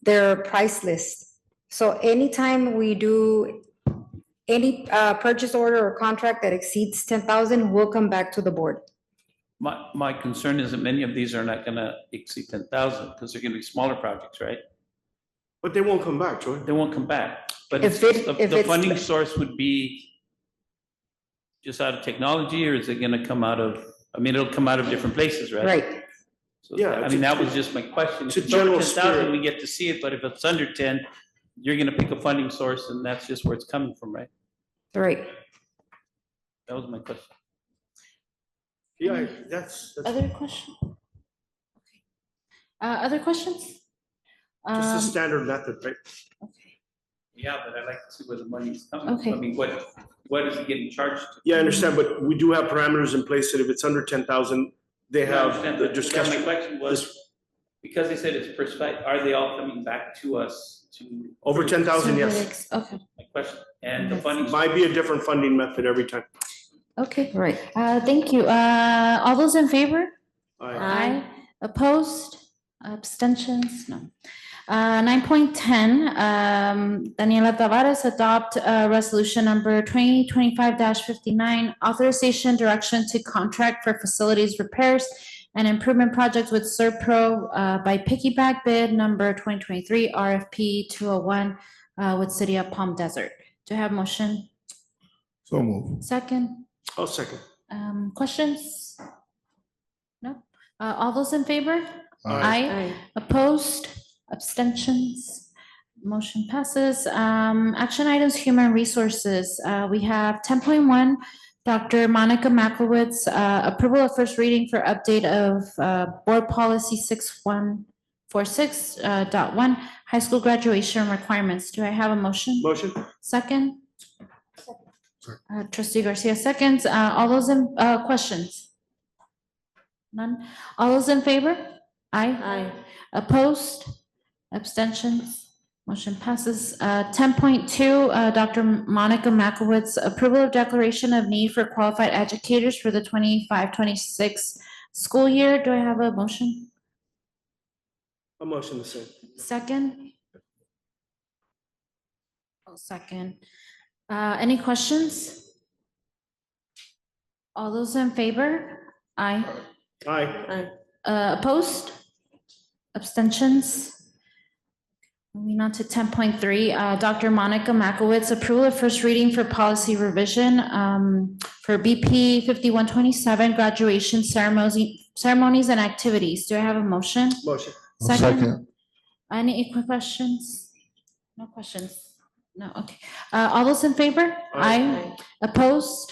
M: their price list. So anytime we do any purchase order or contract that exceeds 10,000, we'll come back to the board.
N: My concern is that many of these are not gonna exceed 10,000 because they're gonna be smaller projects, right?
P: But they won't come back, Troy.
N: They won't come back. But
M: If it- if
N: the
M: it's-
N: funding source would be just out of technology, or is it gonna come out of, I mean, it'll come out of different places, right?
M: Right.
N: So,
P: Yeah,
N: I
P: it's
N: mean,
P: a-
N: that was just my question.
P: it's a
N: If it's over
P: general
N: 10,000,
P: spirit.
N: we get to see it, but if it's under 10, you're gonna pick a funding source and that's just where it's coming from, right?
M: Right.
N: That was my question.
P: Yeah, that's
A: Other question? Other questions?
P: just a standard method, right?
N: Yeah, but I'd like to see where the money's coming
A: Okay.
N: from. I mean, what is it getting charged to?
P: Yeah, I understand, but we do have parameters in place that if it's under 10,000, they
N: I
P: have
N: understand,
P: the
N: but
P: discussion.
N: My question was, because they said it's per site, are they all coming back to us to?
P: Over 10,000, yes.
A: Okay.
N: My question, and the funding.
P: Might be a different funding method every time.
A: Okay.
M: Right.
A: Thank you. All those in favor?
P: Aye.
A: Opposed? Abstentions? No. 9.10, Daniela Tavares adopt resolution number 2025-59, authorization direction to contract for facilities repairs and improvement projects with Serpro by piggyback bid number 2023 RFP 201 with City of Palm Desert. Do I have motion?
O: So move.
A: Second?
P: I'll second.
A: Questions? No? All those in favor?
O: Aye.
A: Opposed? Abstentions? Motion passes. Action items, human resources. We have 10.1, Dr. Monica Makowitz, approval of first reading for update of Board Policy 6146.1, high school graduation requirements. Do I have a motion?
P: Motion?
A: Second? Trustee Garcia seconds. All those in, questions? None? All those in favor? Aye. Opposed? Abstentions? Motion passes. 10.2, Dr. Monica Makowitz, approval of declaration of need for qualified educators for the 25-26 school year. Do I have a motion?
P: A motion the same.
A: Second? Oh, second. Any questions? All those in favor? Aye.
P: Aye.
A: Opposed? Abstentions? Moving on to 10.3, Dr. Monica Makowitz, approval of first reading for policy revision for BP 5127, graduation ceremonies and activities. Do I have a motion?
P: Motion.
A: Second? Any questions? No questions? No, okay. All those in favor? Aye. Opposed?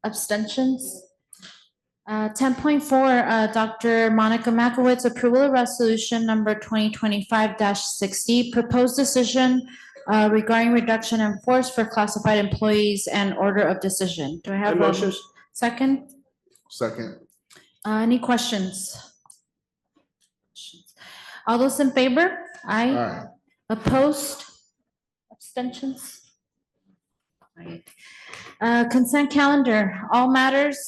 A: Abstentions? 10.4, Dr. Monica Makowitz, approval of resolution number 2025-60, proposed decision regarding reduction in force for classified employees and order of decision. Do I have a
P: motion?
A: second?
O: Second.
A: Any questions? All those in favor? Aye.
O: Aye.
A: Opposed? Abstentions? Right. Consent calendar, all matters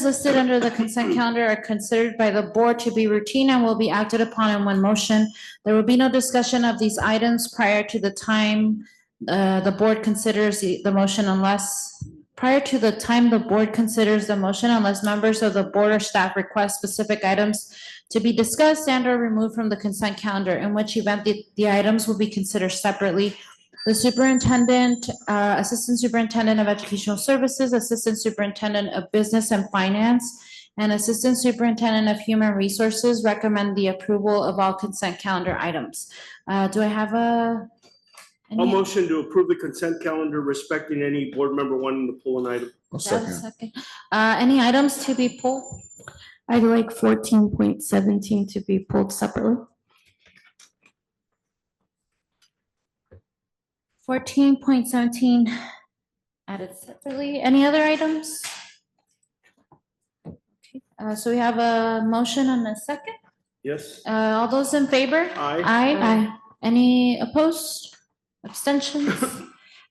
A: listed under the consent calendar are considered by the board to be routine and will be acted upon in one motion. There will be no discussion of these items prior to the time the board considers the motion unless prior to the time the board considers the motion unless members of the board or staff request specific items to be discussed and or removed from the consent calendar, in which event the items will be considered separately. The superintendent, assistant superintendent of educational services, assistant superintendent of business and finance, and assistant superintendent of human resources recommend the approval of all consent calendar items. Do I have a?
P: I'll motion to approve the consent calendar respecting any board member wanting to pull an item.
O: I'll
A: Do I have a
O: second.
A: second? Any items to be pulled?
Q: I'd like 14.17 to be pulled separately.
A: 14.17 added separately. Any other items? Okay, so we have a motion and a second.
P: Yes.
A: All those in favor?
P: Aye.
A: Aye. Any opposed? Abstentions?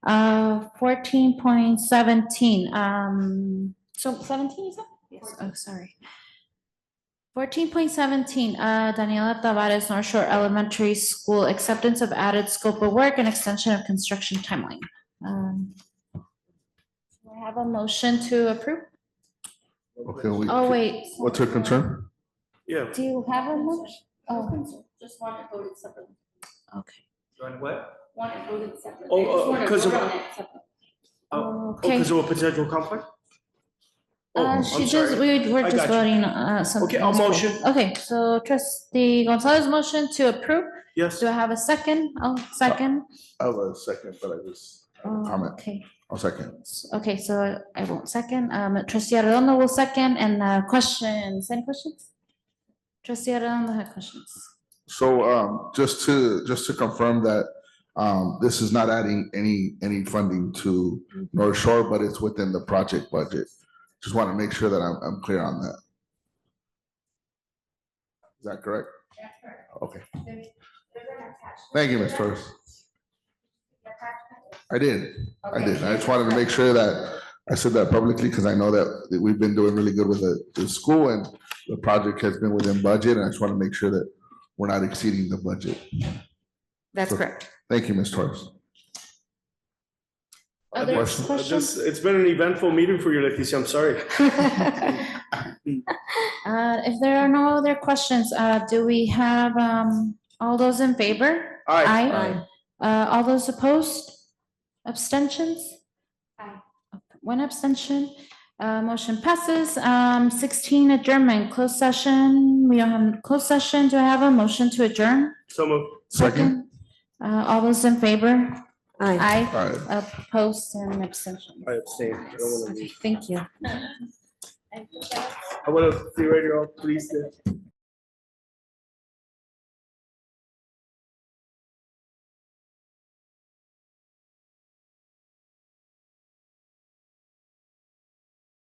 A: 14.17, so 17 is that? Yes, oh, sorry. 14.17, Daniela Tavares, North Shore Elementary School, acceptance of added scope of work and extension of construction timeline. Do I have a motion to approve?
O: Okay.
A: Oh, wait.
O: What's her concern?
P: Yeah.
A: Do you have a motion? Oh, just want it voted separately. Okay.
P: What?
A: Want it voted separately.
P: Oh, because of,
A: Okay.
P: because of a potential conflict? Oh, I'm
A: She
P: sorry.
A: just, we're
P: I
A: just
P: got you.
A: voting, something.
P: Okay, I'll
A: else.
P: motion.
A: Okay, so trustee Gonzalez motion to approve.
P: Yes.
A: Do I have a second? Oh, second.
O: I have a second, but I just have a comment.
A: Okay,
O: I'll second.
A: okay, so I won't second. Trustee Arredondo will second and, questions, any questions? Trustee Arredondo had questions.
O: So just to confirm that this is not adding any funding to North Shore, but it's within the project budget. Just want to make sure that I'm clear on that. Is that correct? Okay. Thank you, Ms. Torres. I did. I just wanted to make sure that I said that publicly because I know that we've been doing really good with the school and the project has been within budget. And I just want to make sure that we're not exceeding the budget.
A: That's
O: So,
A: correct.
O: Thank you, Ms. Torres.
A: Other
O: Questions?
A: questions?
P: It's been an eventful meeting for you, Leticia. I'm sorry.
A: If there are no other questions, do we have, all those in favor?
P: Aye.
A: All those opposed? Abstentions? One abstention. Motion passes. 16 adjournment, closed session. We don't have closed session. Do I have a motion to adjourn?
P: So moved.
O: Second.
A: All those in favor?
R: Aye.
A: Aye. Opposed and abstention.
P: I abstain. I don't want to
A: Okay,
P: leave.
A: thank you.
P: I want to see right here, all please.